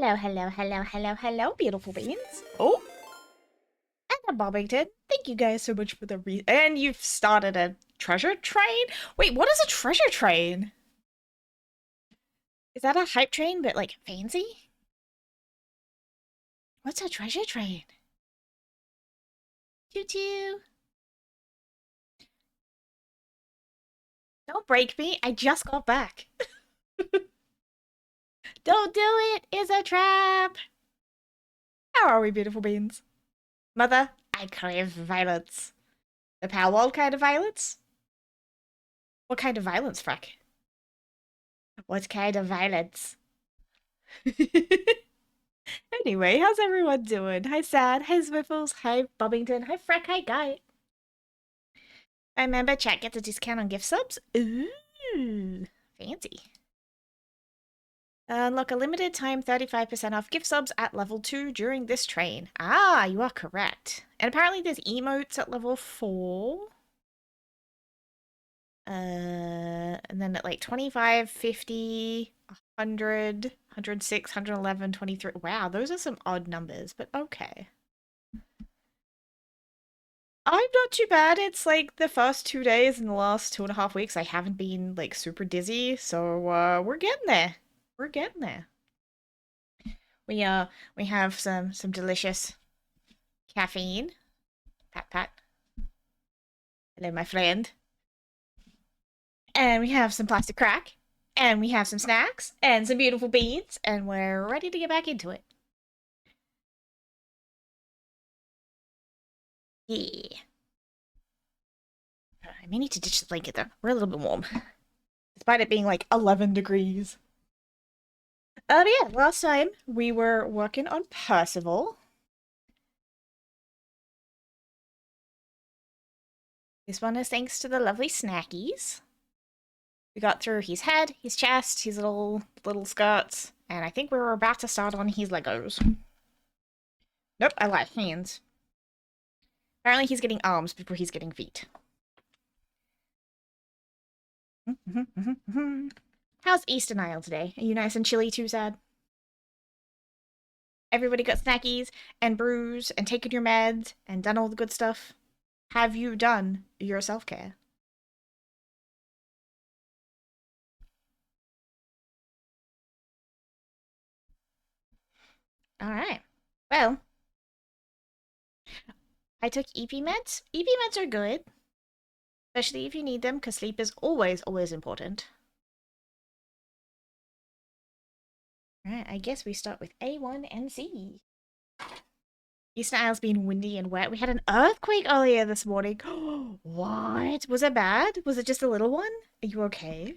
Hello, hello, hello, hello, hello, beautiful beings. Oh, and I'm Bobbington. Thank you guys so much for the and you've started a treasure train? Wait, what is a treasure train? Is that a hype train, but like fancy? What's a treasure train? Choo choo. Don't break me. I just got back. Don't do it. It's a trap. How are we, beautiful beings? Mother, I crave violence. The Palworld kind of violence? What kind of violence, Frack? What kind of violence? Anyway, how's everyone doing? Hi, Sad. Hi, Swiffles. Hi, Bobbington. Hi, Freck. Hi, Guy. I remember chat gets a discount on gift subs. Ooh, fancy. Unlock a limited time 35% off gift subs at level 2 during this train. Ah, you are correct. And apparently there's emotes at level 4. And then at like 25, 50, 100, 106, 111, 23. Wow, those are some odd numbers, but okay. I'm not too bad. It's like the first 2 days in the last 2.5 weeks. I haven't been like super dizzy, so we're getting there. We're getting there. We have some delicious caffeine. Pat pat. Hello, my friend. And we have some plastic crack. And we have some snacks and some beautiful beans, and we're ready to get back into it. Yeah. I may need to ditch the blanket though. We're a little bit warm. Despite it being like 11 degrees. Yeah, last time we were working on Percival. This one is thanks to the lovely snackies. We got through his head, his chest, his little skirts, and I think we were about to start on his Legos. Nope, I lied. Hands. Apparently he's getting arms before he's getting feet. How's Eastern Isle today? Are you nice and chilly too, Sad? Everybody got snackies and brews and taken your meds and done all the good stuff? Have you done your self-care? Alright. Well, I took EP meds. EP meds are good. Especially if you need them, because sleep is always, always important. Alright, I guess we start with A1 and C. Eastern Isle's been windy and wet. We had an earthquake earlier this morning. What? Was it bad? Was it just a little one? Are you okay?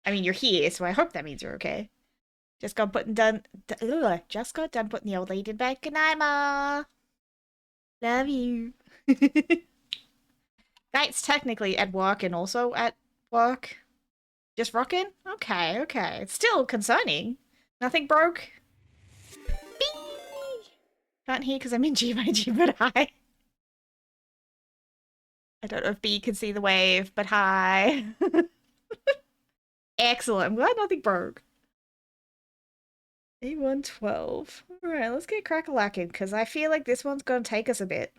I mean, you're here, so I hope that means you're okay. Just got done putting the old lady in bed. Good night, Ma. Love you. Night's technically at work and also at work. Just rocking? Okay, okay. It's still concerning. Nothing broke? Bee! Can't hear because I'm in G by G, but hi. I don't know if B can see the wave, but hi. Excellent. I'm glad nothing broke. A112. Alright, let's get crack-a-lacking, because I feel like this one's going to take us a bit.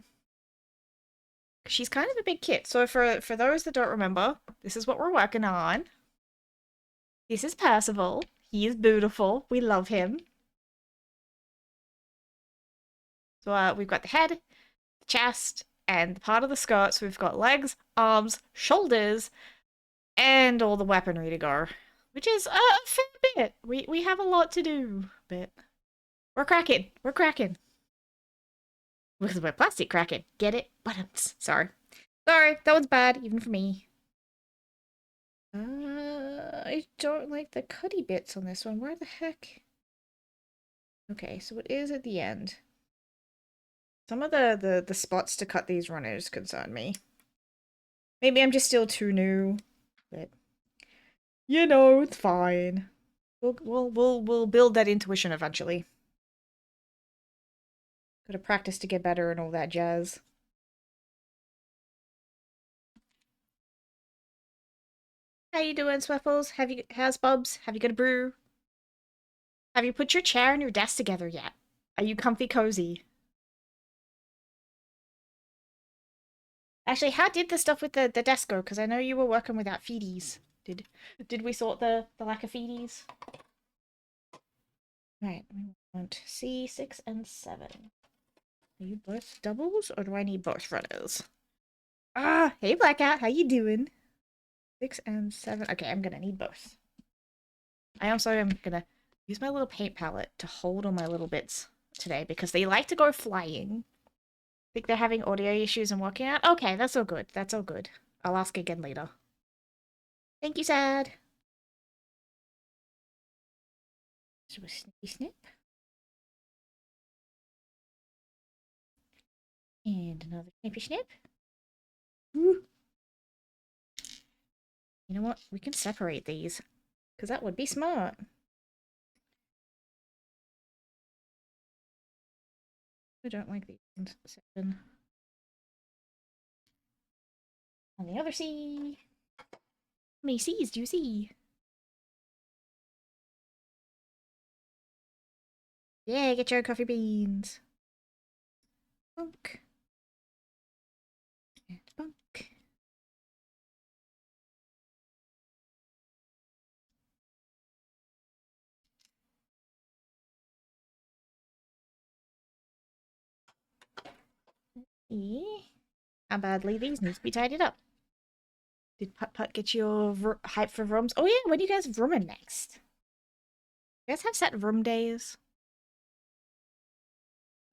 She's kind of a big kit. So for those that don't remember, this is what we're working on. This is Percival. He is beautiful. We love him. So we've got the head, the chest, and the part of the skirt. So we've got legs, arms, shoulders, and all the weaponry to go. Which is a fair bit. We have a lot to do, but we're cracking. We're cracking. Because we're plastic cracking. Get it? Buttons. Sorry. Sorry, that one's bad, even for me. I don't like the cutty bits on this one. Where the heck? Okay, so it is at the end. Some of the spots to cut these runners concern me. Maybe I'm just still too new, but you know, it's fine. We'll build that intuition eventually. Gotta practice to get better and all that jazz. How you doing, Swiffles? How's Bubs? Have you got a brew? Have you put your chair and your desk together yet? Are you comfy cozy? Actually, how did the stuff with the desk go? Because I know you were working without feedies. Did we sort the lack of feedies? Right, we want C6 and 7. Are you both doubles, or do I need both runners? Ah, hey Blackout, how you doing? 6 and 7. Okay, I'm gonna need both. I also am gonna use my little paint palette to hold all my little bits today because they like to go flying. Think they're having audio issues and working out? Okay, that's all good. That's all good. I'll ask again later. Thank you, Sad. So a snippy snip. And another snippy snip. Woo. You know what? We can separate these. Because that would be smart. I don't like these ones. 7. On the other C. How many C's do you see? Yeah, get your coffee beans. Bunk. And bunk. How badly these need to be tidied up. Did Putt Putt get your hype for rooms? Oh yeah, when are you guys rooming next? You guys have set room days?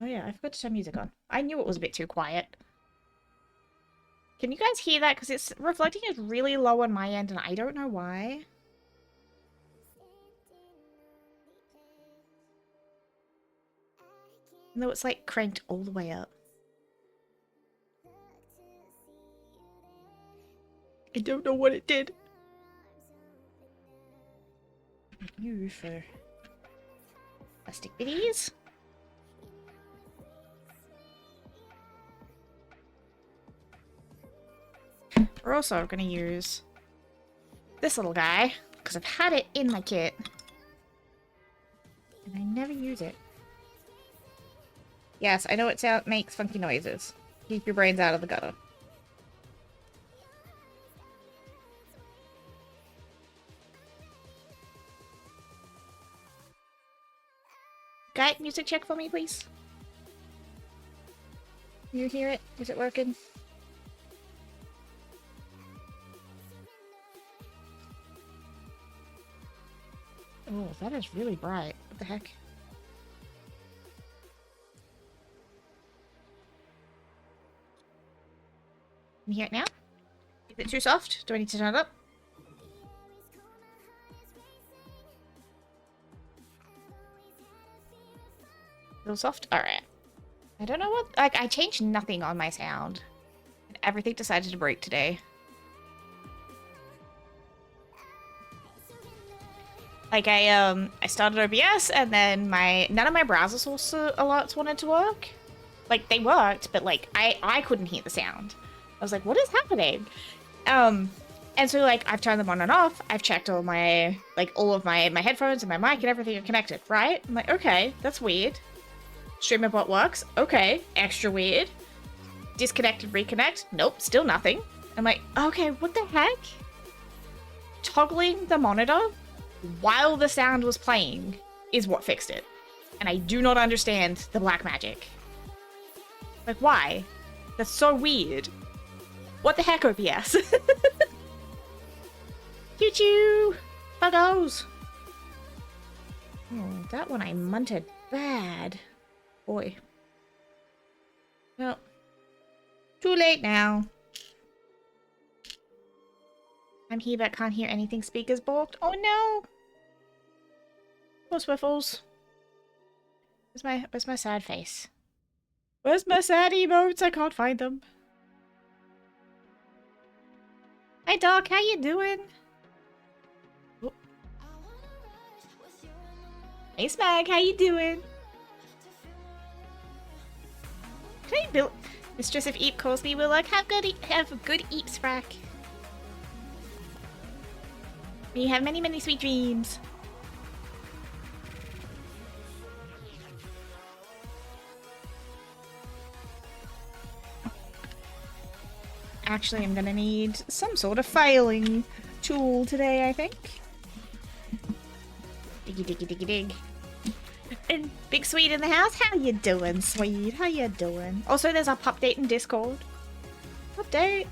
Oh yeah, I forgot to turn music on. I knew it was a bit too quiet. Can you guys hear that? Because it's reflecting is really low on my end and I don't know why. Even though it's like cranked all the way up. I don't know what it did. You for plastic biddies. We're also going to use this little guy because I've had it in my kit and I never use it. Yes, I know it makes funky noises. Keep your brains out of the gutter. Guy, music check for me, please. You hear it? Is it working? Oh, that is really bright. What the heck? Can you hear it now? Is it too soft? Do I need to turn it up? A little soft? Alright. I don't know what... Like, I changed nothing on my sound. And everything decided to break today. Like, I started OBS, and then none of my browser source alerts wanted to work. Like, they worked, but, like, I couldn't hear the sound. I was like, what is happening? And so, like, I've turned them on and off. I've checked all my, like, all of my headphones and my mic and everything are connected, right? I'm like, okay, that's weird. Stream-a-bot works. Okay, extra weird. Disconnected, reconnect. Nope, still nothing. I'm like, okay, what the heck? Toggling the monitor while the sound was playing is what fixed it. And I do not understand the black magic. Like, why? That's so weird. What the heck, OBS? Choo-choo! Buggos! Oh, that one I munted bad. Boy. Well, too late now. I'm here but can't hear anything. Speakers balked. Oh no! Poor Swiffles. Where's my sad face? Where's my sad emotes? I can't find them. Hi Doc, how you doing? Oh. Hey Smag, how you doing? Can I build Mistress of Eep calls me? Will like have a good Eep sprack. May you have many, many sweet dreams. actually am gonna need some sort of filing tool today, I think. Diggy diggy diggy dig. And Big Sweet in the house, how you doing, Sweet? How you doing? Also, there's our pup date in Discord. Update.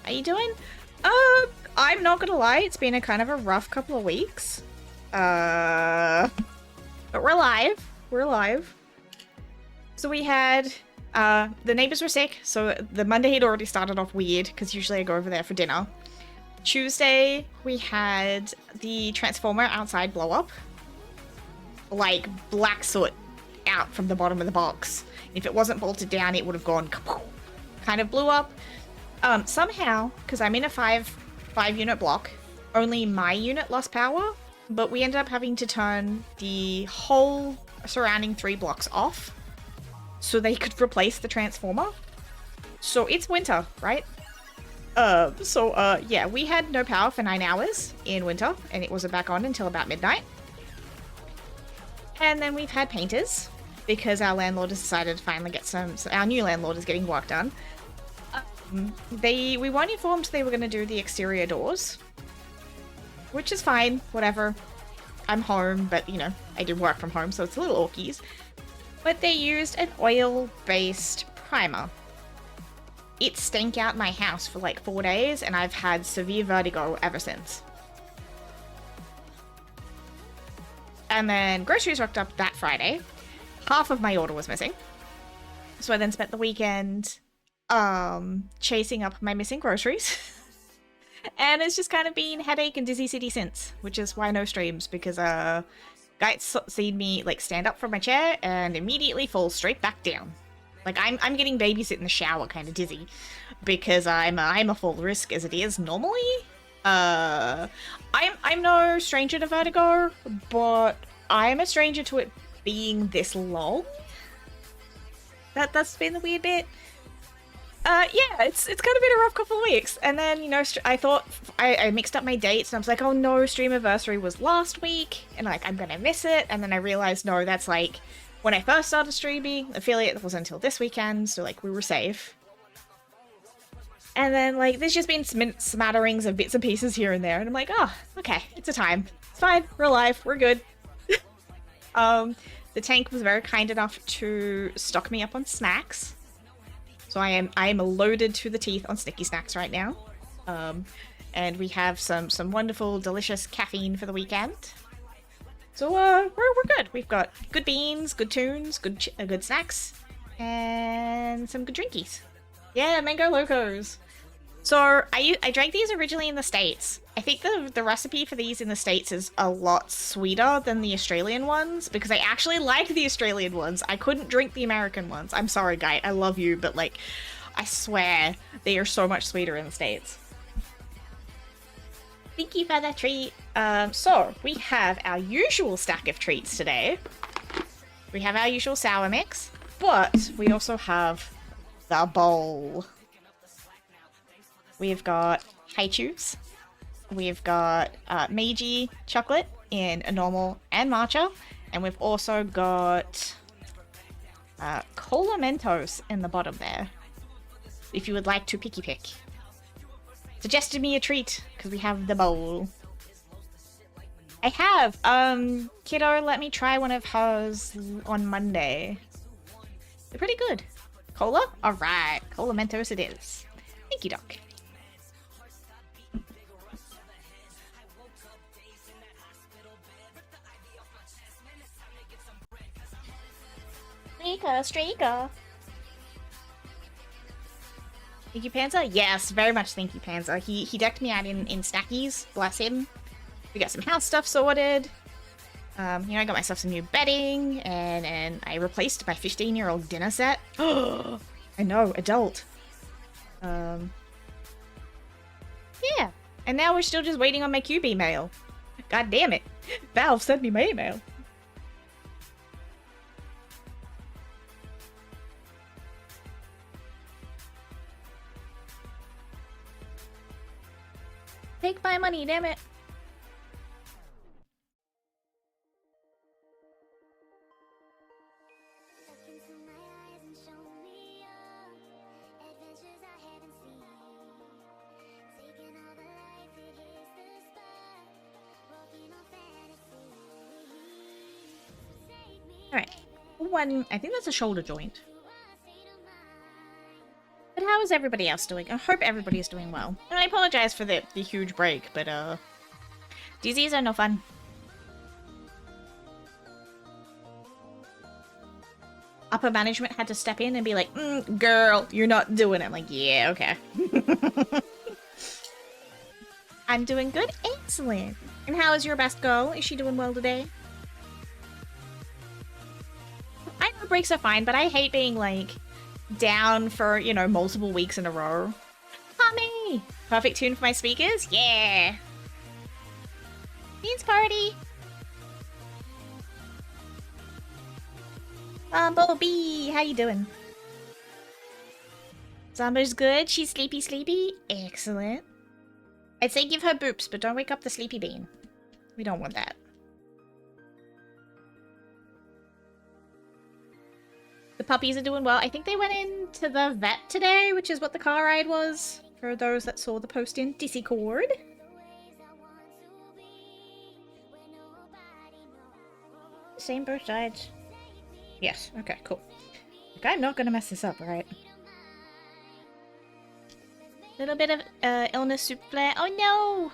How you doing? I'm not gonna lie, it's been a kind of a rough couple of weeks. But we're alive. We're alive. So we had, the neighbors were sick, so the Monday had already started off weird, because usually I go over there for dinner. Tuesday, we had the transformer outside blow up. Like, black soot out from the bottom of the box. If it wasn't bolted down, it would have gone kapow. Kind of blew up. Somehow, because I'm in a five unit block, only my unit lost power, but we ended up having to turn the whole surrounding 3 blocks off so they could replace the transformer. So it's winter, right? Yeah, we had no power for 9 hours in winter, and it wasn't back on until about midnight. And then we've had painters, because our landlord has decided to finally get our new landlord is getting work done. We weren't informed they were going to do the exterior doors, which is fine, whatever. I'm home, but, you know, I did work from home, so it's a little orkies. But they used an oil-based primer. It stank out my house for like 4 days, and I've had severe vertigo ever since. And then groceries rocked up that Friday. Half of my order was missing. So I then spent the weekend chasing up my missing groceries. And it's just kind of been headache and dizzy city since, which is why no streams, because guys seen me like stand up from my chair and immediately fall straight back down. Like I'm getting babysit in the shower kind of dizzy, because I'm a full risk as it is normally. I'm no stranger to vertigo, but I'm a stranger to it being this long. That's been the weird bit. Yeah, it's kind of been a rough couple of weeks. And then, you know, I thought, I mixed up my dates, and I was like, oh no, Stream-aversary was last week, and like, I'm gonna miss it. And then I realized, no, that's like, when I first started streaming, affiliate wasn't until this weekend, so like, we were safe. And then, like, there's just been smatterings of bits and pieces here and there, and I'm like, oh, okay, it's a time. It's fine, we're alive, we're good. The tank was very kind enough to stock me up on snacks. So I am loaded to the teeth on Snicky Snacks right now. And we have some wonderful, delicious caffeine for the weekend. So we're good. We've got good beans, good tunes, good snacks, and some good drinkies. Yeah, Mango Locos. So I drank these originally in the States. I think the recipe for these in the States is a lot sweeter than the Australian ones, because I actually like the Australian ones. I couldn't drink the American ones. I'm sorry, guy. I love you, but like, I swear they are so much sweeter in the States. Thank you for that treat. So we have our usual stack of treats today. We have our usual sour mix, but we also have the bowl. We've got Haichus. We've got Meiji chocolate in a normal and matcha. And we've also got Cola Mentos in the bottom there, if you would like to picky pick. Suggested me a treat, because we have the bowl. I have. Kiddo let me try one of hers on Monday. They're pretty good. Cola? Alright. Cola Mentos it is. Thank you, Doc. Streaker. Thank you, Panzer? Yes, very much thank you, Panzer. He decked me out in snackies, bless him. We got some house stuff sorted. You know, I got myself some new bedding, and I replaced my 15-year-old dinner set. Oh, I know, adult. Yeah. And now we're still just waiting on my Cube email. God damn it. Valve sent me my email. Take my money, damn it. Alright. One, I think that's a shoulder joint. But how is everybody else doing? I hope everybody is doing well. And I apologize for the huge break, but DZs are no fun. Upper management had to step in and be like, girl, you're not doing it. I'm like, yeah, okay. I'm doing good. Excellent. And how is your best girl? Is she doing well today? I know breaks are fine, but I hate being, like, down for, you know, multiple weeks in a row. Tommy! Perfect tune for my speakers? Yeah! Beans party! Bumblebee, how you doing? Summer's good. She's sleepy sleepy. Excellent. I'd say give her boops, but don't wake up the sleepy bean. We don't want that. The puppies are doing well. I think they went into the vet today, which is what the car ride was. For those that saw the post in Discord. Same both sides. Yes, okay, cool. Like, I'm not gonna mess this up, right? Little bit of illness soup flare. Oh no!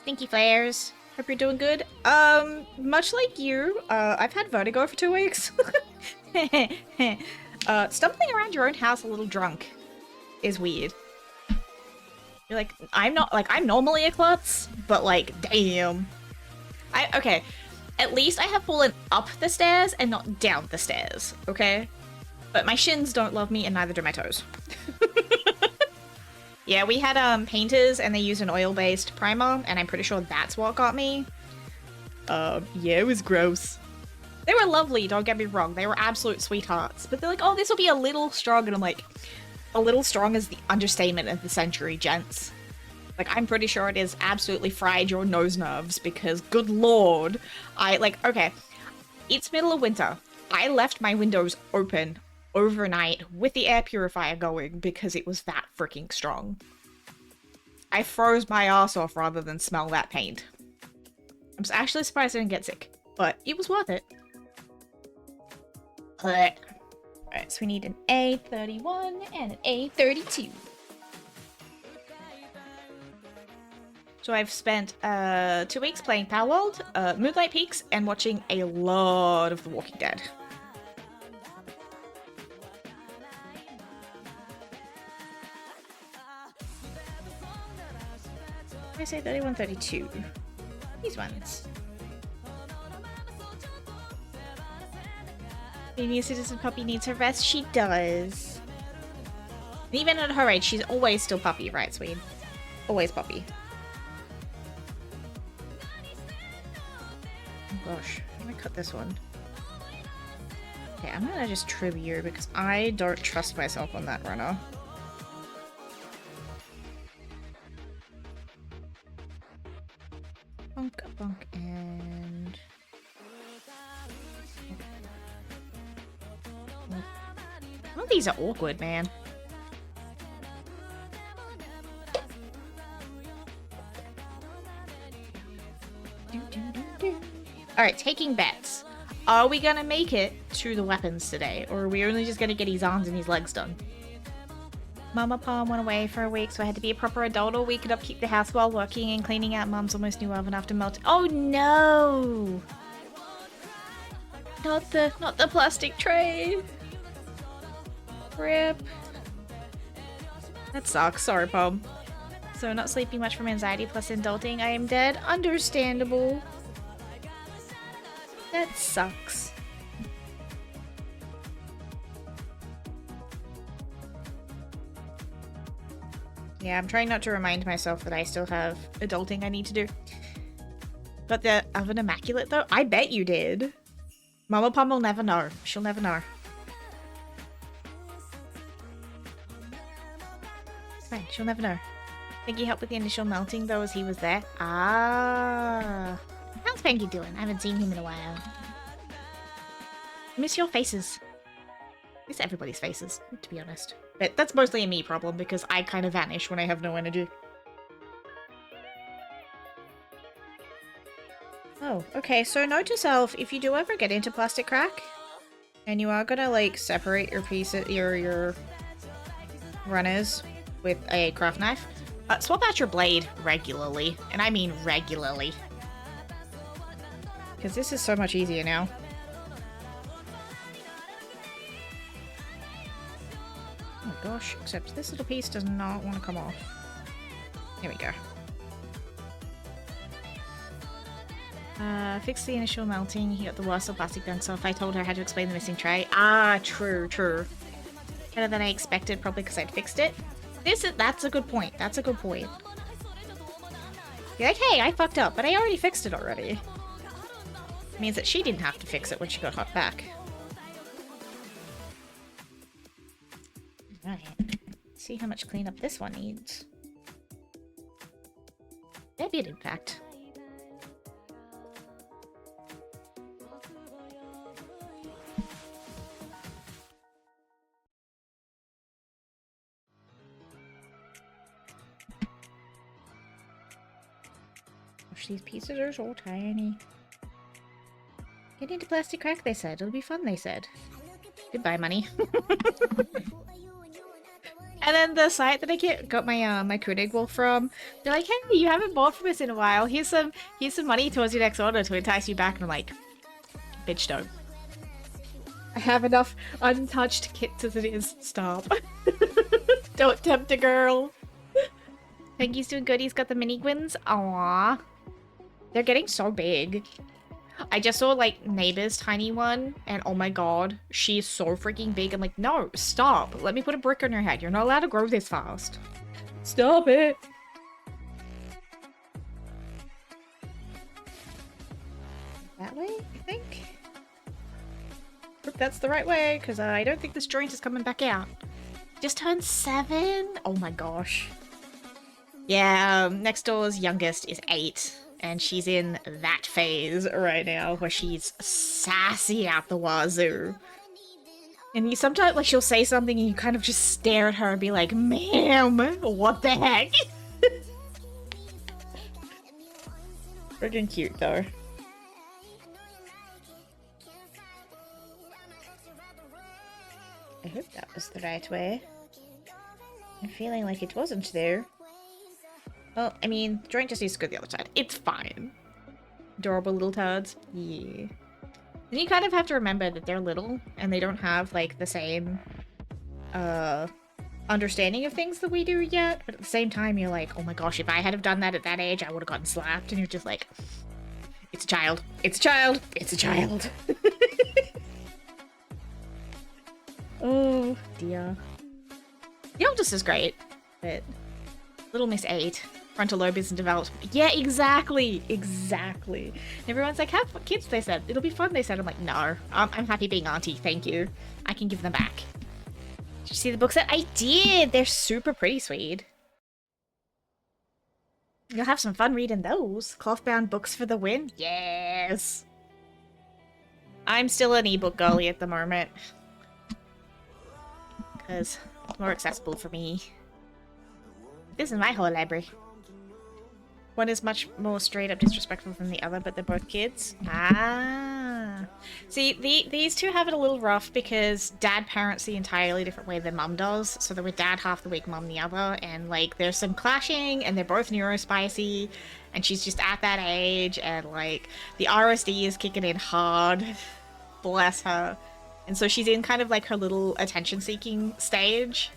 Stinky flares. Hope you're doing good. Much like you, I've had vertigo for 2 weeks. Stumbling around your own house a little drunk is weird. You're like, I'm normally a klutz, but like, damn. Okay. At least I have fallen up the stairs and not down the stairs, okay? But my shins don't love me and neither do my toes. Yeah, we had painters and they used an oil-based primer and I'm pretty sure that's what got me. Yeah, it was gross. They were lovely, don't get me wrong. They were absolute sweethearts. But they're like, oh, this will be a little strong. And I'm like, a little strong is the understatement of the century, gents. Like, I'm pretty sure it is absolutely fried your nose nerves because, good lord, okay, it's middle of winter. I left my windows open overnight with the air purifier going because it was that freaking strong. I froze my ass off rather than smell that paint. I'm actually surprised I didn't get sick, but it was worth it. Alright, so we need an A31 and an A32. So I've spent 2 weeks playing Palworld, Moonlight Peaks, and watching a lot of The Walking Dead. I say 31, 32. These ones. Maybe a citizen puppy needs her rest. She does. And even at her age, she's always still puppy, right, Swede? Always puppy. Gosh, let me cut this one. Okay, I'm gonna just trim you because I don't trust myself on that runner. Bonk, bonk, and... Well, these are awkward, man. Alright, taking bets. Are we gonna make it to the weapons today? Or are we only just gonna get his arms and his legs done? Mama Palm went away for a week, so I had to be a proper adult all week and upkeep the house while working and cleaning out Mum's almost new oven after melting. Oh no! Not the plastic tray. Rip. That sucks. Sorry, Palm. So not sleeping much from anxiety plus adulting. I am dead. Understandable. That sucks. Yeah, I'm trying not to remind myself that I still have adulting I need to do. Got the oven immaculate though? I bet you did. Mama Pom will never know. She'll never know. Fine, she'll never know. Think he helped with the initial melting though as he was there? Ah. How's Panky doing? I haven't seen him in a while. I miss your faces. I miss everybody's faces, to be honest. But that's mostly a me problem because I kind of vanish when I have no energy. Oh, Oh, okay, so note to self, if you do ever get into plastic crack, and you are gonna, like, separate your pieces, your runners with a craft knife, swap out your blade regularly. And I mean regularly. Because this is so much easier now. Oh my gosh, except this little piece does not want to come off. Here we go. Fix the initial melting. He got the worst of plastic then, so if I told her how to explain the missing tray. Ah, true, true. Better than I expected, probably because I'd fixed it. That's a good point. That's a good point. You're like, hey, I fucked up, but I already fixed it already. It means that she didn't have to fix it when she got hot back. Right. See how much cleanup this one needs. Fair bit, in fact. Gosh, these pieces are so tiny. Get into plastic crack, they said. It'll be fun, they said. Goodbye, money. And then the site that I got my my Koenig wool from, they're like, hey, you haven't bought from us in a while. Here's some money towards your next order to entice you back. And I'm like, bitch, don't. I have enough untouched kits as it is. Stop. Don't tempt a girl. Peggy's doing good. He's got the mini gwins. Aww. They're getting so big. I just saw, like, Neighbor's tiny one, and oh my god, she's so freaking big. I'm like, no, stop. Let me put a brick on your head. You're not allowed to grow this fast. Stop it. That way, I think? Hope that's the right way, because I don't think this joint is coming back out. Just turned 7? Oh my gosh. Yeah, next door's youngest is 8. And she's in that phase right now where she's sassy out the wazoo. And you sometimes, like, she'll say something and you kind of just stare at her and be like, ma'am, what the heck? Freaking cute, though. I hope that was the right way. I'm feeling like it wasn't there. Well, I mean, the joint just needs to go the other side. It's fine. Adorable little turds. Yeah. And you kind of have to remember that they're little, and they don't have, like, the same, understanding of things that we do yet. But at the same time, you're like, oh my gosh, if I had have done that at that age, I would have gotten slapped. And you're just like, it's a child. It's a child. It's a child. Oh, dear. The oldest is great, but little Miss 8. Frontal lobe isn't developed. Yeah, exactly. Exactly. And everyone's like, have kids, they said. It'll be fun, they said. I'm like, no. I'm happy being auntie. Thank you. I can give them back. Did you see the book set? I did! They're super pretty, sweet. You'll have some fun reading those. Cloth-bound books for the win? Yes! I'm still an ebook girly at the moment. Because it's more accessible for me. This is my whole library. One is much more straight up disrespectful than the other, but they're both kids. Ah. See, these two have it a little rough because dad parents the entirely different way than mum does. So they're with dad half the week, mum the other. And, like, there's some clashing, and they're both neurospicy. And she's just at that age, and, like, the RSD is kicking in hard. Bless her. And so she's in kind of, like, her little attention-seeking stage.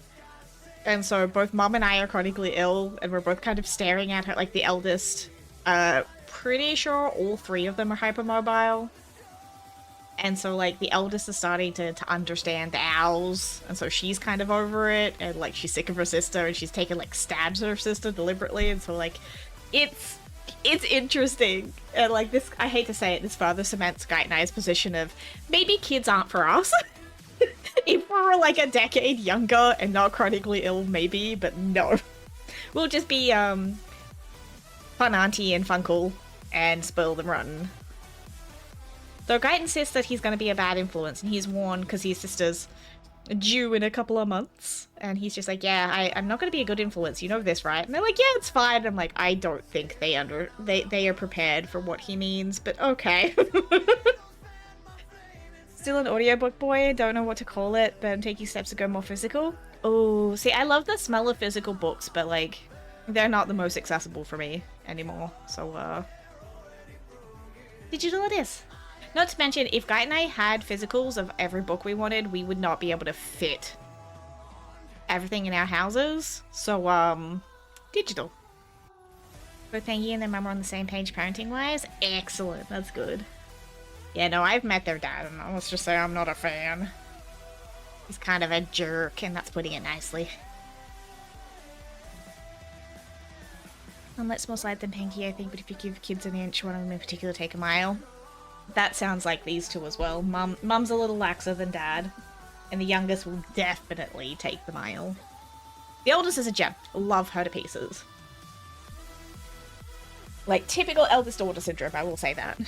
And so both mom and I are chronically ill, and we're both kind of staring at her, like the eldest. Pretty sure all 3 of them are hypermobile. And so, like, the eldest is starting to understand the owls, and so she's kind of over it, and, like, she's sick of her sister, and she's taking, like, stabs at her sister deliberately, and so, like, it's interesting. And, like, this, I hate to say it, this further cements Guy and I's position of, maybe kids aren't for us. If we were, like, a decade younger and not chronically ill, maybe, but no. We'll just be, fun auntie and funkle and spoil them rotten. Though Guy insists that he's gonna be a bad influence, and he's warned because his sister's due in a couple of months. And he's just like, yeah, I'm not going to be a good influence. You know this, right? And they're like, yeah, it's fine. I'm like, I don't think they are prepared for what he means, but okay. Still an audiobook boy. Don't know what to call it, but I'm taking steps to go more physical. Oh, see, I love the smell of physical books, but like, they're not the most accessible for me anymore. So, digital it is. Not to mention, if Guy and I had physicals of every book we wanted, we would not be able to fit everything in our houses. So, digital. But Thanky and their mum are on the same page parenting-wise. Excellent. That's good. Yeah, no, I've met their dad, and let's just say I'm not a fan. He's kind of a jerk, and that's putting it nicely. Let's more slide than Panky, I think, but if you give kids an inch, one of them in particular take a mile. That sounds like these two as well. Mum's a little laxer than Dad, and the youngest will definitely take the mile. The oldest is a gem. Love her to pieces. Like, typical eldest daughter syndrome, I will say that.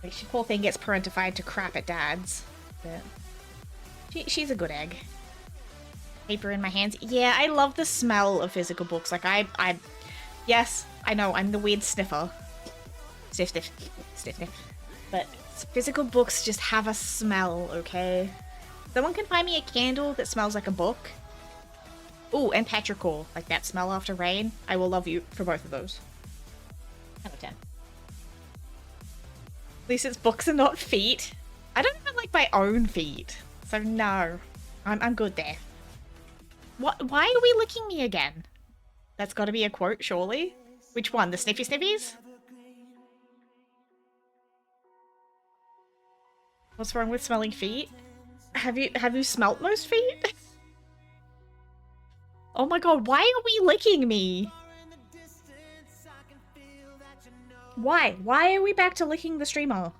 Like, she, poor thing, gets parentified to crap at Dad's. But she's a good egg. Paper in my hands. Yeah, I love the smell of physical books. Like, yes, I know, I'm the weird sniffer. Sniff, sniff, sniff, sniff. But physical books just have a smell, okay? Someone can find me a candle that smells like a book. Ooh, and petrichor, like that smell after rain. I will love you for both of those. 10 out of 10. At least it's books and not feet. I don't even like my own feet, so no. I'm good there. What? Why are we licking me again? That's got to be a quote, surely. Which one? The sniffy sniffies? What's wrong with smelling feet? Have you smelt most feet? Oh my god, why are we licking me? Why? Why are we back to licking the streamer?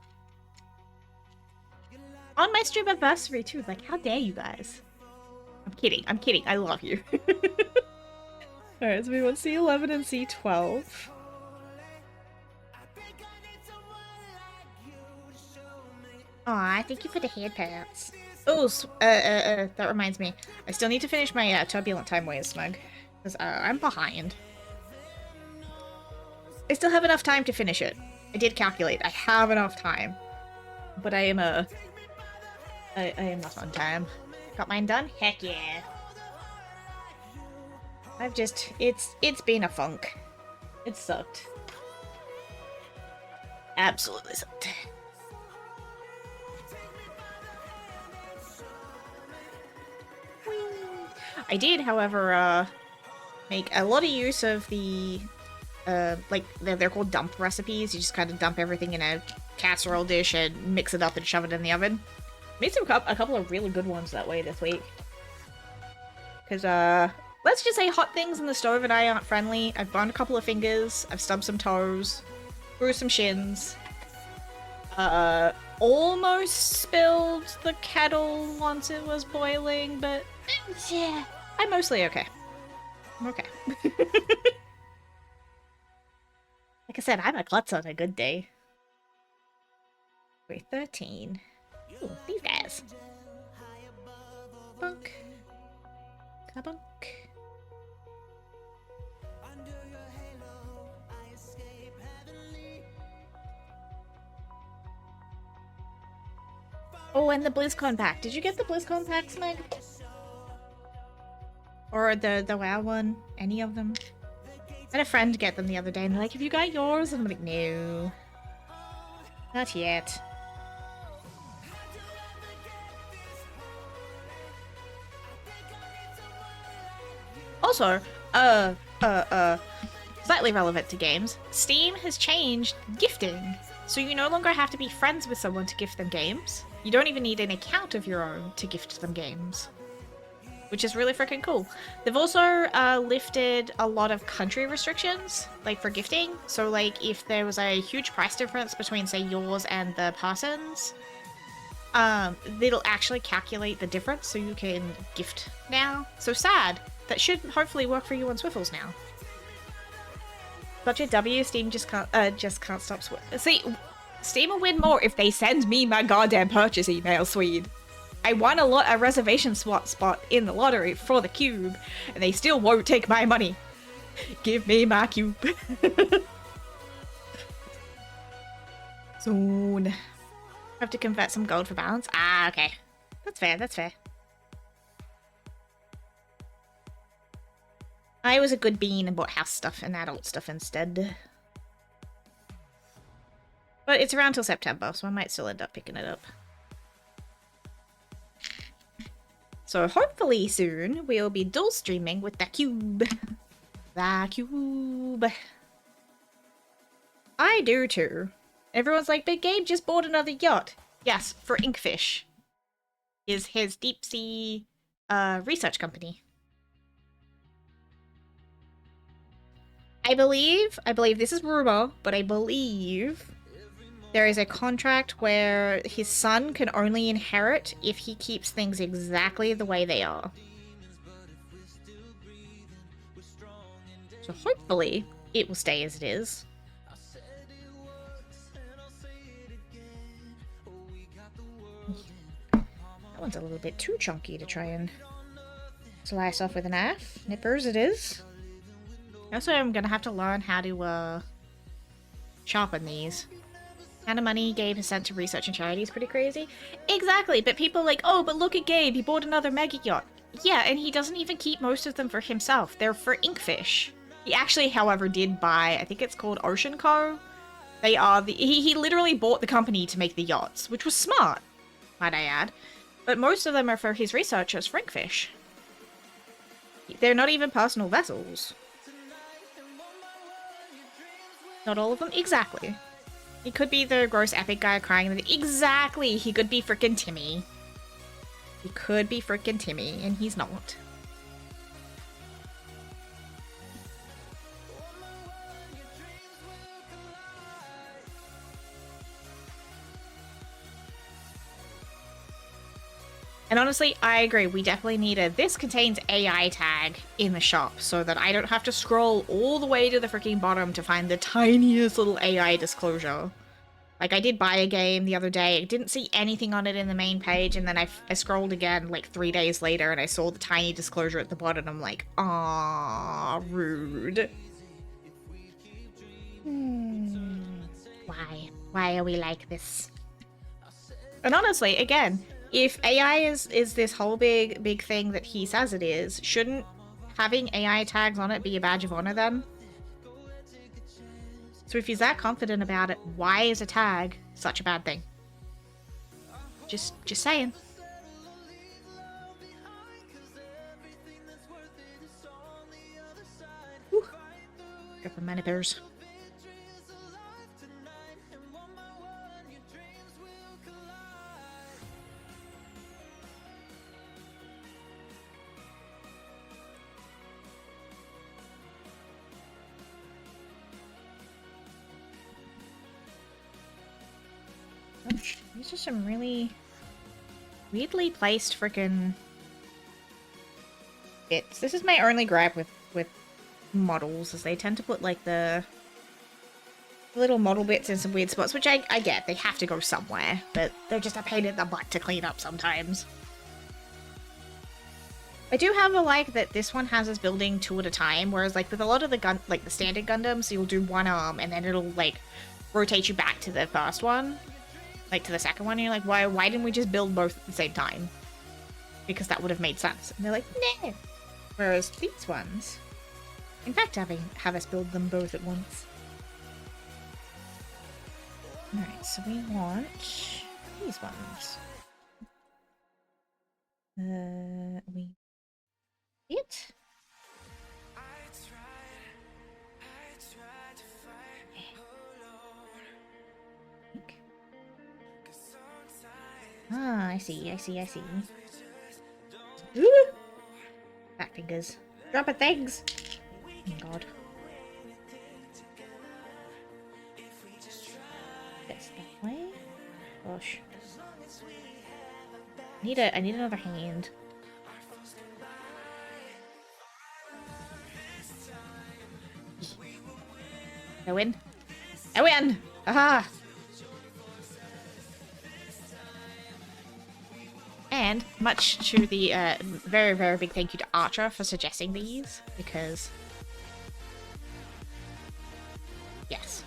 On my Stream-aversary too, like how dare you guys? I'm kidding, I love you. Alright, so we want C11 and C12. Aw, thank you for the hand pats. Oh, that reminds me. I still need to finish my Turbulent Time Ways smug. Because I'm behind. I still have enough time to finish it. I did calculate. I have enough time. But I am I am not on time. Got mine done? Heck yeah. I've just... It's been a funk. It sucked. Absolutely sucked. I did, however, make a lot of use of the, like, they're called dump recipes. You just kind of dump everything in a casserole dish and mix it up and shove it in the oven. Made a couple of really good ones that way this week. Because, let's just say hot things in the stove and I aren't friendly. I've burned a couple of fingers, I've stubbed some toes, bruised some shins. Almost spilled the kettle once it was boiling, but yeah, I'm mostly okay. I'm okay. Like I said, I'm a klutz on a good day. We're 13. Ooh, these guys. Bunk. Kabunk. Oh, and the BlizzCon pack. Did you get the BlizzCon packs, Meg? Or the WoW one? Any of them? I had a friend get them the other day and they're like, have you got yours? And I'm like, no. Not yet. Also, slightly relevant to games, Steam has changed gifting. So you no longer have to be friends with someone to gift them games. You don't even need an account of your own to gift them games. Which is really freaking cool. They've also lifted a lot of country restrictions, like for gifting. So like if there was a huge price difference between say yours and the person's, it'll actually calculate the difference so you can gift now. So sad. That should hopefully work for you on Swiffles now. Budget W, Steam just can't stop See, Steam will win more if they send me my goddamn purchase email, Swede. I won a reservation spot in the lottery for the cube, and they still won't take my money. Give me my cube. Soon. Have to convert some gold for balance. Ah, okay. That's fair, that's fair. I was a good bean and bought house stuff and adult stuff instead. But it's around till September, so I might still end up picking it up. So hopefully soon we'll be dual streaming with the cube. The cube. I do too. Everyone's like, Big Gabe just bought another yacht. Yes, for Inkfish. Is his deep sea research company. I believe this is rumor, but I believe there is a contract where his son can only inherit if he keeps things exactly the way they are. So hopefully it will stay as it is. That one's a little bit too chunky to try and slice off with a knife. Nippers it is. Also, I'm gonna have to learn how to sharpen these. Hanamae gave his sent to research and charity is pretty crazy. Exactly, but people are like, oh, but look at Gabe, he bought another mega yacht. Yeah, and he doesn't even keep most of them for himself. They're for Inkfish. He actually, however, did buy, I think it's called Ocean Co. They are the he literally bought the company to make the yachts, which was smart, might I add. But most of them are for his researchers for Inkfish. They're not even personal vessels. Not all of them? Exactly. He could be the gross epic guy crying. Exactly! He could be frickin' Timmy. He could be frickin' Timmy, and he's not. And honestly, I agree. We definitely need a this contains AI tag in the shop so that I don't have to scroll all the way to the freaking bottom to find the tiniest little AI disclosure. Like, I did buy a game the other day. I didn't see anything on it in the main page, and then I scrolled again like 3 days later and I saw the tiny disclosure at the bottom. I'm like, ah, rude. Why? Why are we like this? And honestly, again, if AI is this whole big thing that he says it is, shouldn't having AI tags on it be a badge of honor then? So if he's that confident about it, why is a tag such a bad thing? Just saying. Whew. Dropping my nippers. These are some really weirdly placed frickin' bits. This is my only gripe with models, is they tend to put like the little model bits in some weird spots, which I get. They have to go somewhere, but they're just a pain in the butt to clean up sometimes. I do have a like that this one has us building 2 at a time, whereas like with a lot of the the standard Gundams, you'll do one arm and then it'll like rotate you back to the first one. Like to the second one, and you're like, why didn't we just build both at the same time? Because that would have made sense. And they're like, no. Whereas these ones, in fact, have us build them both at once. Alright, so we want these ones. We it. Ah, I see. Ooh! Fat fingers. Drop it, things! Oh my god. That's that way? Gosh. I need another hand. I win! I win! Aha! And much to the very, very big thank you to Archer for suggesting these, because... Yes.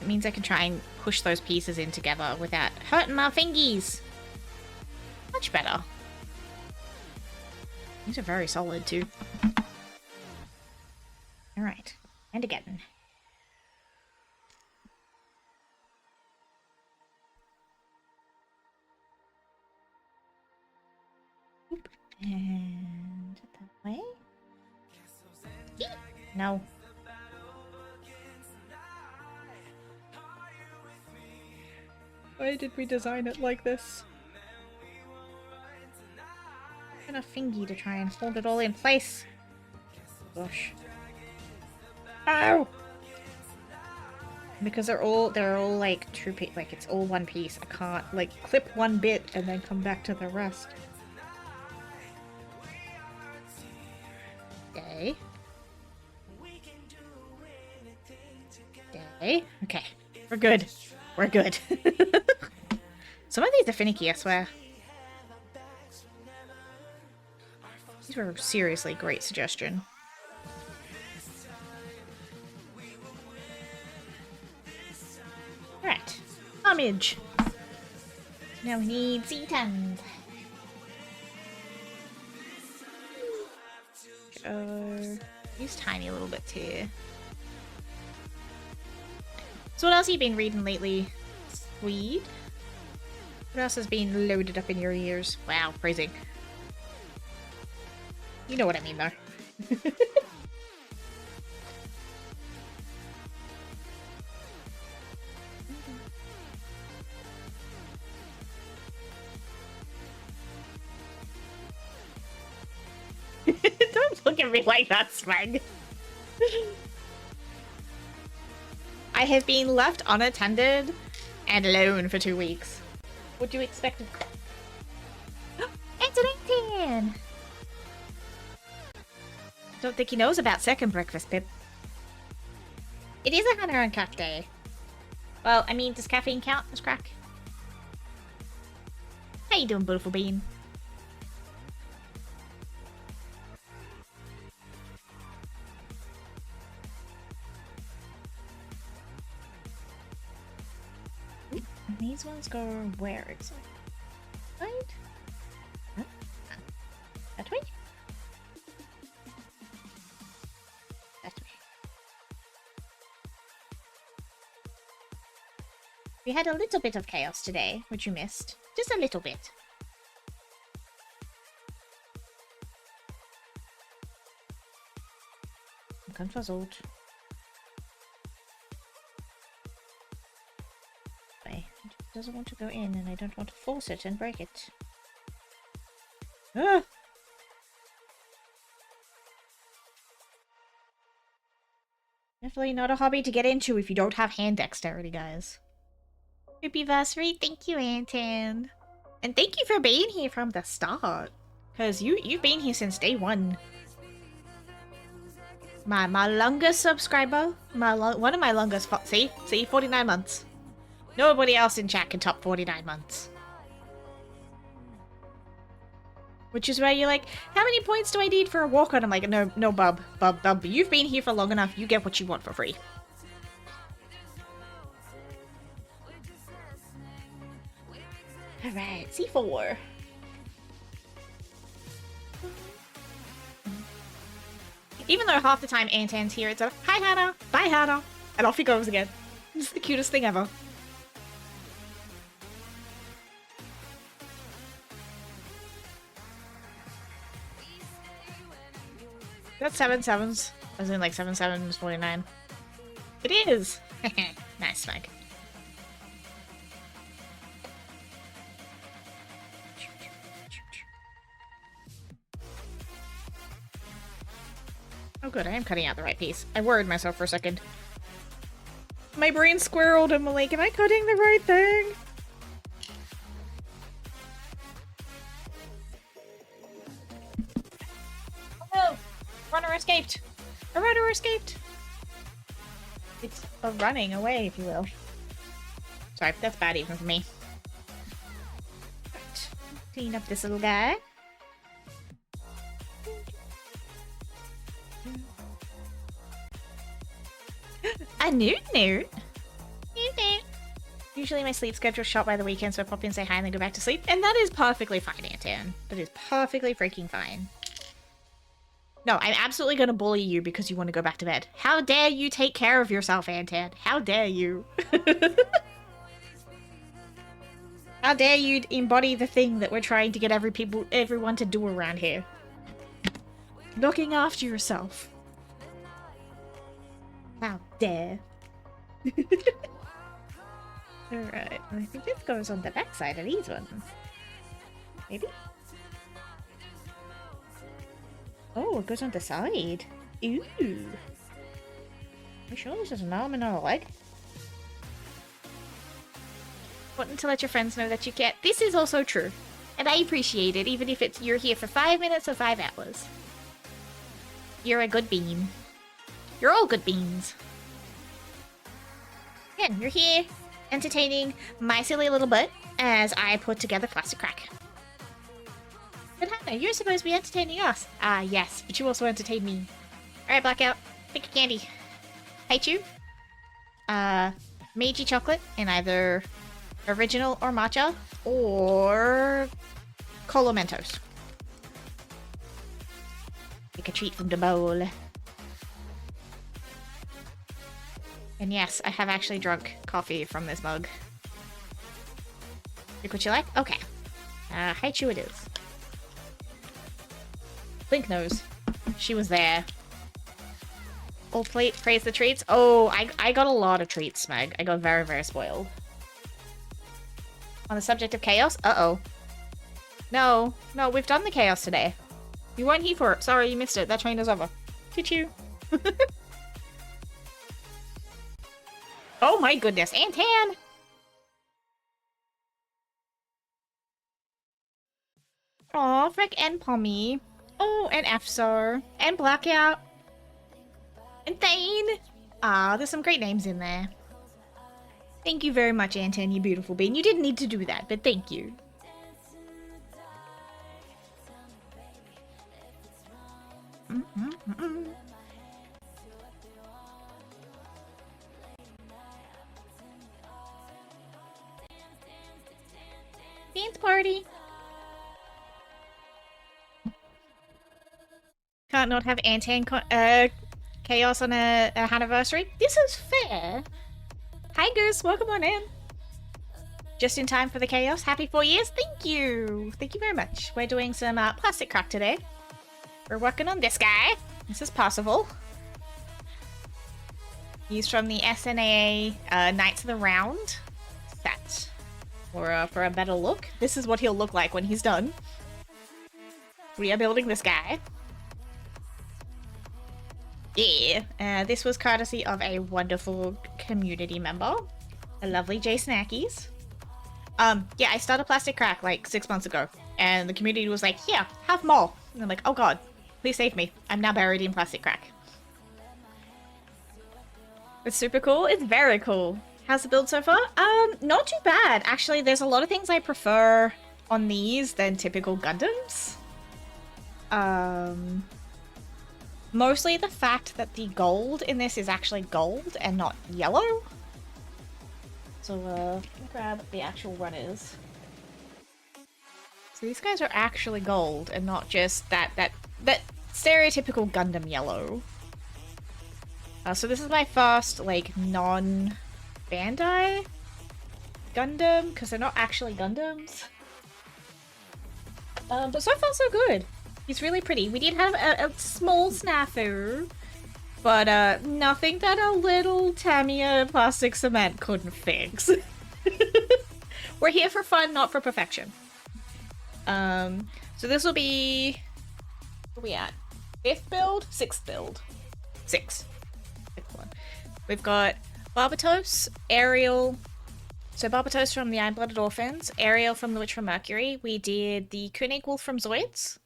It means I can try and push those pieces in together without hurting my fingies. Much better. These are very solid too. Alright, and again. Oop. And that way. No. Why did we design it like this? Enough fingy to try and hold it all in place. Gosh. Ow! Because they're all like like it's all one piece. I can't like clip one bit and then come back to the rest. Okay. Okay. Okay. We're good. We're good. Some of these are finicky, I swear. These were a seriously great suggestion. Alright. Homage. Now we need Z-tons. Use tiny little bits here. So what else have you been reading lately? Sweet. What else has been loaded up in your ears? Wow, phrasing. You know what I mean, though. Don't look at me like that, Smeg. I have been left unattended and alone for 2 weeks. What do you expect? It's an 18! Don't think he knows about second breakfast, Pip. It is a Hannah and Crack day. Well, I mean, does caffeine count as crack? How you doing, beautiful bean? And these ones go where exactly? Right? Huh? That way? That way. We had a little bit of chaos today, which you missed. Just a little bit. I'm confuzzled. It doesn't want to go in, and I don't want to force it and break it. Ah! Definitely not a hobby to get into if you don't have hand dexterity, guys. Happy-versary, thank you, Anton. And thank you for being here from the start. Because you've been here since day one. My longest subscriber. One of my longest... See? 49 months. Nobody else in chat can top 49 months. Which is where you're like, how many points do I need for a walk-on? I'm like, no, Bub, you've been here for long enough, you get what you want for free. Alright, C4. Even though half the time Anton's here, it's a, hi Hannah, bye Hannah, and off he goes again. It's the cutest thing ever. That's 7 sevens. As in like 7 sevens, 49. It is! Nice, Meg. Oh good, I am cutting out the right piece. I worried myself for a second. My brain squirreled and I'm like, am I cutting the right thing? runner escaped! A runner escaped! It's a running away, if you will. Sorry, that's bad even for me. Right. Clean up this little guy. A nude nude? Usually my sleep schedule's shot by the weekend, so I pop in, say hi, and then go back to sleep. And that is perfectly fine, Antan. That is perfectly freaking fine. No, I'm absolutely going to bully you because you want to go back to bed. How dare you take care of yourself, Antan? How dare you? How dare you embody the thing that we're trying to get everyone to do around here? Looking after yourself. How dare. Alright, I think this goes on the backside of these ones. Maybe? Oh, it goes on the side. Ooh. Are you sure this is an arm and not a leg? Wanting to let your friends know that you care. This is also true. And I appreciate it, even if it's you're here for 5 minutes or 5 hours. You're a good bean. You're all good beans. Again, you're here entertaining my silly little butt as I put together plastic crack. But Hannah, you're supposed to be entertaining us. Ah, yes, but you also entertain me. Alright, Blackout. Pick a candy. Haichu. Meiji chocolate in either original or matcha, or Colo Mentos. Pick a treat from the bowl. And yes, I have actually drunk coffee from this mug. Pick what you like? Okay. Haichu it is. Blink knows. She was there. Old plate, praise the treats. Oh, I got a lot of treats, Smeg. I got very, very spoiled. On the subject of chaos? Uh-oh. No, we've done the chaos today. You weren't here for it. Sorry, you missed it. That train is over. Choo-choo. Oh my goodness, Antan! Aw, Frick and Pommy. Oh, and Afsar. And Blackout. And Thane. Ah, there's some great names in there. Thank you very much, Antan, you beautiful bean. You didn't need to do that, but thank you. Dance party. Can't not have Antan chaos on a Hanamae. This is fair. Hi, Goose. Welcome on in. Just in time for the chaos. Happy 4 years. Thank you. Thank you very much. We're doing some plastic crack today. We're working on this guy. This is possible. He's from the SNA Knights of the Round set. For a better look. This is what he'll look like when he's done. We are building this guy. Yeah. This was courtesy of a wonderful community member. A lovely J Snackies. Yeah, I started Plastic Crack like 6 months ago. And the community was like, yeah, have more. And I'm like, oh god, please save me. I'm now buried in Plastic Crack. It's super cool. It's very cool. How's the build so far? Not too bad. Actually, there's a lot of things I prefer on these than typical Gundams. Mostly the fact that the gold in this is actually gold and not yellow. So, let me grab the actual runners. So these guys are actually gold and not just that stereotypical Gundam yellow. So this is my first, like, non-Bandai Gundam, because they're not actually Gundams. But so far so good. He's really pretty. We did have a small snafu, but nothing that a little Tamiya plastic cement couldn't fix. We're here for fun, not for perfection. So this will be... Where are we at? 5th build? 6th build. 6. 5th one. We've got Barbatos, Ariel... So Barbatos from the Iron-Blooded Orphans, Ariel from The Witch from Mercury. We did the Koenig Wolf from Zoids.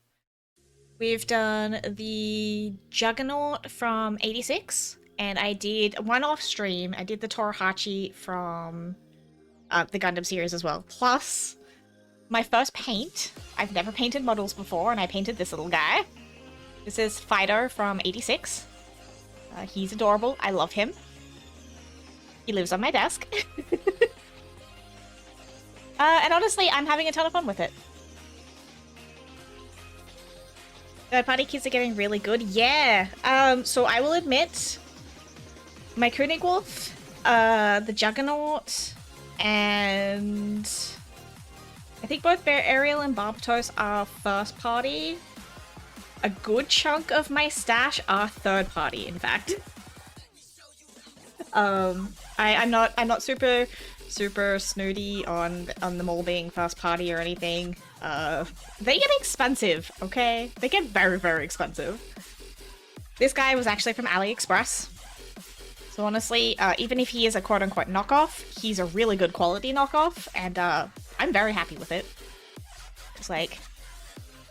We've done the Juggernaut from 86, and I did one off stream. I did the Torahachi from the Gundam series as well. Plus, my first paint. I've never painted models before, and I painted this little guy. This is Fido from 86. He's adorable. I love him. He lives on my desk. And honestly, I'm having a ton of fun with it. Third-party kits are getting really good. Yeah. So I will admit, my Kunigwolf, the Juggernaut, and I think both Ariel and Barbatos are first-party. A good chunk of my stash are third-party, in fact. I'm not super snooty on them all being first-party or anything. They get expensive, okay? They get very, very expensive. This guy was actually from AliExpress. So honestly, even if he is a quote-unquote knockoff, he's a really good quality knockoff, and I'm very happy with it. It's like,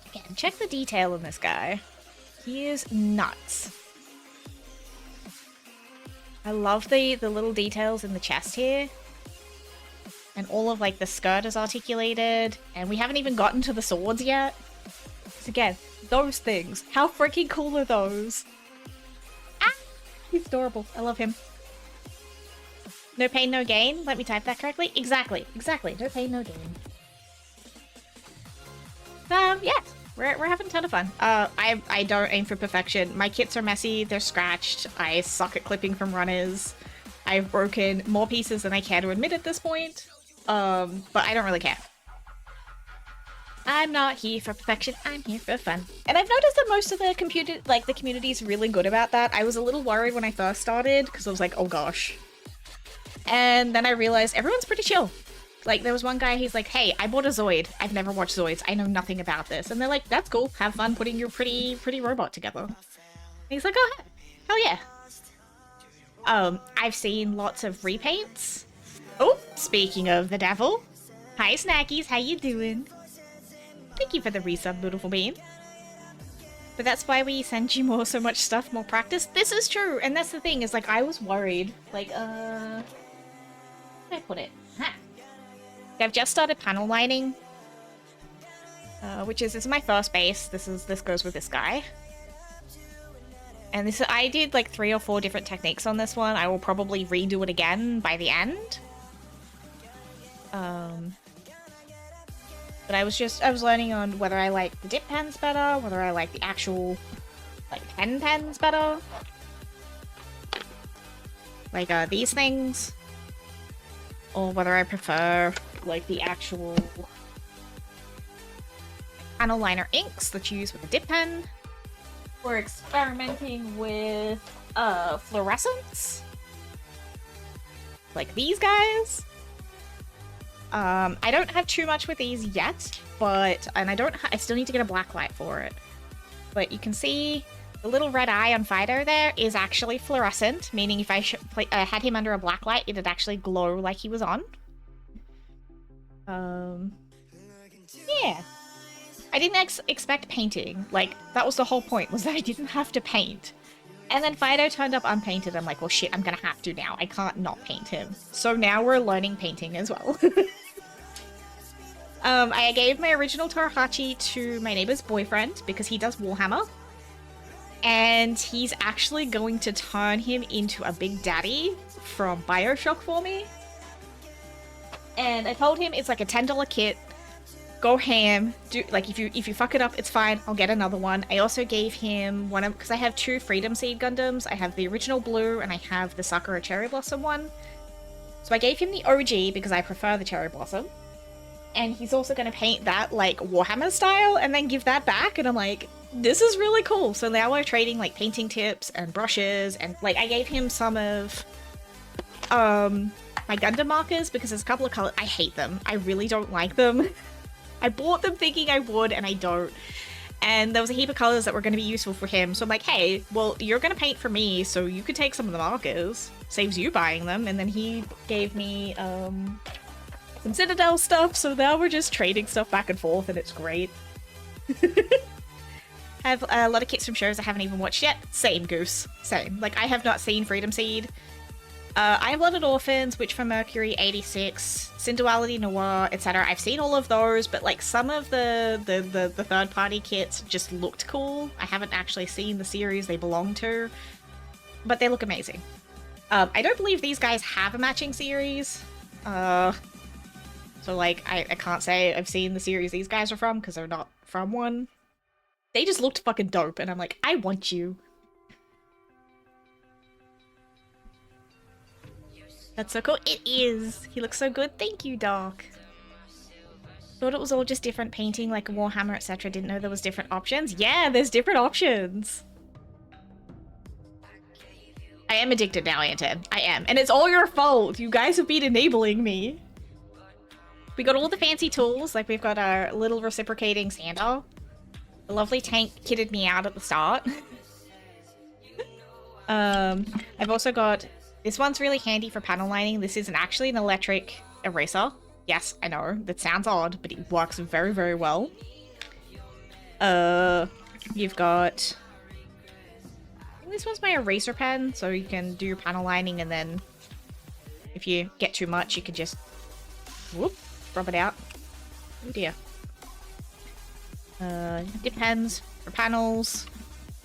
again, check the detail in this guy. He is nuts. I love the little details in the chest here. And all of, like, the skirt is articulated. And we haven't even gotten to the swords yet. So again, those things. How freaking cool are those? Ah! He's adorable. I love him. No pain, no gain. Let me type that correctly. Exactly. No pain, no gain. Yeah. We're having a ton of fun. I don't aim for perfection. My kits are messy. They're scratched. I suck at clipping from runners. I've broken more pieces than I care to admit at this point. But I don't really care. I'm not here for perfection, I'm here for fun. And I've noticed that most of the community is really good about that. I was a little worried when I first started, because I was like, oh gosh. And then I realized everyone's pretty chill. Like, there was one guy, he's like, hey, I bought a Zoid. I've never watched Zoids. I know nothing about this. And they're like, that's cool. Have fun putting your pretty robot together. And he's like, oh, hell yeah. I've seen lots of repaints. Oh, speaking of the devil. Hi, Snackies. How you doing? Thank you for the resub, beautiful bean. But that's why we send you so much stuff, more practice. This is true, and that's the thing, is like, I was worried. Like, where did I put it? Ha. I've just started panel lining. This is my first base. This goes with this guy. And I did like 3 or 4 different techniques on this one. I will probably redo it again by the end. But I was learning on whether I like the dip pens better, whether I like the actual, like, pen pens better. Like, these things. Or whether I prefer, like, the actual panel liner inks that you use with a dip pen. We're experimenting with, fluorescents. Like these guys. I don't have too much with these yet, but, and I still need to get a black light for it. But you can see the little red eye on Fido there is actually fluorescent, meaning if I had him under a black light, it'd actually glow like he was on. Yeah. I didn't expect painting. Like, that was the whole point, was that I didn't have to paint. And then Fido turned up unpainted. I'm like, well, shit, I'm gonna have to now. I can't not paint him. So now we're learning painting as well. I gave my original Torahachi to my neighbor's boyfriend because he does Warhammer. And he's actually going to turn him into a big daddy from Bioshock for me. And I told him it's like a $10 kit. Go ham. If you fuck it up, it's fine. I'll get another one. I also gave him one of, because I have 2 Freedom Seed Gundams. I have the original blue and I have the Sakura Cherry Blossom one. So I gave him the OG because I prefer the Cherry Blossom. And he's also going to paint that like Warhammer style and then give that back. And I'm like, this is really cool. So now we're trading like painting tips and brushes, and like I gave him some of my Gundam markers because there's a couple of colors. I hate them. I really don't like them. I bought them thinking I would, and I don't. And there was a heap of colors that were going to be useful for him. So I'm like, hey, well, you're going to paint for me, so you could take some of the markers. Saves you buying them. And then he gave me some Citadel stuff, so now we're just trading stuff back and forth, and it's great. I have a lot of kits from shows I haven't even watched yet. Same, Goose. Same. Like, I have not seen Freedom Seed. Iron Blooded Orphans, Witch from Mercury, 86, Synduality Noir, etc. I've seen all of those, but like some of the third-party kits just looked cool. I haven't actually seen the series they belong to, but they look amazing. I don't believe these guys have a matching series. So like, I can't say I've seen the series these guys are from, because they're not from one. They just looked fucking dope, and I'm like, I want you. That's so cool. It is! He looks so good. Thank you, Doc. Thought it was all just different painting, like Warhammer, etc. Didn't know there was different options. Yeah, there's different options. I am addicted now, Anton. I am. And it's all your fault. You guys have been enabling me. We got all the fancy tools. Like, we've got our little reciprocating Santa. The lovely tank kitted me out at the start. I've also got... This one's really handy for panel lining. This is actually an electric eraser. Yes, I know. That sounds odd, but it works very, very well. You've got... I think this one's my eraser pen, so you can do your panel lining, and then if you get too much, you can just whoop, rub it out. Oh dear. Dip pens for panels.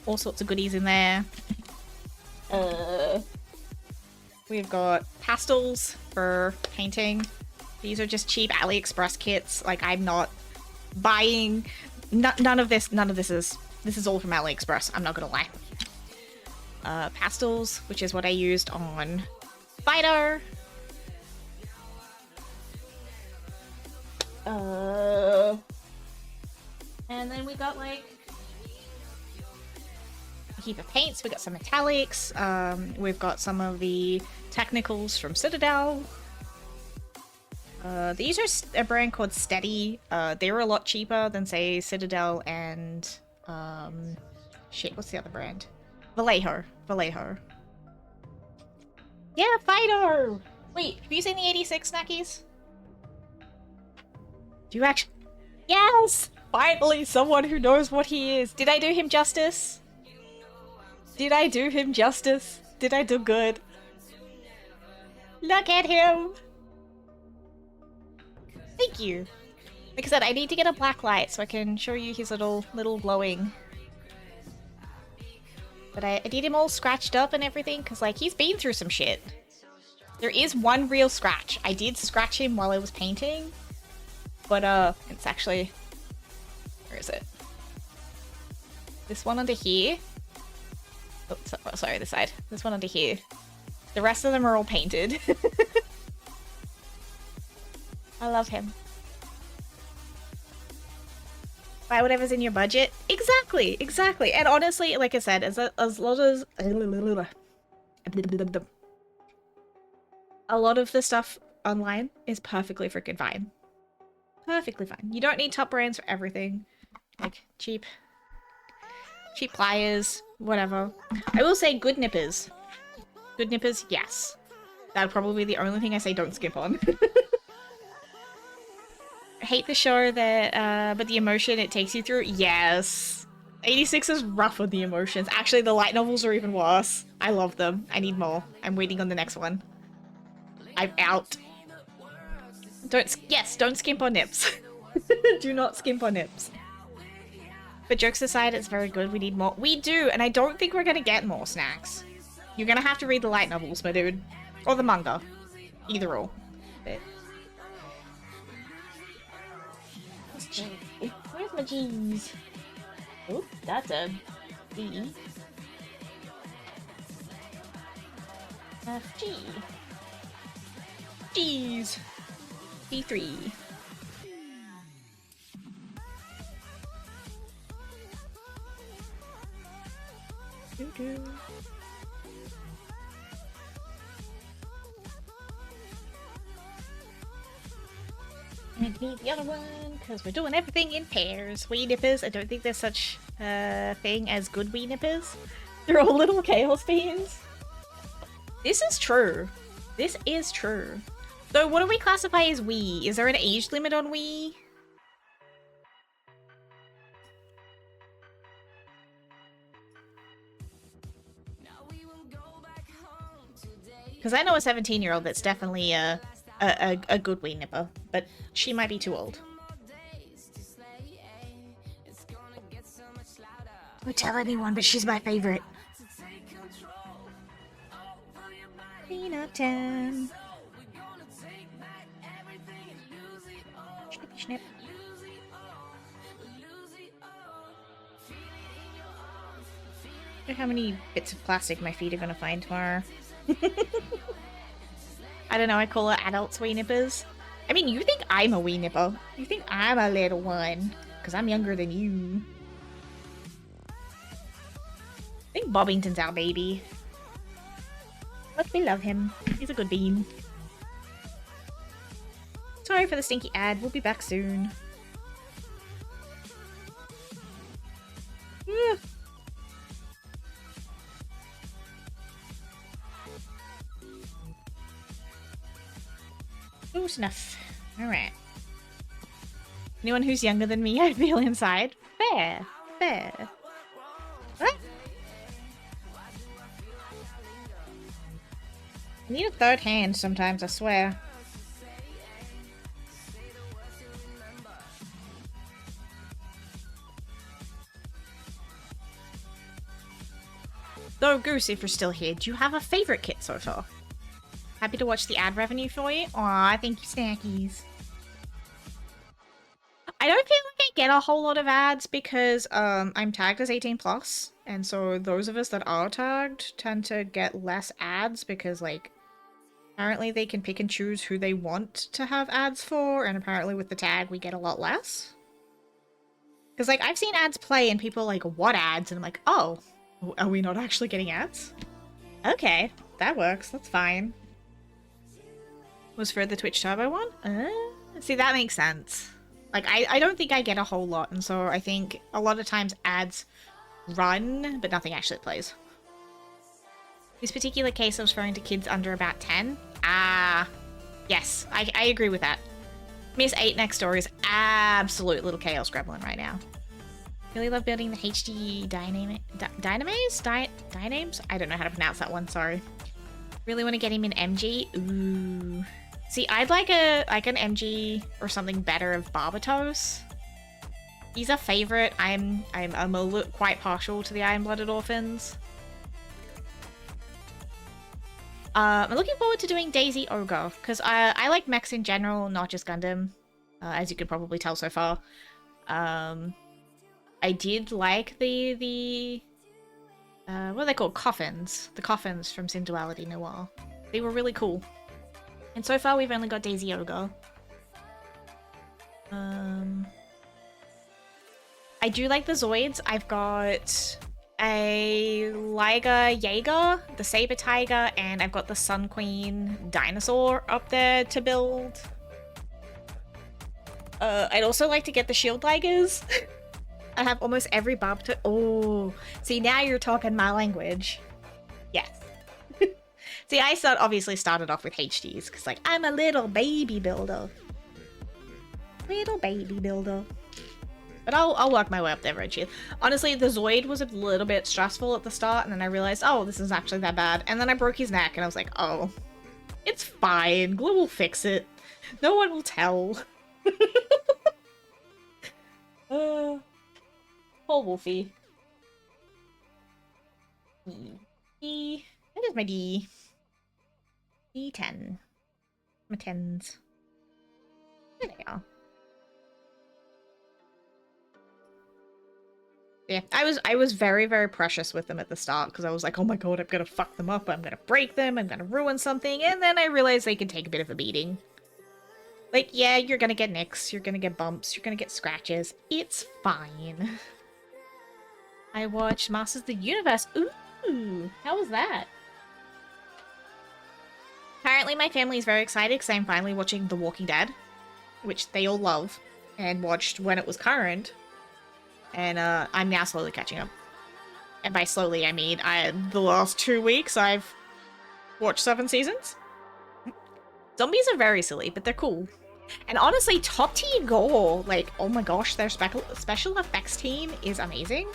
All sorts of goodies in there. We've got pastels for painting. These are just cheap AliExpress kits. Like, I'm not buying... None of this is... This is all from AliExpress, I'm not gonna lie. Pastels, which is what I used on Fido. And then we got, like... a heap of paints. We got some metallics. We've got some of the technicals from Citadel. These are a brand called Steady. They were a lot cheaper than, say, Citadel and shit, what's the other brand? Vallejo. Yeah, Fido! Wait, have you seen the 86 snackies? Do you actually? Yes! Finally, someone who knows what he is. Did I do him justice? Did I do him justice? Did I do good? Look at him! Thank you. Like I said, I need to get a black light so I can show you his little glowing. But I need him all scratched up and everything, because, like, he's been through some shit. There is one real scratch. I did scratch him while I was painting. But, it's actually... Where is it? This one under here. Oh, sorry, this side. This one under here. The rest of them are all painted. I love him. Buy whatever's in your budget. Exactly, exactly. And honestly, like I said, as lot as a lot of the stuff online is perfectly freaking fine. Perfectly fine. You don't need top brands for everything. Like cheap pliers, whatever. I will say good nippers. Good nippers, yes. That'd probably be the only thing I say don't skip on. I hate the show that, but the emotion it takes you through, yes. 86 is rough with the emotions. Actually, the light novels are even worse. I love them. I need more. I'm waiting on the next one. I'm out. Don't skimp on nips. Do not skimp on nips. But jokes aside, it's very good. We need more. We do, and I don't think we're gonna get more snacks. You're gonna have to read the light novels, my dude. Or the manga. Either or. But... Where's my G's? Oh, that's a D. G. G's. D3. Doo-doo. And need the other one, because we're doing everything in pairs. Wee nippers, I don't think there's such a thing as good wee nippers. They're all little chaos beings. This is true. This is true. So what do we classify as wee? Is there an age limit on wee? Because I know a 17-year-old that's definitely a good wee nipper, but she might be too old. Don't tell anyone, but she's my favorite. Clean up town. Snip, snip. Look how many bits of plastic my feet are gonna find tomorrow. I don't know, I call her adults wee nippers. I mean, you think I'm a wee nipper. You think I'm a little one. Because I'm younger than you. I think Bobbington's our baby. But we love him. He's a good bean. Sorry for the stinky ad. We'll be back soon. Yeah. Oh, snuff. Alright. Anyone who's younger than me, I feel inside. Fair. Fair. What? I need a third hand sometimes, I swear. So, Goose, if you're still here, do you have a favorite kit so far? Happy to watch the ad revenue for you. Aw, thank you, Snackies. I don't feel like I get a whole lot of ads because I'm tagged as 18+, and so those of us that are tagged tend to get less ads because, like, apparently they can pick and choose who they want to have ads for, and apparently with the tag we get a lot less. Because, like, I've seen ads play and people are like, what ads? And I'm like, oh, are we not actually getting ads? Okay, that works, that's fine. Was for the Twitch Turbo one? See, that makes sense. Like, I don't think I get a whole lot, and so I think a lot of times ads run, but nothing actually plays. This particular case I was referring to kids under about 10. Ah, yes, I agree with that. Miss 8 next door is absolute little chaos gremlin right now. Really love building the HD dynames? I don't know how to pronounce that one, sorry. Really want to get him in MG? Ooh. See, I'd like an MG or something better of Barbatos. He's a favorite. I'm quite partial to the Iron-Blooded Orphans. I'm looking forward to doing Daisy Ogre, because I like mechs in general, not just Gundam, as you could probably tell so far. I did like the what are they called? Coffins. The coffins from Synduality Noir. They were really cool. And so far we've only got Daisy Ogre. I do like the Zoids. I've got a Liger Jaeger, the Saber Tiger, and I've got the Sun Queen Dinosaur up there to build. I'd also like to get the Shield Ligers. I have almost every Barbatos. Oh, see, now you're talking my language. Yes. See, I obviously started off with HDs, because, like, I'm a little baby builder. Little baby builder. But I'll work my way up there eventually. Honestly, the Zoid was a little bit stressful at the start, and then I realized, oh, this is actually that bad. And then I broke his neck, and I was like, oh, it's fine. Glue will fix it. No one will tell. Poor Wolfie. D. That is my D. D10. My 10s. There they are. Yeah, I was very, very precious with them at the start because I was like, oh my god, I'm gonna fuck them up, I'm gonna break them, I'm gonna ruin something, and then I realized they can take a bit of a beating. Like, yeah, you're gonna get nicks, you're gonna get bumps, you're gonna get scratches. It's fine. I watched Masters of the Universe. Ooh, how was that? Apparently my family is very excited because I'm finally watching The Walking Dead, which they all love, and watched when it was current. And I'm now slowly catching up. And by slowly, I mean the last 2 weeks I've watched 7 seasons. Zombies are very silly, but they're cool. And honestly, top tier gore. Like, oh my gosh, their special effects team is amazing.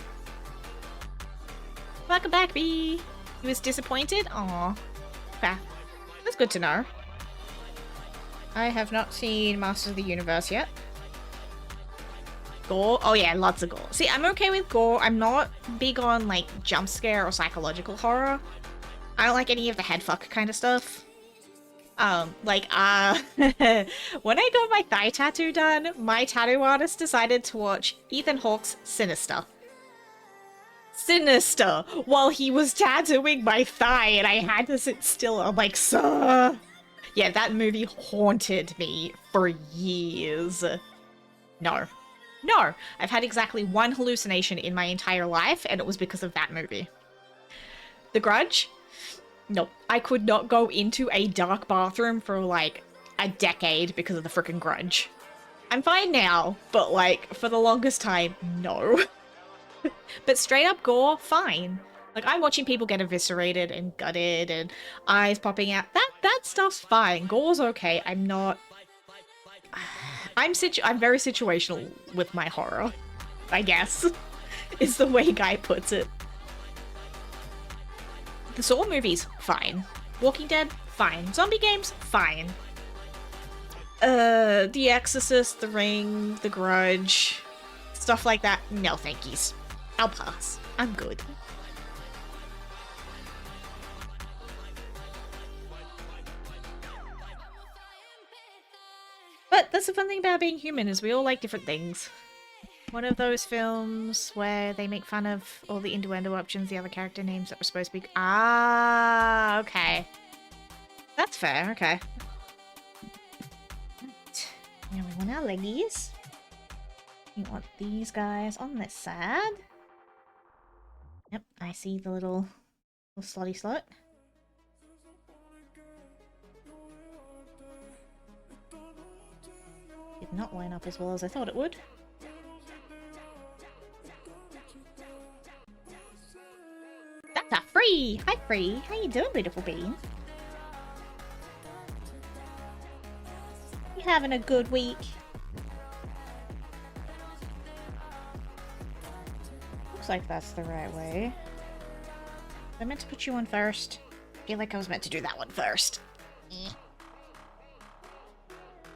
Welcome back, B. He was disappointed? Aw. Okay. That's good to know. I have not seen Masters of the Universe yet. Gore? Oh yeah, lots of gore. See, I'm okay with gore. I'm not big on, like, jump scare or psychological horror. I don't like any of the headfuck kind of stuff. When I got my thigh tattoo done, my tattoo artist decided to watch Ethan Hawke's Sinister. Sinister! While he was tattooing my thigh and I had to sit still. I'm like, sir! Yeah, that movie haunted me for years. No. No! I've had exactly one hallucination in my entire life, and it was because of that movie. The Grudge? Nope. I could not go into a dark bathroom for, like, a decade because of the frickin' Grudge. I'm fine now, but, like, for the longest time, no. But straight up gore, fine. Like, I'm watching people get eviscerated and gutted and eyes popping out. That stuff's fine. Gore's okay. I'm not... I'm very situational with my horror, I guess. Is the way Guy puts it. The Saw movies, fine. Walking Dead, fine. Zombie games, fine. The Exorcist, The Ring, The Grudge, stuff like that, no thankies. I'll pass. I'm good. But that's the fun thing about being human, is we all like different things. One of those films where they make fun of all the innuendo options, the other character names that were supposed to be... Ah, okay. That's fair, okay. Right. Now we want our leggies. We want these guys on this side. Yep, I see the little slotty slot. Did not line up as well as I thought it would. That's a Free! Hi Free! How you doing, beautiful bean? You having a good week? Looks like that's the right way. I meant to put you on first. I feel like I was meant to do that one first.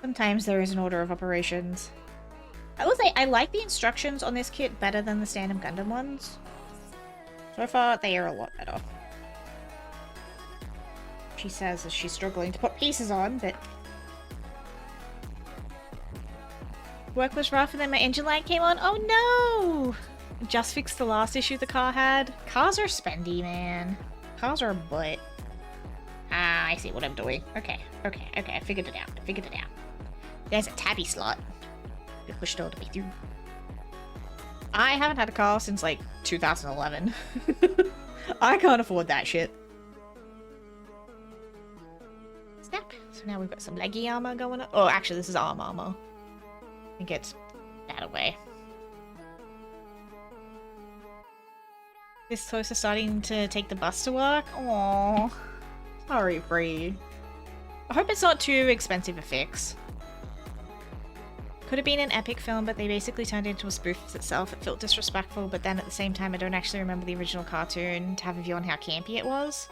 Sometimes there is an order of operations. I will say, I like the instructions on this kit better than the Stand 'em Gundam ones. So far, they are a lot better. She says as she's struggling to put pieces on, but... Work was rough and then my engine light came on. Oh no! Just fixed the last issue the car had. Cars are spendy, man. Cars are a butt. Ah, I see what I'm doing. Okay, okay, okay, I figured it out. I figured it out. There's a tabby slot. You pushed all the way through. I haven't had a car since, like, 2011. I can't afford that shit. Snap. So now we've got some leggy armor going on. Oh, actually, this is arm armor. I think it's that away. This close to starting to take the bus to work. Aww. Sorry, Bree. I hope it's not too expensive a fix. Could have been an epic film, but they basically turned it into a spoof of itself. It felt disrespectful, but then at the same time, I don't actually remember the original cartoon to have a view on how campy it was.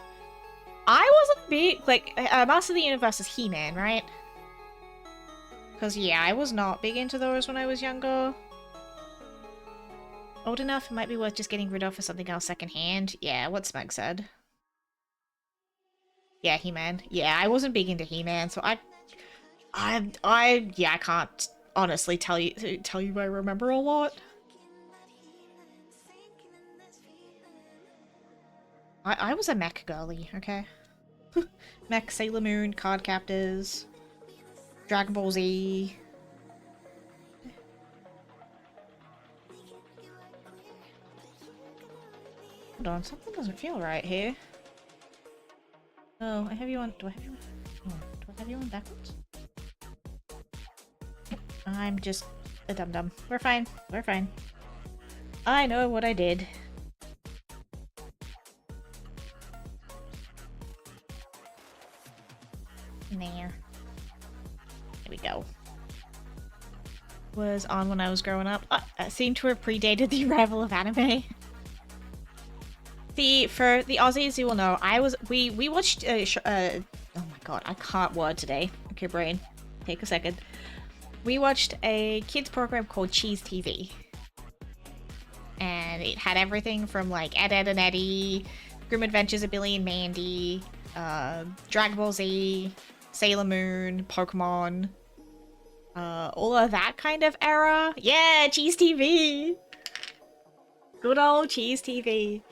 I wasn't big, like, Master of the Universe is He-Man, right? Because, yeah, I was not big into those when I was younger. Old enough, it might be worth just getting rid of for something else secondhand. Yeah, what Smug said. Yeah, He-Man. Yeah, I wasn't big into He-Man, so I can't honestly tell you I remember a lot. I was a mech girly, okay? Mech, Sailor Moon, Card Captors, Dragon Ball Z. Hold on, something doesn't feel right here. Oh, I have you on. Do I have you on? Oh, do I have you on backwards? I'm just a dum-dum. We're fine. We're fine. I know what I did. There. There we go. Was on when I was growing up. Seemed to have predated the arrival of anime. For the Aussies, you will know, we watched, oh my god, I can't word today. Okay, brain, take a second. We watched a kids program called Cheese TV. And it had everything from like Ed, Ed and Eddie, Grim Adventures of Billy and Mandy, Dragon Ball Z, Sailor Moon, Pokemon, all of that kind of era. Yeah, Cheese TV! Good old Cheese TV.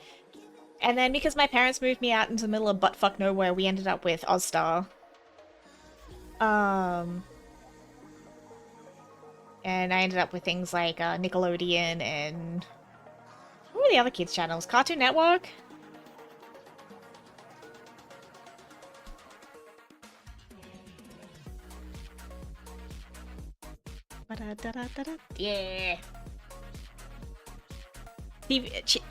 And then because my parents moved me out into the middle of buttfuck nowhere, we ended up with Ozstar. And I ended up with things like Nickelodeon and... what were the other kids' channels? Cartoon Network? Yeah.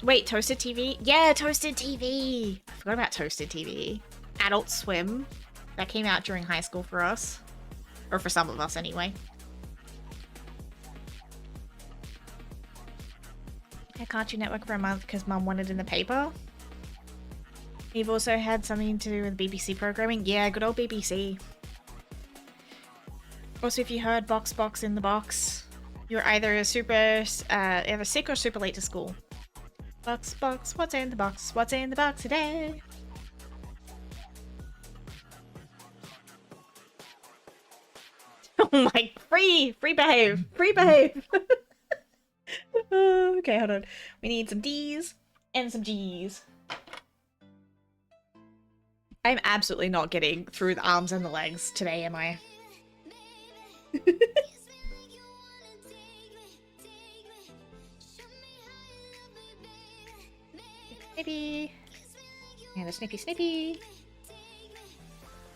Wait, Toasted TV? Yeah, Toasted TV! I forgot about Toasted TV. Adult Swim. That came out during high school for us. Or for some of us, anyway. I had Cartoon Network for a month because Mum wanted it in the paper. You've also had something to do with BBC programming? Yeah, good old BBC. Also, if you heard Box Box in the Box, you're either either sick or super late to school. Box Box, what's in the box? What's in the box today? Oh my, free behave, free behave. Okay, hold on. We need some D's and some G's. I'm absolutely not getting through the arms and the legs today, am I? Snippy. And a snippy snippy.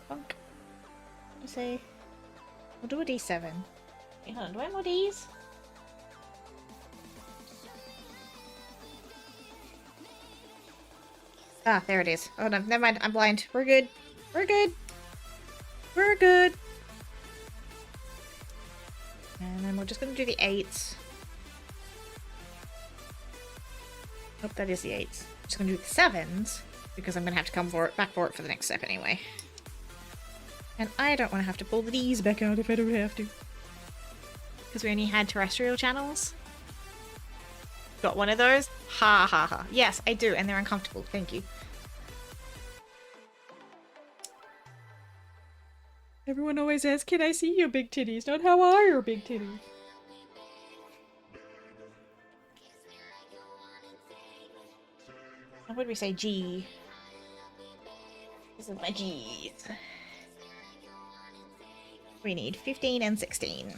Bonk. Let's say we'll do a D7. Wait, hold on, do I have more D's? Ah, there it is. Oh no, never mind, I'm blind. We're good. We're good. We're good. And then we're just gonna do the 8s. Nope, that is the 8s. Just gonna do the 7s, because I'm gonna have to come back for it for the next step anyway. And I don't want to have to pull the D's back out if I don't have to. Because we only had terrestrial channels. Got one of those? Ha ha ha. Yes, I do, and they're uncomfortable. Thank you. Everyone always asks, can I see your big titties? Not how are your big titties? How would we say G? This is my G's. We need 15 and 16.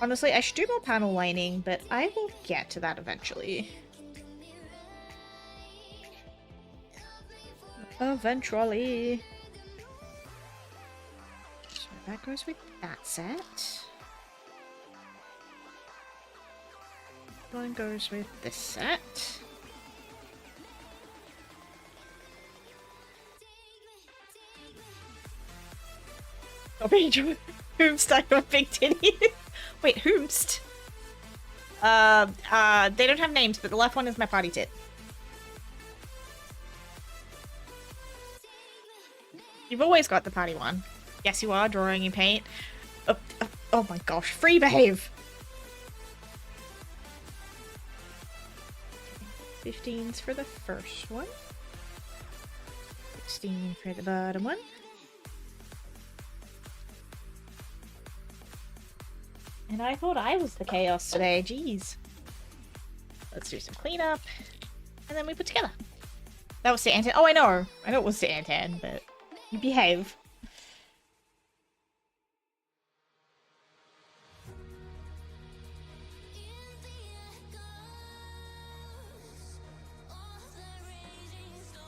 Honestly, I should do more panel lining, but I will get to that eventually. Eventually. So that goes with that set. One goes with this set. Whomst, I got big titty. Wait, whomst? They don't have names, but the left one is my potty tit. You've always got the potty one. Yes, you are, drawing in paint. Oh my gosh, free behave! 15's for the first one. 16 for the bottom one. And I thought I was the chaos today, jeez. Let's do some cleanup. And then we put together. That was Santan. Oh, I know it was Santan, but you behave.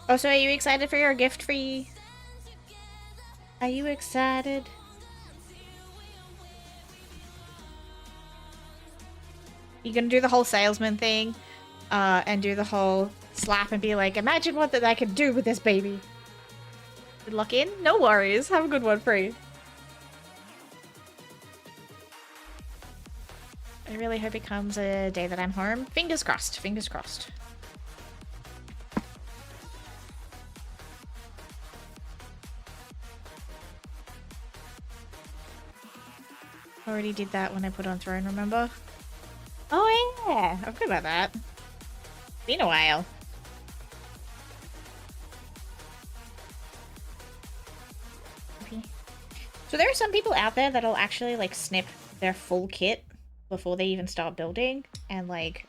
Oh, so are you excited for your gift free? Are you excited? You gonna do the whole salesman thing, and do the whole slap and be like, imagine what that I could do with this baby. Good luck in? No worries. Have a good one, free. I really hope it comes a day that I'm home. Fingers crossed. Fingers crossed. already did that when I put on Throne, remember? Oh yeah, I forgot about that. Been a while. Okay. So there are some people out there that'll actually like snip their full kit before they even start building, and like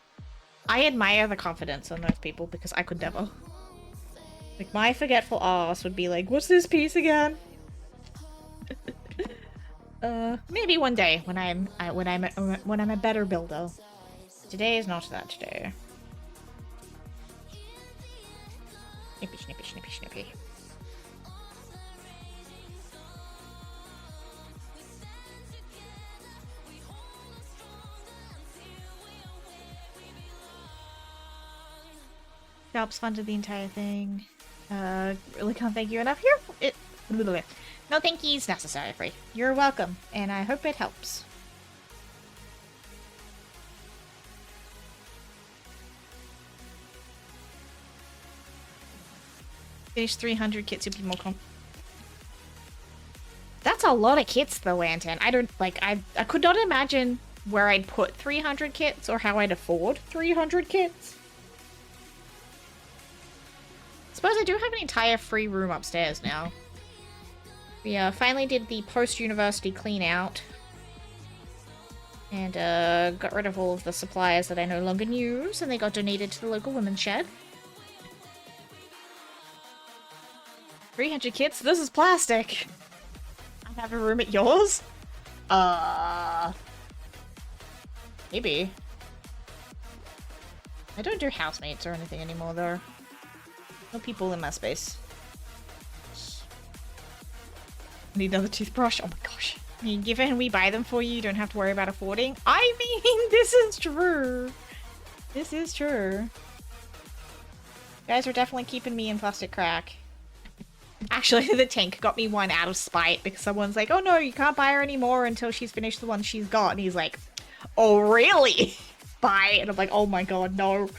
I admire the confidence on those people because I could never. Like my forgetful ass would be like, "What's this piece again?" Maybe one day when I'm a better builder. Today is not that day. Snippy, snippy, snippy, snippy. Jobs funded the entire thing. Really can't thank you enough. Here, no thank yous necessary, Free. You're welcome, and I hope it helps. Finish 300 kits would be more That's a lot of kits though, Anton. I don't, like, I could not imagine where I'd put 300 kits or how I'd afford 300 kits. Suppose I do have an entire free room upstairs now. We finally did the post-university clean out. And got rid of all of the supplies that I no longer use, and they got donated to the local women's shed. 300 kits? This is plastic! I have a room at yours? Maybe. I don't do housemates or anything anymore, though. No people in my space. Need another toothbrush? Oh my gosh. I mean, given we buy them for you, you don't have to worry about affording. I mean, this is true. This is true. You guys are definitely keeping me in plastic crack. Actually, the tank got me one out of spite because someone's like, oh no, you can't buy her anymore until she's finished the one she's got. And he's like, oh really? Bye. And I'm like, oh my god, no.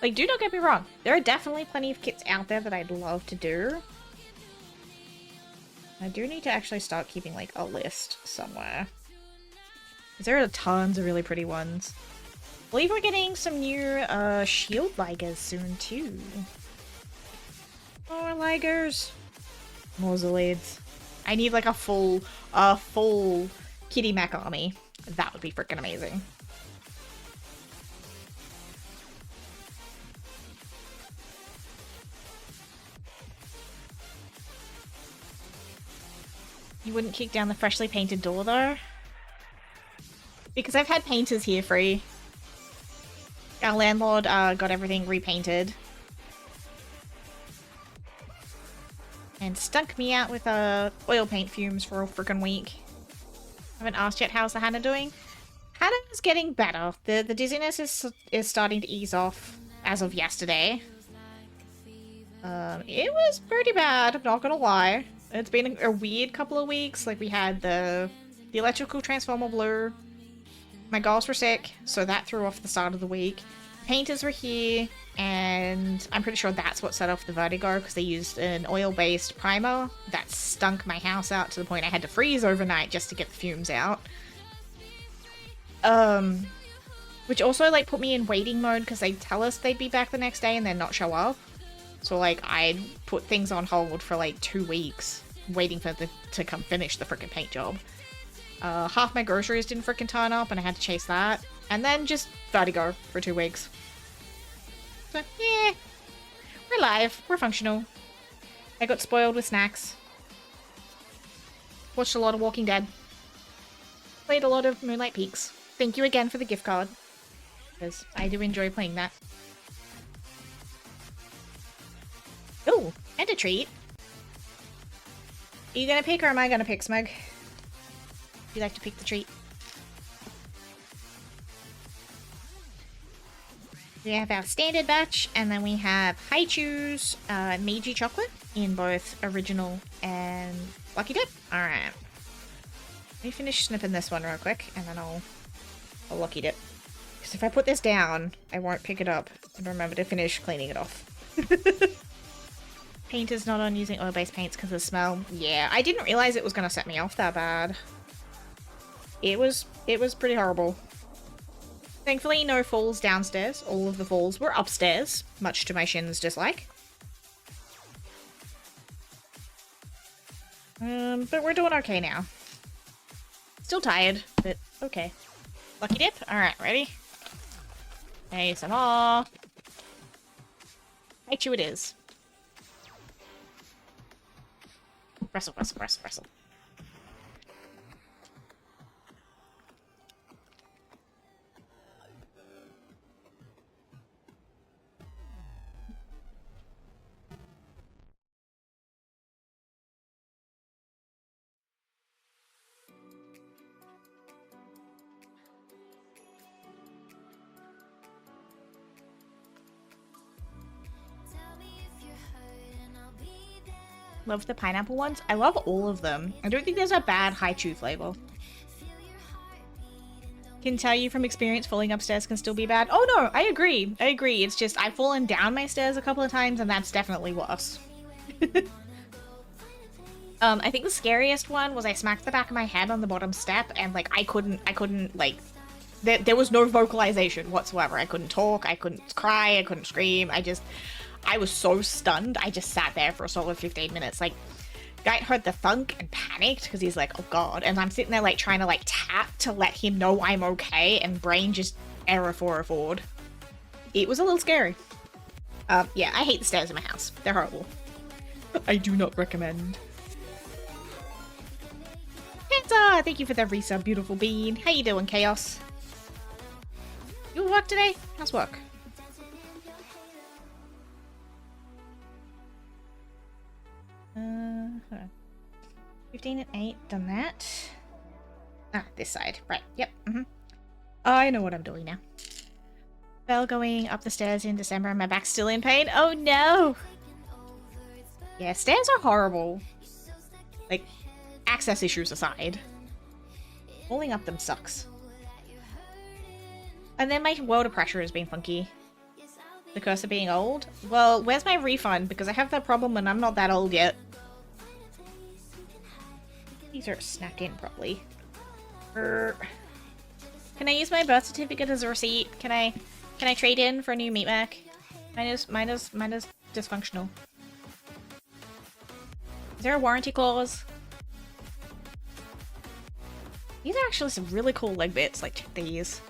Like, do not get me wrong. There are definitely plenty of kits out there that I'd love to do. I do need to actually start keeping, like, a list somewhere. There are tons of really pretty ones. I believe we're getting some new, shield ligers soon, too. More ligers. More Zillids. I need, like, a full Kitty Mac army. That would be freaking amazing. You wouldn't kick down the freshly painted door, though? Because I've had painters here free. Our landlord got everything repainted. And stunk me out with oil paint fumes for a freaking week. Haven't asked yet, how's the Hannah doing? Hannah's getting better. The dizziness is starting to ease off as of yesterday. It was pretty bad, I'm not gonna lie. It's been a weird couple of weeks. Like, we had the electrical transformer blew. My girls were sick, so that threw off the start of the week. Painters were here, and I'm pretty sure that's what set off the vertigo, because they used an oil-based primer that stunk my house out to the point I had to freeze overnight just to get the fumes out. Which also, like, put me in waiting mode, because they'd tell us they'd be back the next day and then not show up. So, like, I'd put things on hold for, like, 2 weeks, waiting for them to come finish the frickin' paint job. Half my groceries didn't frickin' turn up, and I had to chase that. And then just vertigo for 2 weeks. So, yeah. We're alive. We're functional. I got spoiled with snacks. Watched a lot of Walking Dead. Played a lot of Moonlight Peaks. Thank you again for the gift card. Because I do enjoy playing that. Ooh, and a treat. Are you gonna pick or am I gonna pick, Smug? Would you like to pick the treat? We have our standard batch, and then we have Haichu's Meiji chocolate in both original and Lucky Dip. Alright. Let me finish snipping this one real quick, and then I'll Lucky Dip. Because if I put this down, I won't pick it up and remember to finish cleaning it off. Painter's not on using oil-based paints because of the smell. Yeah, I didn't realize it was going to set me off that bad. It was pretty horrible. Thankfully, no falls downstairs. All of the falls were upstairs, much to my shin's dislike. But we're doing okay now. Still tired, but okay. Lucky Dip? Alright, ready? Hey, some more. Haichu it is. Wrestle, wrestle, wrestle, wrestle. Love the pineapple ones. I love all of them. I don't think there's a bad Haichu flavor. Can tell you from experience falling upstairs can still be bad. Oh no, I agree. I agree. It's just I've fallen down my stairs a couple of times and that's definitely worse. I think the scariest one was I smacked the back of my head on the bottom step and like I couldn't like there was no vocalization whatsoever. I couldn't talk, I couldn't cry, I couldn't scream. I was so stunned, I just sat there for a solid 15 minutes. Like, guy heard the thunk and panicked because he's like, oh god. And I'm sitting there like trying to like tap to let him know I'm okay and brain just error forward. It was a little scary. Yeah, I hate the stairs in my house. They're horrible. I do not recommend. Pizza! Thank you for the resub, beautiful bean. How you doing, Chaos? You work today? How's work? Hold on. 15 and 8, done that. Ah, this side. Right, yep. I know what I'm doing now. Fell going up the stairs in December and my back's still in pain. Oh no! Yeah, stairs are horrible. Like, access issues aside. Falling up them sucks. And then my water pressure has been funky. The curse of being old? Well, where's my refund? Because I have that problem and I'm not that old yet. These are snapped in properly. Can I use my birth certificate as a receipt? Can I trade in for a new meat Mac? Mine is dysfunctional. Is there a warranty clause? These are actually some really cool leg bits, like check these.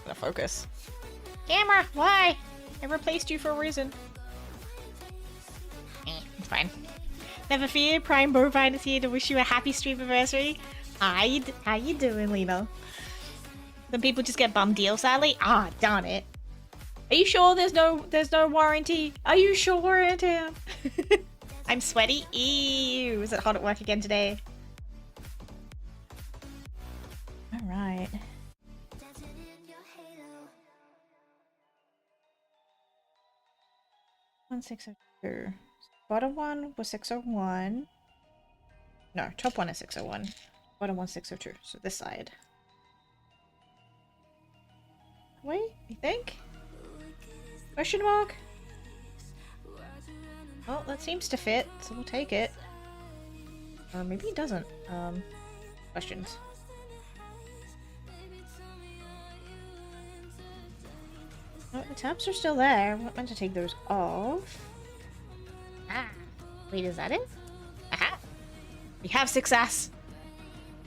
Gonna focus. Camera, why? I replaced you for a reason. It's fine. Never fear, Prime Bovine is here to wish you a happy Stream-aversary. How you doing, Lena? Some people just get bum deal, sadly. Ah, darn it. Are you sure there's no warranty? Are you sure, Tim? I'm sweaty. Ew. Is it hot at work again today? All right. One 602. Bottom one was 601. No, top one is 601. Bottom one 602. So this side. Wait, I think? Question mark? Well, that seems to fit, so we'll take it. Or maybe it doesn't. Questions. Oh, the tabs are still there. I'm not meant to take those off. Ah. Wait, is that it? Aha! We have success!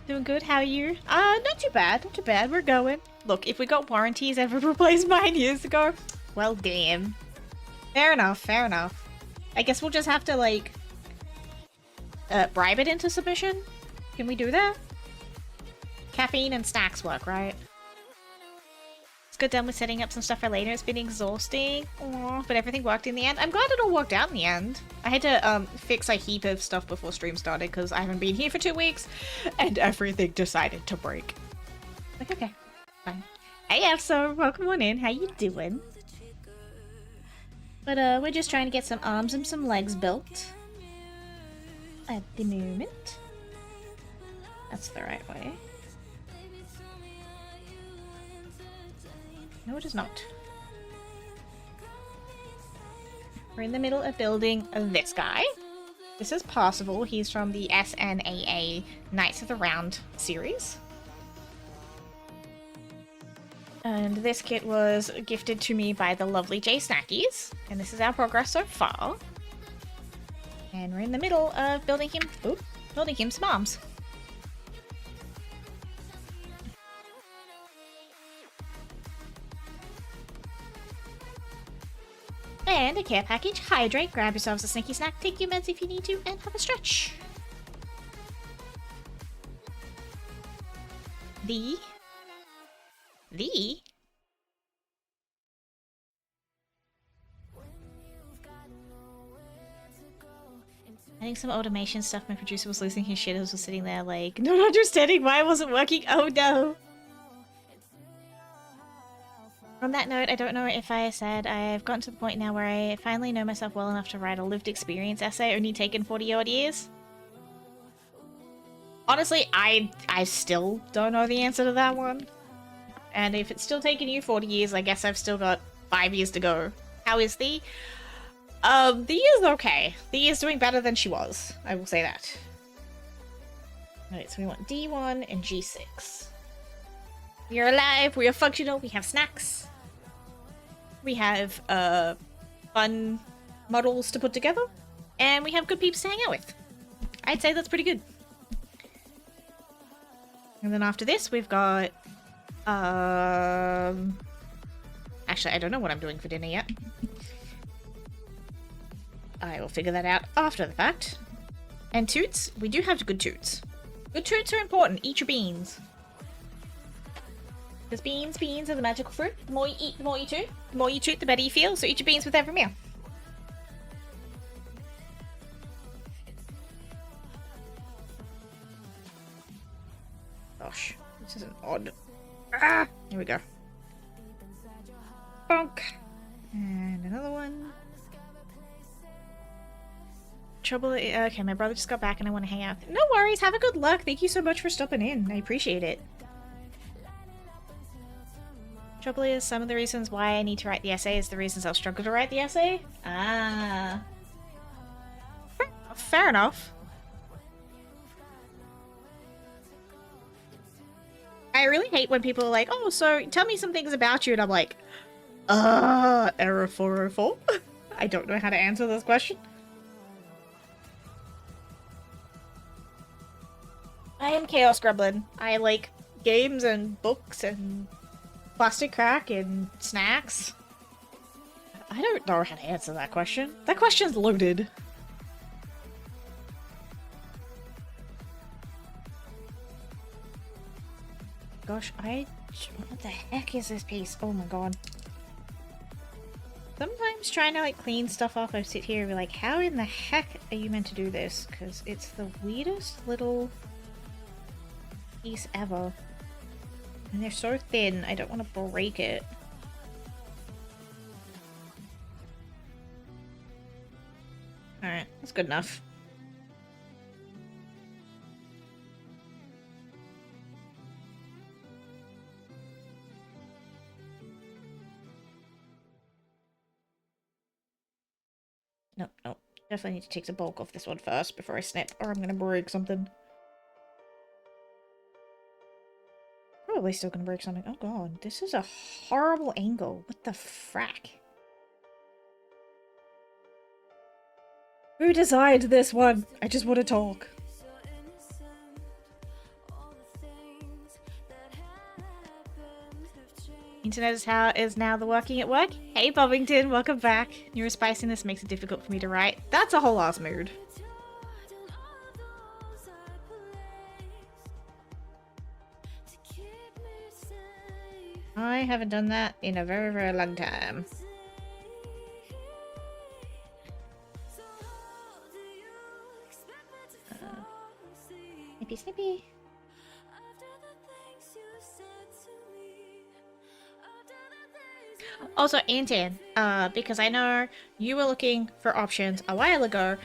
Doing good, how are you? Not too bad, not too bad. We're going. Look, if we got warranties ever replaced mine years ago, well, damn. Fair enough, fair enough. I guess we'll just have to, like, bribe it into submission? Can we do that? Caffeine and snacks work, right? Let's go done with setting up some stuff for later. It's been exhausting. Aww, but everything worked in the end. I'm glad it all worked out in the end. I had to fix a heap of stuff before stream started because I haven't been here for 2 weeks and everything decided to break. Like, okay. Fine. Hey, Efso, welcome on in. How you doing? But we're just trying to get some arms and some legs built at the moment. That's the right way. No, it is not. We're in the middle of building this guy. This is possible. He's from the SNAA Knights of the Round series. And this kit was gifted to me by the lovely J Snackies. And this is our progress so far. And we're in the middle of building him some arms. And a care package. Hydrate, grab yourselves a sneaky snack, take your meds if you need to, and have a stretch. I think some automation stuff, my producer was losing his shit as was sitting there like, not understanding why it wasn't working, oh no! On that note, I don't know if I said I've gotten to the point now where I finally know myself well enough to write a lived experience essay only taken 40-odd years. Honestly, I still don't know the answer to that one. And if it's still taking you 40 years, I guess I've still got 5 years to go. How is the? The year's okay. The year's doing better than she was. I will say that. Alright, so we want D1 and G6. We are alive, we are functional, we have snacks. We have, fun models to put together. And we have good peeps to hang out with. I'd say that's pretty good. And then after this, we've got, actually, I don't know what I'm doing for dinner yet. I will figure that out after the fact. And toots, we do have good toots. Good toots are important. Eat your beans. Because beans are the magical fruit. The more you eat, the more you toot. The more you toot, the better you feel. So eat your beans with every meal. Gosh, this is an odd. Ah, here we go. Bonk. And another one. Trouble. Okay, my brother just got back and I want to hang out. No worries. Have a good luck. Thank you so much for stopping in. I appreciate it. Trouble is, some of the reasons why I need to write the essay is the reasons I'll struggle to write the essay. Ah. Fair enough. I really hate when people are like, oh, so tell me some things about you, and I'm like, error 404? I don't know how to answer this question. I am Chaos Gremlin. I like games and books and plastic crack and snacks. I don't know how to answer that question. That question's loaded. Gosh, what the heck is this piece? Oh my god. Sometimes trying to like clean stuff off, I sit here and be like, how in the heck are you meant to do this? Because it's the weirdest little piece ever. And they're so thin, I don't want to break it. Alright, that's good enough. Nope, nope. Definitely need to take the bulk off this one first before I snip, or I'm gonna break something. Probably still gonna break something. Oh god, this is a horrible angle. What the frack? Who designed this one? I just want to talk. Internet is now the working at work. Hey Bobbington, welcome back. Your spiciness makes it difficult for me to write. That's a whole ass mood. I haven't done that in a very, very long time. Snippy, snippy. Also, Anton, because I know you were looking for options a while ago,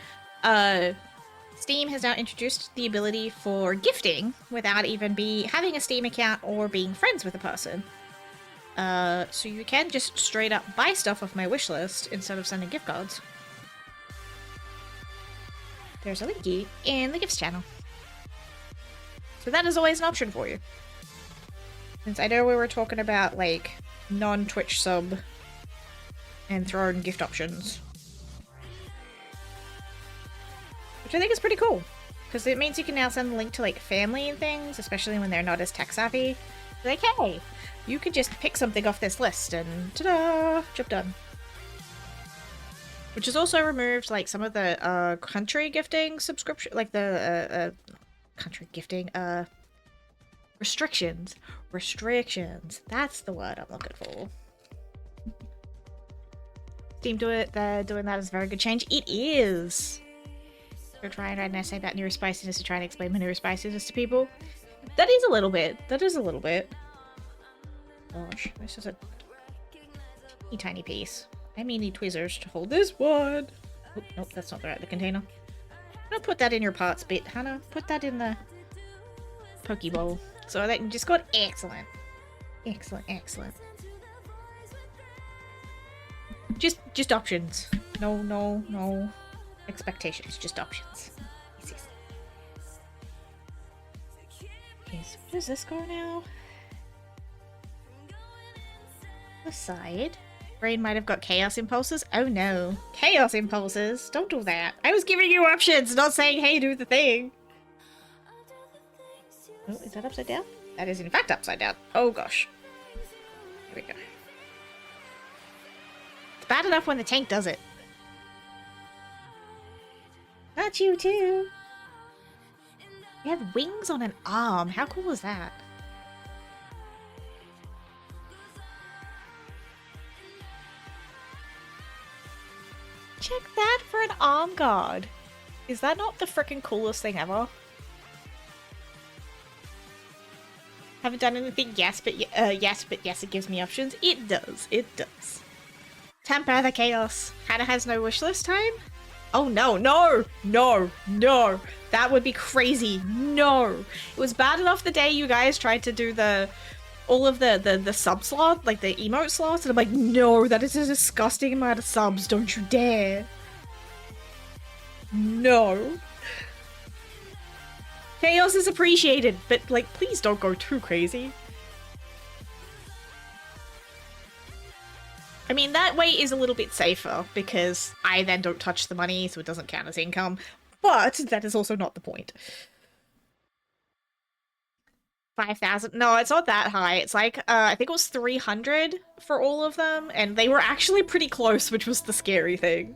Steam has now introduced the ability for gifting without even having a Steam account or being friends with a person. So you can just straight up buy stuff off my wish list instead of sending gift cards. There's a linky in the gifts channel. So that is always an option for you. Since I know we were talking about, like, non-Twitch sub and throwing gift options. Which I think is pretty cool. Because it means you can now send the link to, like, family and things, especially when they're not as tech-savvy. Like, hey, you could just pick something off this list and ta-da! Job done. Which has also removed, like, some of the country gifting subscription, like the country gifting restrictions. That's the word I'm looking for. Steam they're doing that as a very good change. It is. They're trying to write an essay about neurospiciness to try and explain my neurospiciness to people. That is a little bit. Gosh, this is a tiny piece. I may need tweezers to hold this one. Oh, nope, that's not the right container. I'm gonna put that in your parts bit, Hannah. Put that in the Pokeball. So that just got excellent. Excellent. Just options. No expectations. Just options. Yes. Okay, so where does this go now? The side. Brain might have got chaos impulses. Oh no. Chaos impulses? Don't do that. I was giving you options, not saying, hey, do the thing. Oh, is that upside down? That is in fact upside down. Oh gosh. Here we go. It's bad enough when the tank does it. Not you too. You have wings on an arm. How cool is that? Check that for an arm guard. Is that not the freaking coolest thing ever? Haven't done anything, yes, but yes, it gives me options. It does. Tamper the chaos. Hannah has no wish list time? Oh no. That would be crazy. No. It was bad enough the day you guys tried to do all of the sub slot, like the emote slots, and I'm like, no, that is a disgusting amount of subs, don't you dare. No. Chaos is appreciated, but like, please don't go too crazy. I mean, that way is a little bit safer, because I then don't touch the money, so it doesn't count as income, but that is also not the point. 5,000? No, it's not that high. It's like, I think it was 300 for all of them, and they were actually pretty close, which was the scary thing.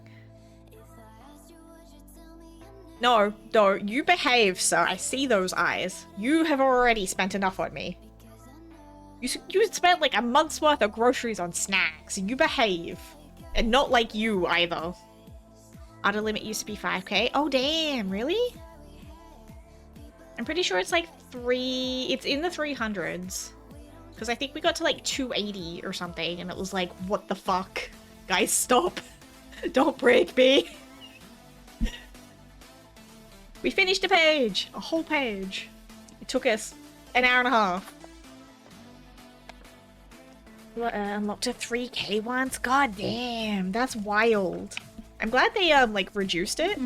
No, you behave, sir. I see those eyes. You have already spent enough on me. You spent like a month's worth of groceries on snacks. You behave. And not like you, either. Outer limit used to be 5k. Oh, damn. Really? I'm pretty sure it's like it's in the 300s. Because I think we got to like 280 or something, and it was like, what the fuck? Guys, stop. Don't break me. We finished a page! A whole page. It took us an hour and a half. Unlocked a 3k once? God damn, that's wild. I'm glad they, like, reduced it.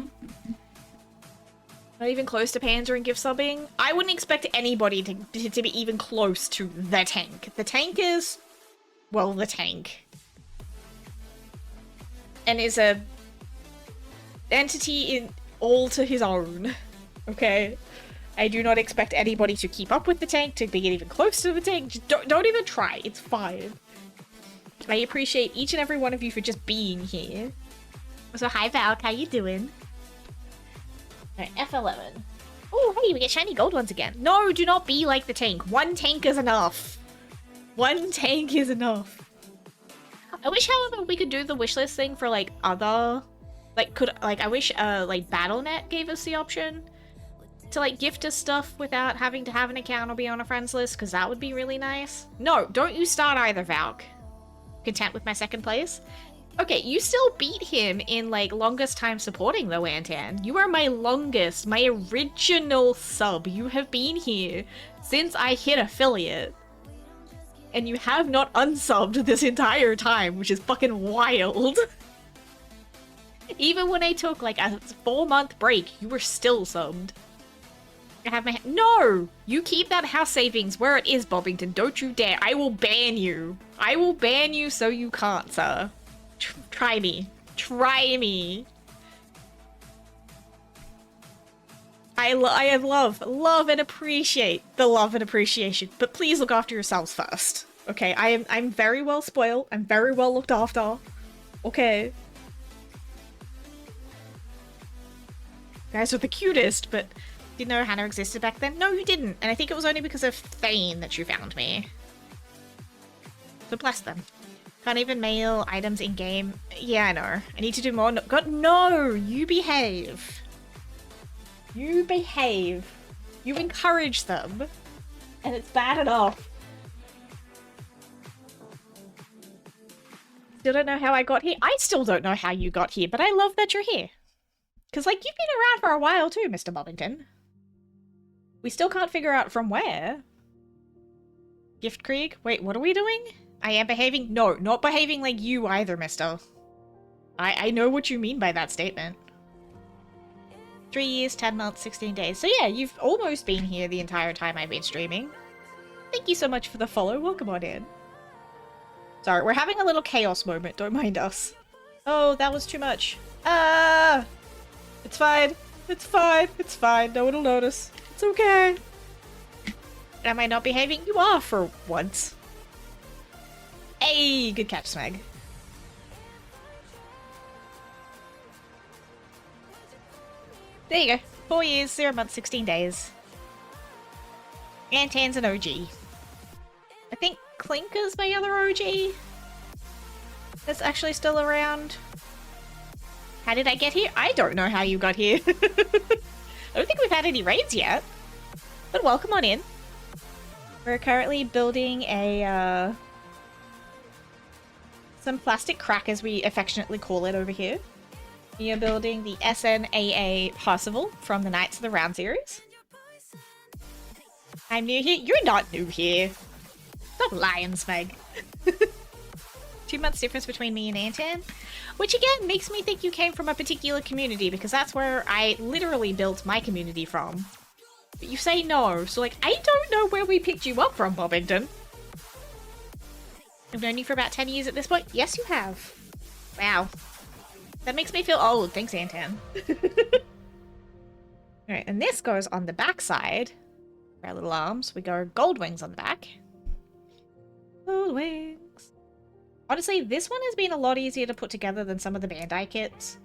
Not even close to pandering gift subbing. I wouldn't expect anybody to be even close to the tank. The tank is, well, the tank. And is a entity in all to his own. Okay? I do not expect anybody to keep up with the tank, to be even close to the tank. Just don't even try. It's fine. I appreciate each and every one of you for just being here. So hi Valk, how you doing? Alright, F11. Oh, hey, we get shiny gold ones again. No, do not be like the tank. One tank is enough. One tank is enough. I wish, however, we could do the wishlist thing for, like, other... I wish, like, Battle.net gave us the option to, like, gift us stuff without having to have an account or be on a friends list, because that would be really nice. No, don't you start either, Valk. Content with my second place? Okay, you still beat him in, like, longest time supporting, though, Antan. You are my longest, my original sub. You have been here since I hit affiliate. And you have not unsubbed this entire time, which is fucking wild. Even when I took, like, a 4-month break, you were still subbed. I have my no! You keep that house savings where it is, Bobbington. Don't you dare. I will ban you. I will ban you so you can't, sir. Try me. Try me. I have love and appreciate the love and appreciation, but please look after yourselves first. Okay, I'm very well spoiled. I'm very well looked after. Okay. You guys are the cutest, but didn't know Hannah existed back then? No, you didn't. And I think it was only because of Thane that you found me. So bless them. Can't even mail items in-game. Yeah, I know. I need to do more. No, God, no! You behave. You behave. You encourage them. And it's bad enough. Still don't know how I got here. I still don't know how you got here, but I love that you're here. Because, like, you've been around for a while too, Mr. Bobbington. We still can't figure out from where. Gift Krieg? Wait, what are we doing? I am behaving? No, not behaving like you either, mister. I know what you mean by that statement. 3 years, 10 months, 16 days. So yeah, you've almost been here the entire time I've been streaming. Thank you so much for the follow. Welcome on in. Sorry, we're having a little chaos moment. Don't mind us. Oh, that was too much. It's fine. It's fine. It's fine. No one will notice. It's okay. Am I not behaving? You are for once. Hey, good catch, Smeg. There you go. 4 years, 0 months, 16 days. Antan's an OG. I think Clinker's my other OG. That's actually still around. How did I get here? I don't know how you got here. I don't think we've had any raids yet. But welcome on in. We're currently building a, some plastic crack, as we affectionately call it over here. We are building the SNAA Parsival from the Knights of the Round series. I'm new here. You're not new here. Stop lying, Smeg. 2 months difference between me and Antan. Which again makes me think you came from a particular community, because that's where I literally built my community from. But you say no, so like, I don't know where we picked you up from, Bobbington. I've known you for about 10 years at this point. Yes, you have. Wow. That makes me feel old. Thanks, Antan. Alright, and this goes on the back side. Our little arms. We go gold wings on the back. Gold wings. Honestly, this one has been a lot easier to put together than some of the Bandai kits.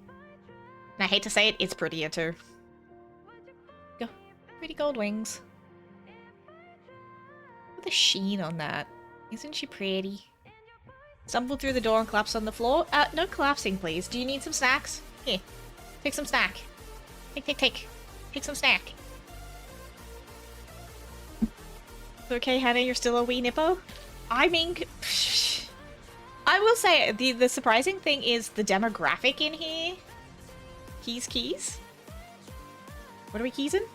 And I hate to say it, it's prettier too. Go. Pretty gold wings. Look at the sheen on that. Isn't she pretty? Stumble through the door and collapse on the floor. No collapsing, please. Do you need some snacks? Here. Take some snack. Take. Take some snack. Okay, Hannah, you're still a wee nippo? I mean... I will say, the surprising thing is the demographic in here. Keys? What are we keysing?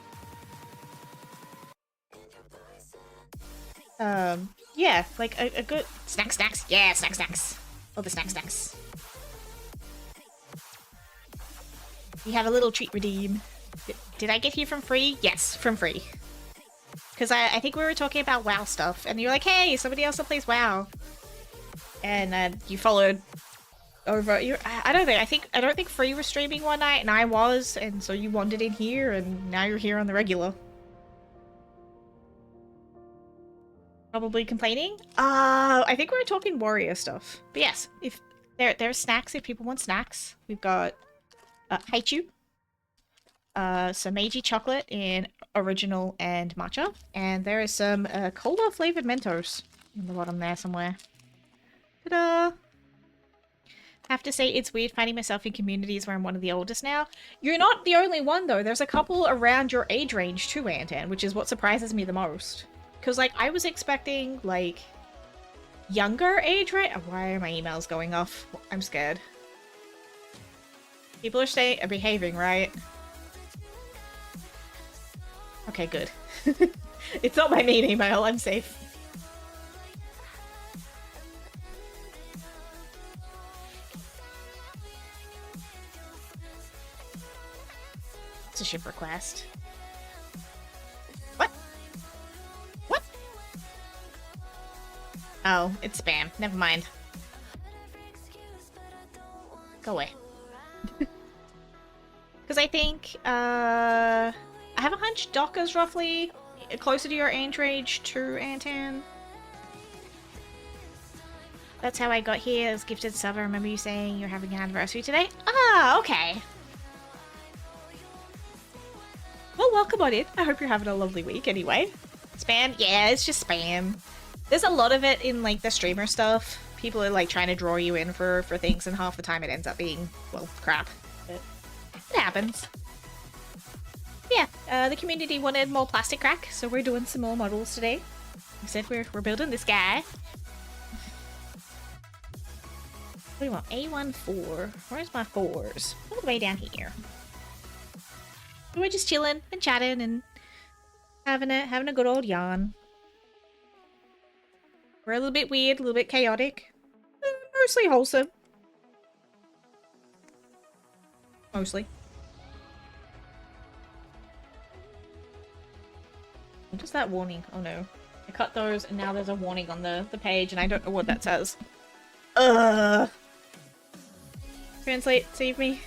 Yeah, like a good... Snacks. Yeah, snacks. Oh, the snacks. You have a little treat redeem. Did I get here from free? Yes, from free. Because I think we were talking about WoW stuff, and you're like, hey, somebody else that plays WoW. And you followed over. I don't think Free was streaming one night, and I was, and so you wandered in here, and now you're here on the regular. Probably complaining? I think we were talking warrior stuff. But yes, if there's snacks if people want snacks. We've got Haichu, some Meiji chocolate in original and matcha, and there is some cola flavored Mentos in the bottom there somewhere. Ta-da! Have to say, it's weird finding myself in communities where I'm one of the oldest now. You're not the only one, though. There's a couple around your age range, too, Antan, which is what surprises me the most. Because, like, I was expecting, like, younger age range? Why are my emails going off? I'm scared. People are behaving, right? Okay, good. It's not my main email, I'm safe. It's a ship request. What? What? Oh, it's spam. Never mind. Go away. Because I think, I have a hunch Docker's roughly closer to your age range to Antan. That's how I got here as gifted sub. I remember you saying you're having an anniversary today. Ah, okay. Well, welcome on in. I hope you're having a lovely week anyway. Spam? Yeah, it's just spam. There's a lot of it in, like, the streamer stuff. People are, like, trying to draw you in for things, and half the time it ends up being, well, crap. But it happens. Yeah, the community wanted more plastic crack, so we're doing some more models today. We said we're building this guy. What do you want? A14. Where's my 4s? All the way down here. We're just chilling and chatting and having a good old yarn. We're a little bit weird, a little bit chaotic. Mostly wholesome. Mostly. What is that warning? Oh no. I cut those and now there's a warning on the page and I don't know what that says. Translate, save me.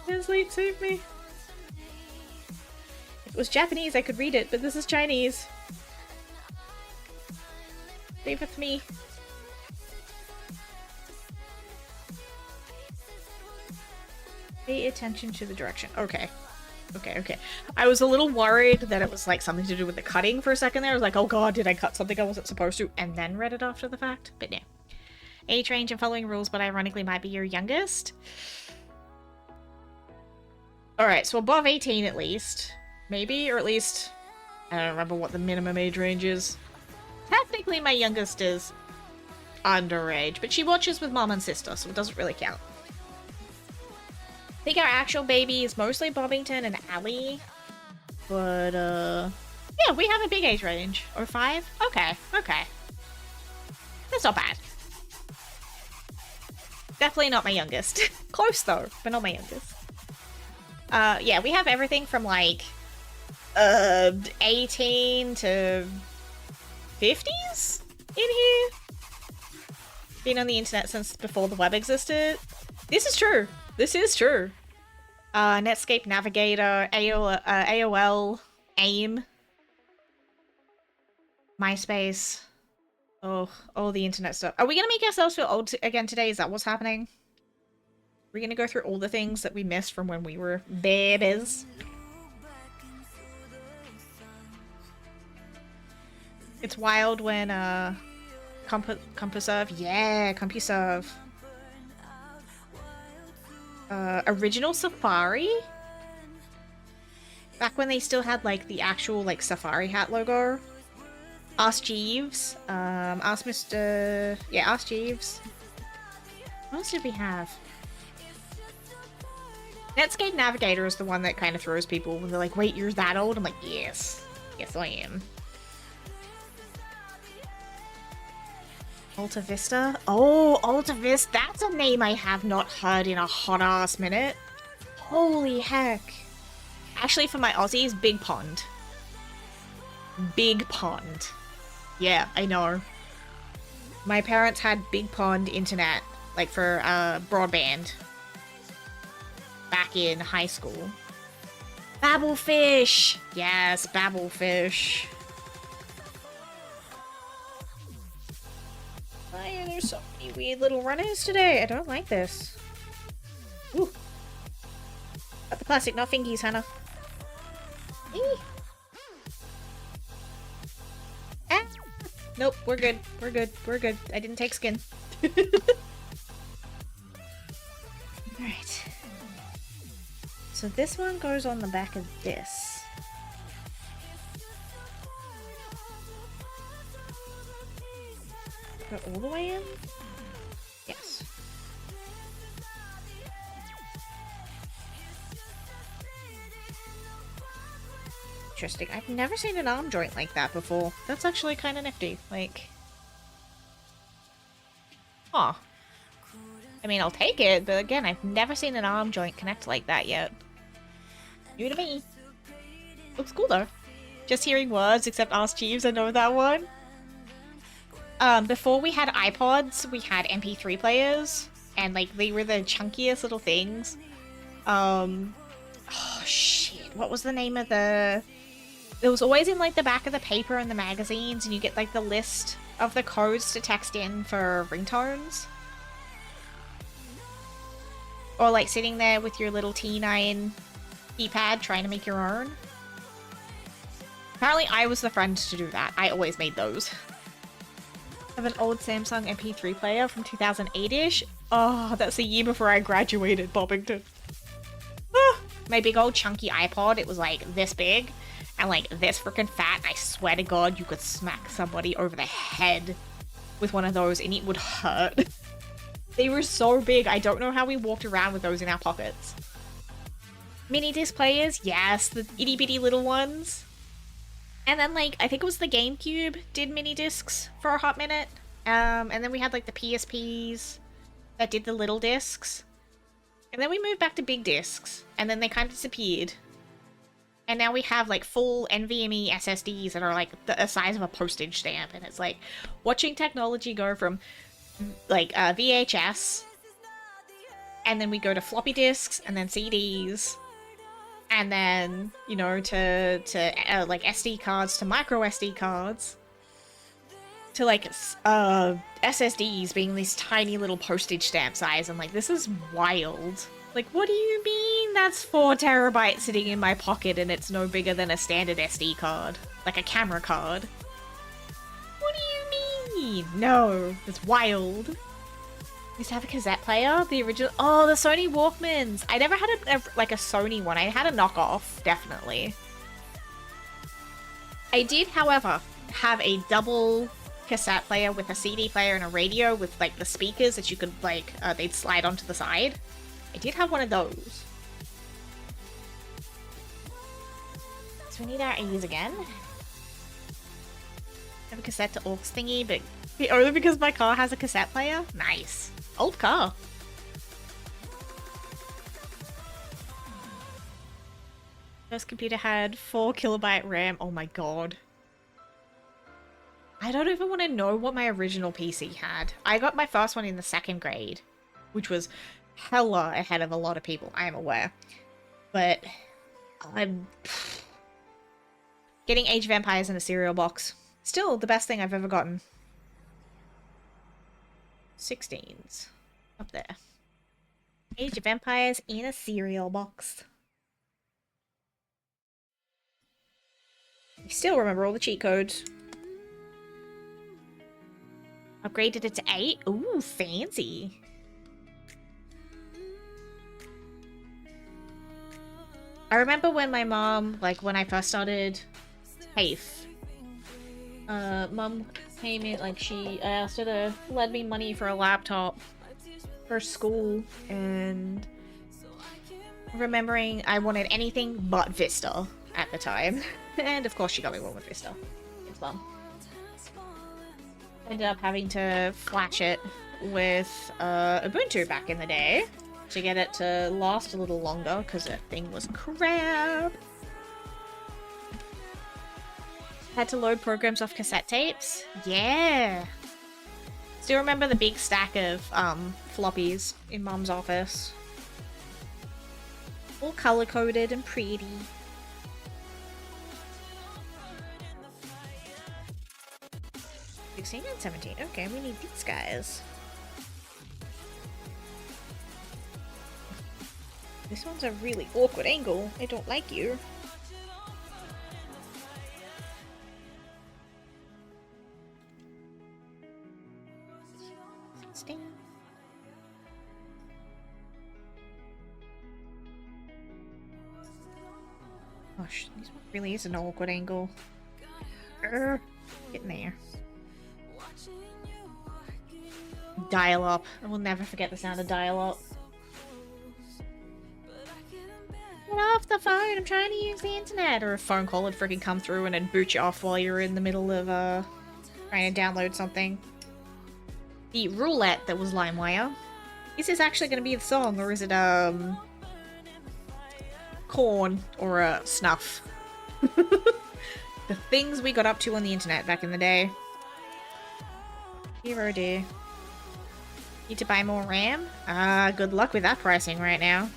Translate, save me. If it was Japanese, I could read it, but this is Chinese. Save with me. Pay attention to the direction. Okay. Okay. I was a little worried that it was like something to do with the cutting for a second there. I was like, oh god, did I cut something I wasn't supposed to? And then read it after the fact. But no. Age range and following rules, but ironically might be your youngest. Alright, so above 18 at least. Maybe, or at least... I don't remember what the minimum age range is. Technically my youngest is underage, but she watches with mom and sister, so it doesn't really count. I think our actual baby is mostly Bobbington and Allie. But, yeah, we have a big age range. Or 5? Okay. That's not bad. Definitely not my youngest. Close, though, but not my youngest. Yeah, we have everything from, like, 18 to 50s in here. Been on the internet since before the web existed. This is true. This is true. Netscape Navigator, AOL, AIM, MySpace. Oh, all the internet stuff. Are we gonna make ourselves feel old again today? Is that what's happening? We're gonna go through all the things that we missed from when we were babies. It's wild when, CompuServe. Yeah, CompuServe. Original Safari? Back when they still had, like, the actual, like, Safari hat logo. Ask Jeeves. Ask Mr... Yeah, Ask Jeeves. What else did we have? Netscape Navigator is the one that kind of throws people when they're like, wait, you're that old? I'm like, yes. Yes, I am. Alta Vista? Oh, Alta Vista. That's a name I have not heard in a hot-ass minute. Holy heck. Actually, for my Aussies, Big Pond. Big Pond. Yeah, I know. My parents had Big Pond internet, like for broadband. Back in high school. Babblefish! Yes, Babblefish. Why are there so many weird little runners today? I don't like this. Ooh. Got the plastic, not fingies, Hannah. Eee. Ah. Nope, we're good. We're good. We're good. I didn't take skin. Alright. So this one goes on the back of this. Go all the way in? Yes. Interesting. I've never seen an arm joint like that before. That's actually kind of nifty. Like... Huh. I mean, I'll take it, but again, I've never seen an arm joint connect like that yet. New to me. Looks cool though. Just hearing words, except Ask Jeeves, I know that one. Before we had iPods, we had MP3 players, and like they were the chunkiest little things. Oh shit, what was the name of the... It was always in like the back of the paper in the magazines, and you get like the list of the codes to text in for ringtones. Or like sitting there with your little T9 keypad trying to make your own. Apparently I was the friend to do that. I always made those. I have an old Samsung MP3 player from 2008-ish. Oh, that's the year before I graduated Bobbington. Ah, my big old chunky iPod, it was like this big and like this freaking fat. I swear to God, you could smack somebody over the head with one of those and it would hurt. They were so big, I don't know how we walked around with those in our pockets. Mini disc players, yes, the itty bitty little ones. And then like, I think it was the GameCube did mini discs for a hot minute. And then we had like the PSPs that did the little discs. And then we moved back to big discs, and then they kind of disappeared. And now we have like full NVMe SSDs that are like the size of a postage stamp, and it's like watching technology go from like VHS, and then we go to floppy disks, and then CDs, and then, you know, to like SD cards, to micro SD cards, to like SSDs being these tiny little postage stamp size. I'm like, this is wild. Like, what do you mean that's 4 terabytes sitting in my pocket and it's no bigger than a standard SD card? Like a camera card. What do you mean? No, it's wild. I used to have a cassette player, the original. Oh, the Sony Walkmans. I never had like a Sony one. I had a knockoff, definitely. I did, however, have a double cassette player with a CD player and a radio with like the speakers that you could like, they'd slide onto the side. I did have one of those. So we need our A's again. I have a cassette to aux thingy, but only because my car has a cassette player? Nice. Old car. First computer had 4 kilobyte RAM. Oh my god. I don't even want to know what my original PC had. I got my first one in the 2nd grade, which was hella ahead of a lot of people, I am aware. But I'm getting Age of Empires in a cereal box. Still the best thing I've ever gotten. 16s. Up there. Age of Empires in a cereal box. I still remember all the cheat codes. Upgraded it to 8. Ooh, fancy. I remember when my mom, like when I first started TAFE, mom came in, like I asked her to lend me money for a laptop for school, and remembering I wanted anything but Vista at the time. And of course she got me one with Vista. It's fun. Ended up having to flash it with Ubuntu back in the day to get it to last a little longer because that thing was crap. Had to load programs off cassette tapes. Yeah. Still remember the big stack of floppies in Mom's office. All color-coded and pretty. 16 and 17. Okay, we need these guys. This one's a really awkward angle. I don't like you. Sting. Gosh, this one really is an awkward angle. Getting there. Dial-up. I will never forget the sound of dial-up. Get off the phone, I'm trying to use the internet. Or a phone call would freaking come through and it'd boot you off while you're in the middle of trying to download something. The roulette that was LimeWire. Is this actually going to be the song, or is it corn or snuff? The things we got up to on the internet back in the day. Dear oh dear. Need to buy more RAM? Good luck with that pricing right now.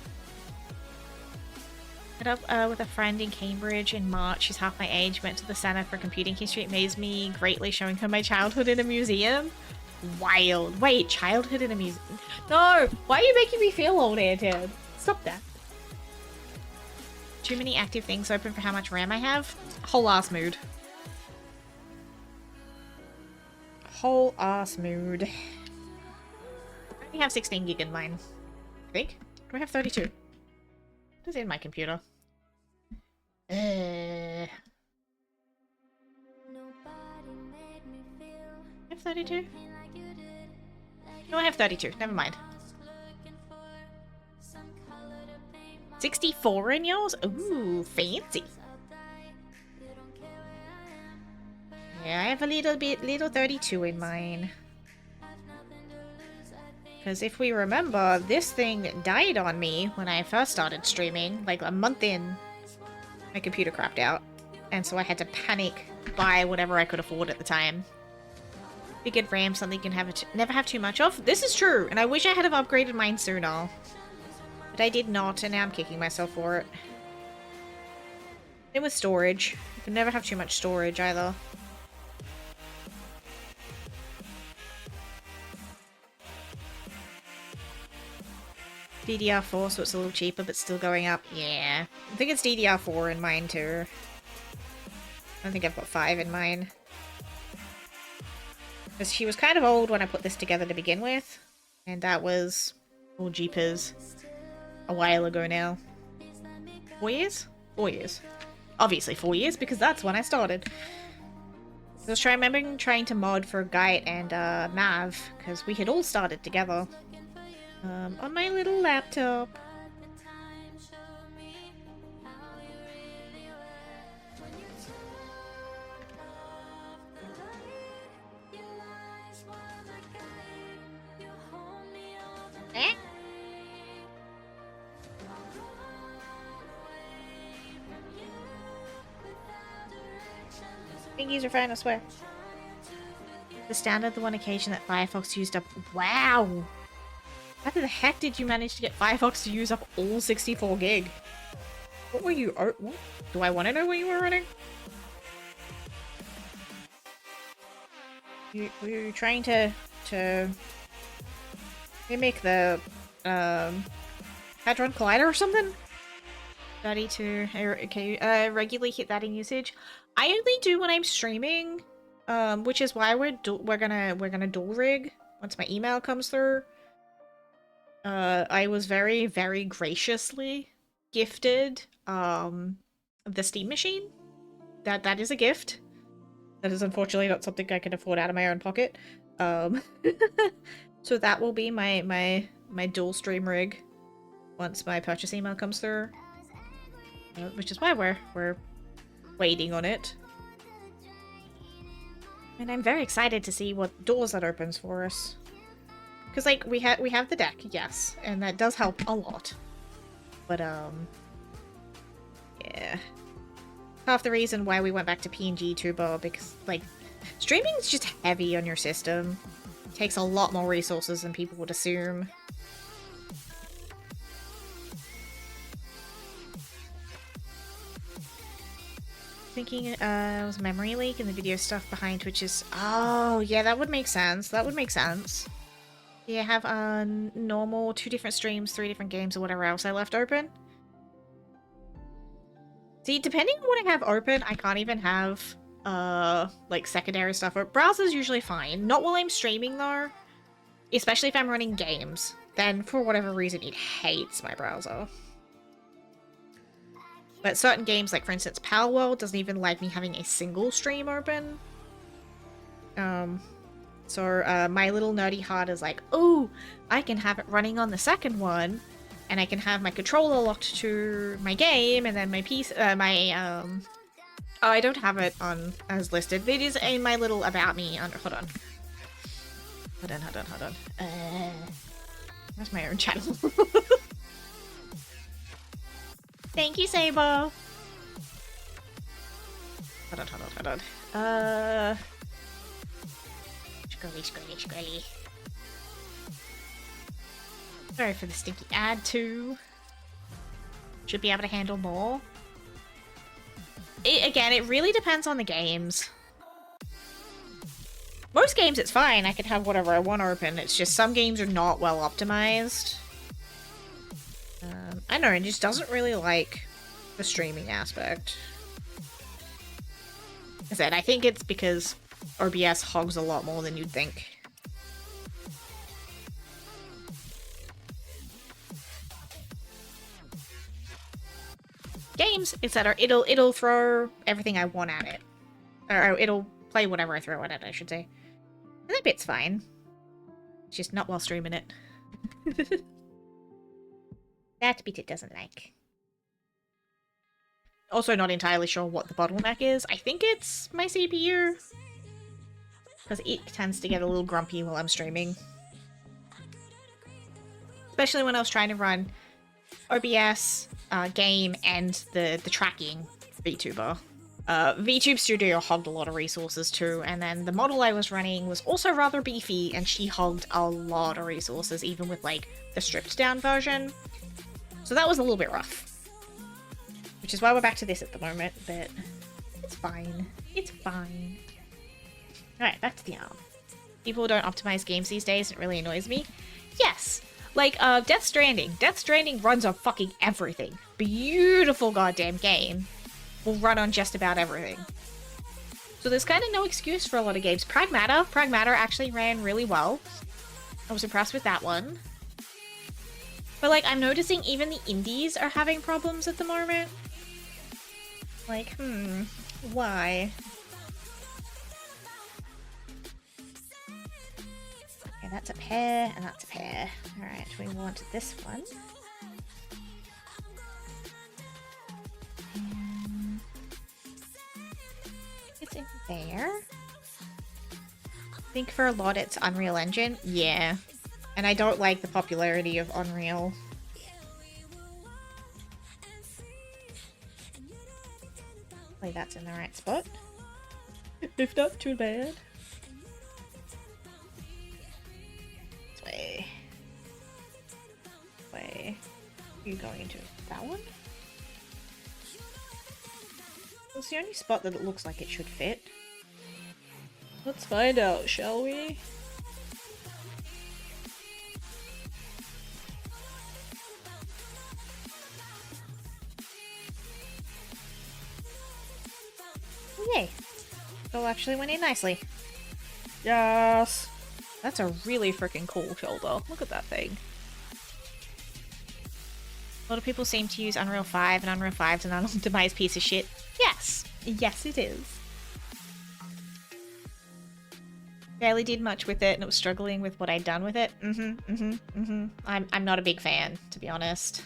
Met up with a friend in Cambridge in March. She's half my age. Went to the Center for Computing History. It amazed me greatly, showing her my childhood in a museum. Wild. Wait, childhood in a museum? No! Why are you making me feel old, Ted? Stop that. Too many active things open for how much RAM I have? Whole ass mood. Whole ass mood. I only have 16 gig in mine. I think. Do I have 32? It's in my computer. I have 32? No, I have 32. Never mind. 64 in yours? Ooh, fancy. Yeah, I have a little 32 in mine. Because if we remember, this thing died on me when I first started streaming, like a month in. My computer crapped out. And so I had to panic buy whatever I could afford at the time. Figured RAM something you can never have too much of. This is true, and I wish I had have upgraded mine sooner. But I did not, and now I'm kicking myself for it. Same with storage. You can never have too much storage either. DDR4, so it's a little cheaper, but still going up. Yeah. I think it's DDR4 in mine, too. I don't think I've got 5 in mine. Because she was kind of old when I put this together to begin with. And that was... oh, jeepers. A while ago now. 4 years? 4 years. Obviously 4 years, because that's when I started. I was remembering trying to mod for Gait and Mav, because we had all started together. On my little laptop. Eh? Fingies are fine, I swear. The standard, the one occasion that Firefox used up. Wow! How the heck did you manage to get Firefox to use up all 64 gig? What were you... what? Do I want to know what you were running? Were you trying to mimic the Hadron Collider or something? 32. Okay, regularly hit that in usage. I only do when I'm streaming, which is why we're gonna dual rig once my email comes through. I was very, very graciously gifted the Steam machine. That is a gift. That is unfortunately not something I can afford out of my own pocket. So that will be my dual stream rig once my purchase email comes through. Which is why we're waiting on it. And I'm very excited to see what doors that opens for us. Because, like, we have the deck, yes, and that does help a lot. But, yeah. Half the reason why we went back to PNG Tuber, because, like, streaming's just heavy on your system. It takes a lot more resources than people would assume. Thinking it was memory leak and the video stuff behind Twitch is... oh, yeah, that would make sense. That would make sense. Yeah, I have normal 2 different streams, 3 different games, or whatever else I left open. See, depending on what I have open, I can't even have, like, secondary stuff. Browser's usually fine. Not while I'm streaming, though. Especially if I'm running games. Then, for whatever reason, it hates my browser. But certain games, like, for instance, Palworld doesn't even like me having a single stream open. So my little nerdy heart is like, oh, I can have it running on the second one, and I can have my controller locked to my game, and then my oh, I don't have it on as listed. It is in my little about me under. Hold on. Hold on. That's my own channel. Thank you, Saber. Hold on. Scrolly. Sorry for the stinky ad too. Should be able to handle more. Again, it really depends on the games. Most games it's fine, I can have whatever I want open, it's just some games are not well optimized. I know, it just doesn't really like the streaming aspect. Like I said, I think it's because OBS hogs a lot more than you'd think. Games, etc. It'll throw everything I want at it. Or it'll play whatever I throw at it, I should say. And that bit's fine. It's just not while streaming it. That bit it doesn't like. Also not entirely sure what the bottleneck is. I think it's my CPU. Because it tends to get a little grumpy while I'm streaming. Especially when I was trying to run OBS, game, and the tracking VTuber. VTube Studio hogged a lot of resources too, and then the model I was running was also rather beefy, and she hogged a lot of resources, even with, like, the stripped-down version. So that was a little bit rough. Which is why we're back to this at the moment, but it's fine. It's fine. Alright, back to the arm. People who don't optimize games these days, it really annoys me. Yes! Like, Death Stranding. Death Stranding runs on fucking everything. Beautiful goddamn game. Will run on just about everything. So there's kind of no excuse for a lot of games. Pragmata actually ran really well. I was impressed with that one. But, like, I'm noticing even the indies are having problems at the moment. Like, why? Okay, that's a pair, and that's a pair. Alright, we want this one. It's in there. I think for a lot it's Unreal Engine. Yeah. And I don't like the popularity of Unreal. Hopefully that's in the right spot. If not, too bad. This way. Way. Are you going into that one? It's the only spot that it looks like it should fit. Let's find out, shall we? Yay! It actually went in nicely. Yes! That's a really freaking cool shoulder. Look at that thing. A lot of people seem to use Unreal 5, and Unreal 5's an unoptimized piece of shit. Yes! Yes, it is. Barely did much with it, and it was struggling with what I'd done with it. I'm not a big fan, to be honest.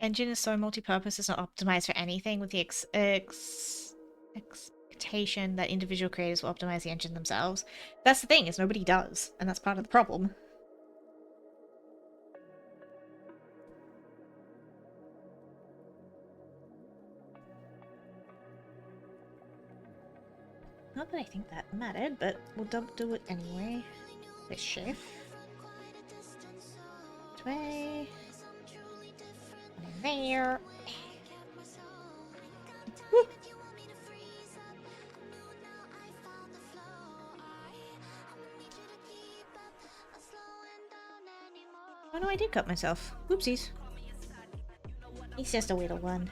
Engine is so multi-purpose, it's not optimized for anything, with the expectation that individual creators will optimize the engine themselves. That's the thing, is nobody does, and that's part of the problem. Not that I think that mattered, but we'll do it anyway. This shift. This way. And there. Woo. Oh no, I did cut myself. Whoopsies. He's just a little one.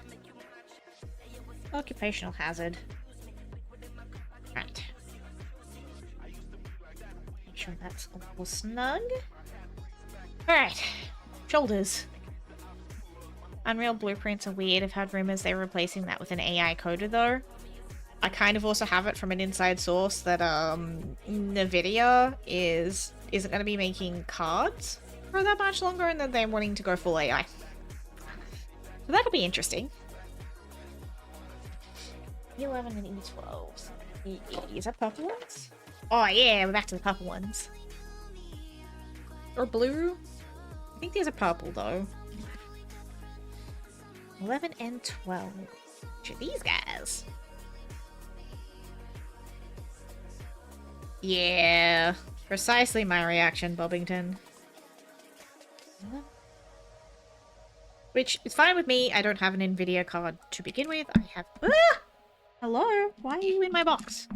Occupational hazard. Right. Make sure that's all snug. Alright. Shoulders. Unreal blueprints are weird. I've heard rumors they're replacing that with an AI coder though. I kind of also have it from an inside source that Nvidia isn't going to be making cards for that much longer, and that they're wanting to go full AI. So that'll be interesting. E11 and E12s. Is that purple ones? Oh yeah, we're back to the purple ones. Or blue? I think these are purple though. 11 and 12. Which are these guys? Yeah, precisely my reaction, Bobbington. Which is fine with me. I don't have an Nvidia card to begin with. I have... Ah! Hello? Why are you in my box?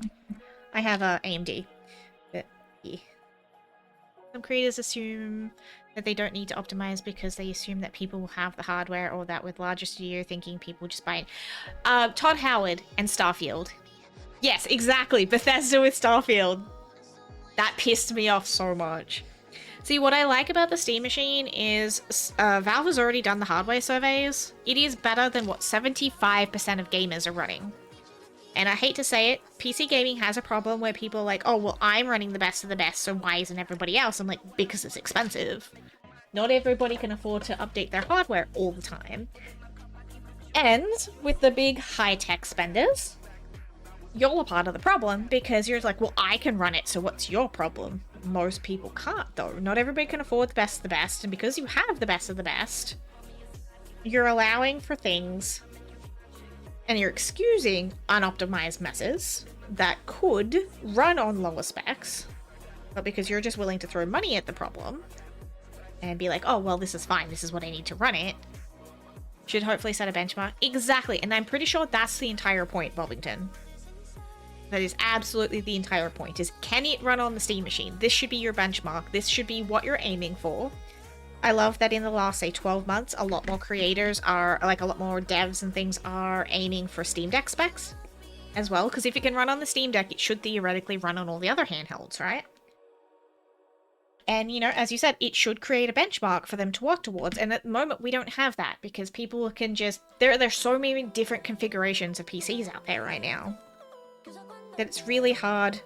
I have AMD. But, yeah. Some creators assume that they don't need to optimize because they assume that people will have the hardware, or that with larger studio thinking people just buy it. Todd Howard and Starfield. Yes, exactly. Bethesda with Starfield. That pissed me off so much. See, what I like about the Steam Machine is Valve has already done the hardware surveys. It is better than what 75% of gamers are running. And I hate to say it, PC gaming has a problem where people are like, oh, well, I'm running the best of the best, so why isn't everybody else? I'm like, because it's expensive. Not everybody can afford to update their hardware all the time. And with the big high-tech spenders, you're a part of the problem, because you're like, well, I can run it, so what's your problem? Most people can't, though. Not everybody can afford the best of the best, and because you have the best of the best, you're allowing for things, and you're excusing unoptimized messes that could run on lower specs, but because you're just willing to throw money at the problem, and be like, oh, well, this is fine, this is what I need to run it, should hopefully set a benchmark. Exactly, and I'm pretty sure that's the entire point, Bobbington. That is absolutely the entire point, is can it run on the Steam Machine? This should be your benchmark. This should be what you're aiming for. I love that in the last, say, 12 months, a lot more creators are, like, a lot more devs and things are aiming for Steam Deck specs as well, because if it can run on the Steam Deck, it should theoretically run on all the other handhelds, right? And, you know, as you said, it should create a benchmark for them to work towards, and at the moment, we don't have that, because people can just... There's so many different configurations of PCs out there right now that it's really hard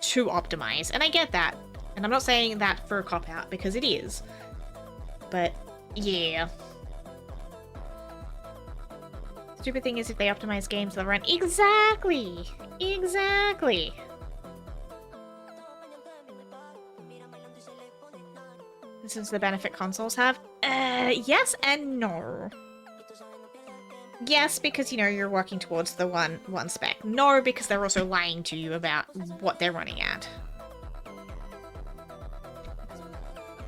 to optimize. And I get that. And I'm not saying that for a cop-out, because it is. But, yeah. Stupid thing is if they optimize games, they'll run... Exactly! Exactly! This is the benefit consoles have? Yes and no. Yes, because, you know, you're working towards the one spec. No, because they're also lying to you about what they're running at.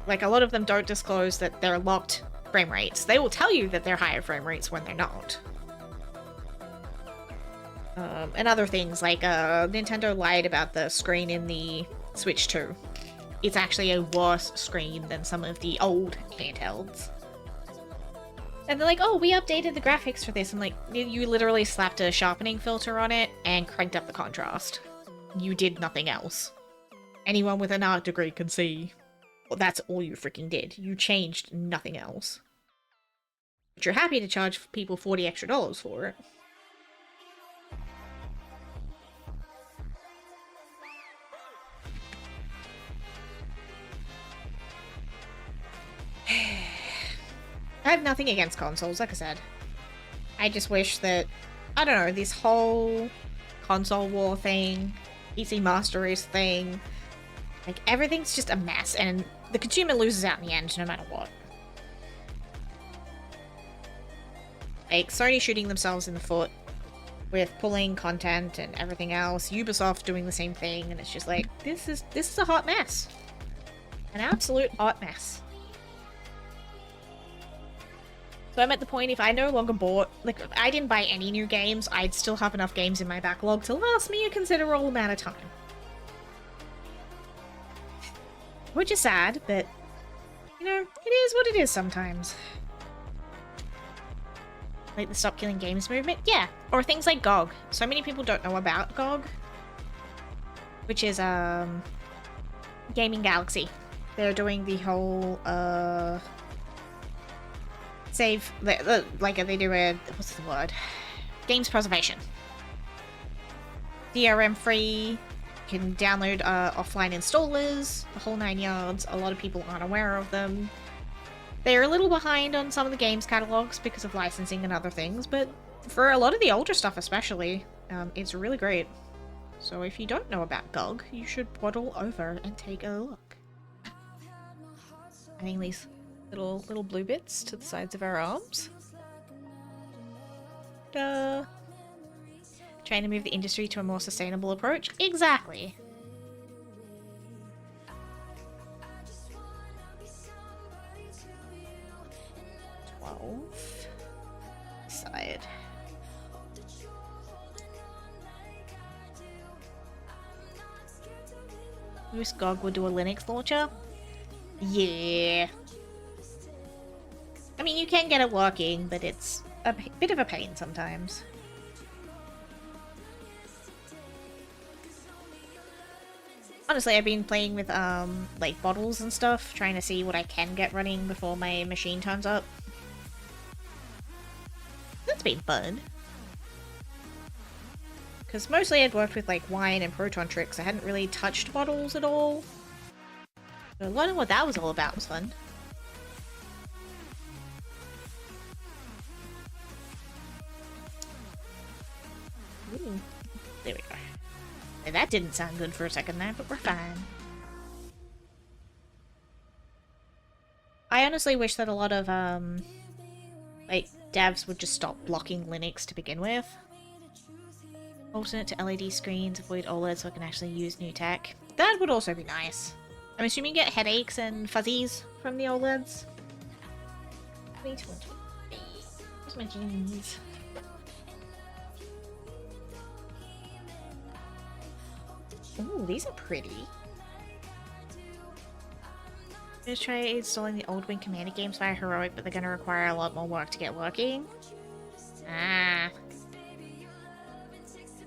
Like, a lot of them don't disclose that they're locked frame rates. They will tell you that they're higher frame rates when they're not. And other things, like, Nintendo lied about the screen in the Switch 2. It's actually a worse screen than some of the old handhelds. And they're like, oh, we updated the graphics for this. I'm like, you literally slapped a sharpening filter on it and cranked up the contrast. You did nothing else. Anyone with an art degree can see. Well, that's all you freaking did. You changed nothing else. But you're happy to charge people $40 extra for it. I have nothing against consoles, like I said. I just wish that, I don't know, this whole console war thing, PC Master Race thing, like, everything's just a mess, and the consumer loses out in the end, no matter what. Like, Sony shooting themselves in the foot with pulling content and everything else, Ubisoft doing the same thing, and it's just like, this is a hot mess. An absolute hot mess. So I'm at the point, if I no longer bought, like, if I didn't buy any new games, I'd still have enough games in my backlog to last me a considerable amount of time. Which is sad, but, you know, it is what it is sometimes. Like the Stop Killing Games movement? Yeah. Or things like GOG. So many people don't know about GOG. Which is, Gaming Galaxy. They're doing the whole, like, they do a, what's the word? Games preservation. DRM free. You can download offline installers, the whole 9 yards. A lot of people aren't aware of them. They're a little behind on some of the games catalogs because of licensing and other things, but for a lot of the older stuff especially, it's really great. So if you don't know about GOG, you should waddle over and take a look. Adding these little blue bits to the sides of our arms. Trying to move the industry to a more sustainable approach? Exactly! Side. Wish GOG would do a Linux launcher? Yeah. I mean, you can get it working, but it's a bit of a pain sometimes. Honestly, I've been playing with, like, bottles and stuff, trying to see what I can get running before my machine turns up. That's been fun. Because mostly I'd worked with, like, wine and proton tricks. I hadn't really touched bottles at all. So learning what that was all about was fun. Ooh, there we go. And that didn't sound good for a second there, but we're fine. I honestly wish that a lot of, like, devs would just stop blocking Linux to begin with. Alternate to LED screens, avoid OLED so I can actually use new tech. That would also be nice. I'm assuming you get headaches and fuzzies from the OLEDs. 2020. Where's my jeans? Ooh, these are pretty. Just try installing the old Wing Commander games via Heroic, but they're going to require a lot more work to get working. Ah.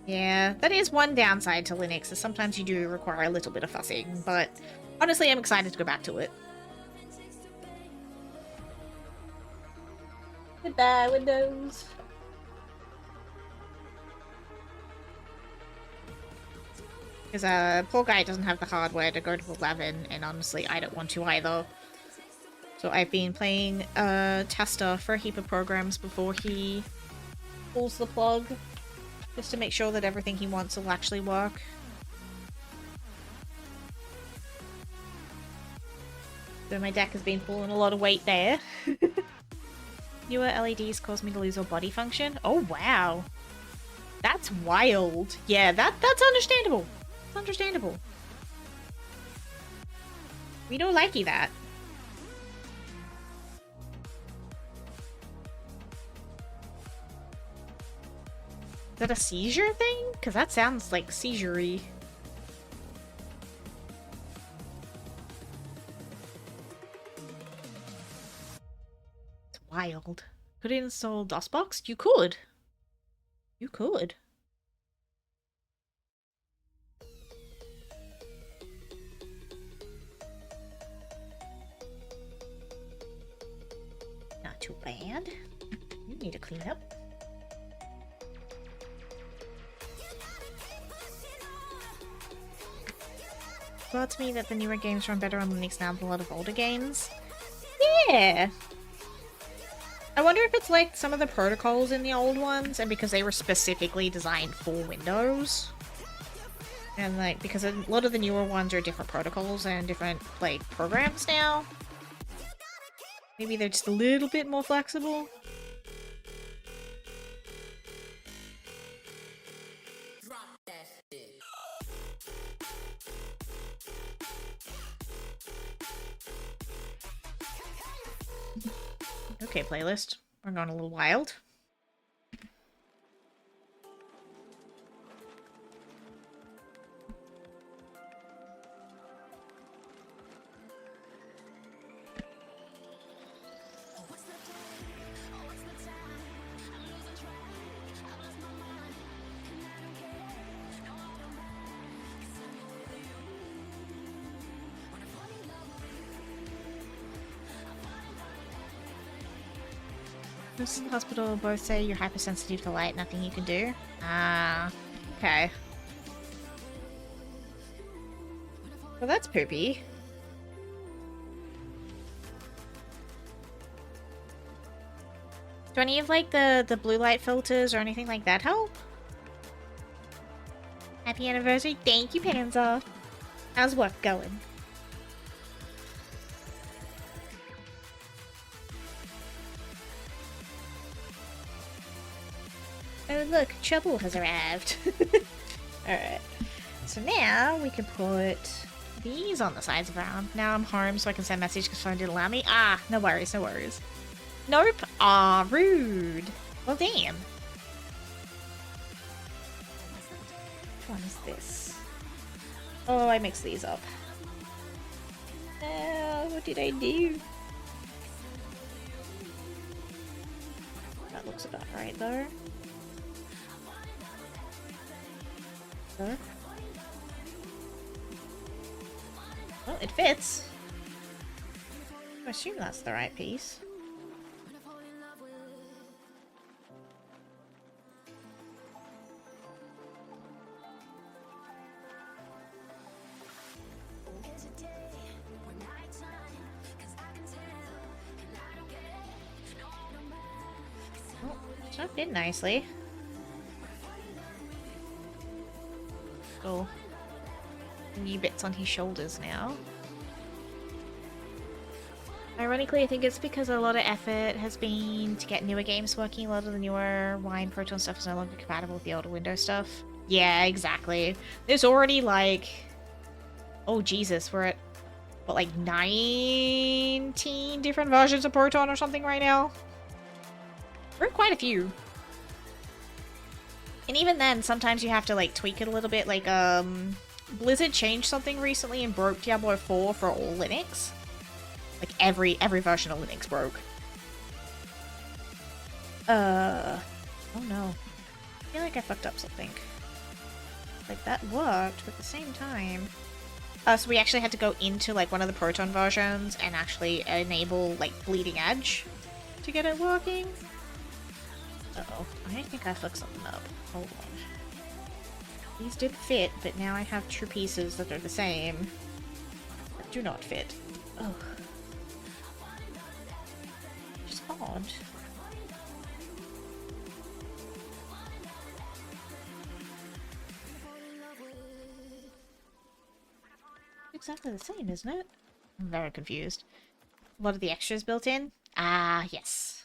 Yeah, that is one downside to Linux, is sometimes you do require a little bit of fussing, but honestly I'm excited to go back to it. Goodbye, Windows! Because poor guy doesn't have the hardware to go to 11, and honestly I don't want to either. So I've been playing tester for a heap of programs before he pulls the plug. Just to make sure that everything he wants will actually work. So my deck has been pulling a lot of weight there. Newer LEDs cause me to lose all body function. Oh wow. That's wild. Yeah, that's understandable. It's understandable. We don't likey that. Is that a seizure thing? Because that sounds like seizure-y. It's wild. Could it install DOSBox? You could. You could. Not too bad. You need to clean up. Well, to me that the newer games run better on Linux now than a lot of older games. Yeah! I wonder if it's like some of the protocols in the old ones, and because they were specifically designed for Windows. And like, because a lot of the newer ones are different protocols and different, like, programs now. Maybe they're just a little bit more flexible. Okay, playlist. We're going a little wild. Nurses in the hospital both say you're hypersensitive to light, nothing you can do. Ah, okay. Well, that's poopy. Do any of like the blue light filters or anything like that help? Happy anniversary. Thank you, Panzer. How's work going? Oh look, trouble has arrived. Alright. So now we can put these on the sides of our arm. Now I'm home so I can send a message because phone didn't allow me. Ah, no worries, no worries. Nope. Ah, rude. Well, damn. Which one is this? Oh, I mixed these up. What did I do? That looks about right though. Huh? Well, it fits. I assume that's the right piece. Oh, it's not fit nicely. Cool. New bits on his shoulders now. Ironically, I think it's because a lot of effort has been to get newer games working. A lot of the newer Wine Proton stuff is no longer compatible with the older Windows stuff. Yeah, exactly. There's already like... Oh, Jesus, we're at, what, like 19 different versions of Proton or something right now? We're at quite a few. And even then, sometimes you have to like tweak it a little bit. Like, Blizzard changed something recently and broke Diablo 4 for all Linux. Like every version of Linux broke. Oh no. I feel like I fucked up something. Like that worked, but at the same time. So we actually had to go into like one of the Proton versions and actually enable like Bleeding Edge to get it working. Uh-oh. I think I fucked something up. Hold on. These did fit, but now I have two pieces that are the same that do not fit. Oh. Just odd. Exactly the same, isn't it? I'm very confused. A lot of the extras built in? Ah, yes.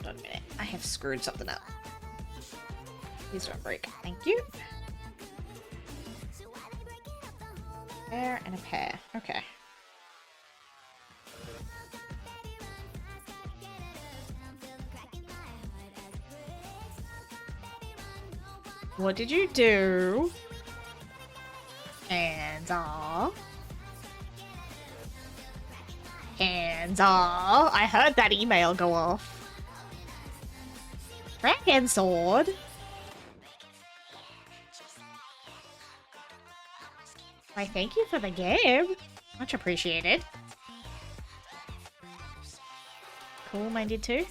Hold on a minute. I have screwed something up. Please don't break. Thank you. Pair and a pair. Okay. What did you do? Hands off. Hands off. I heard that email go off. Dragon sword. Why, thank you for the game. Much appreciated. Cool, mine did too.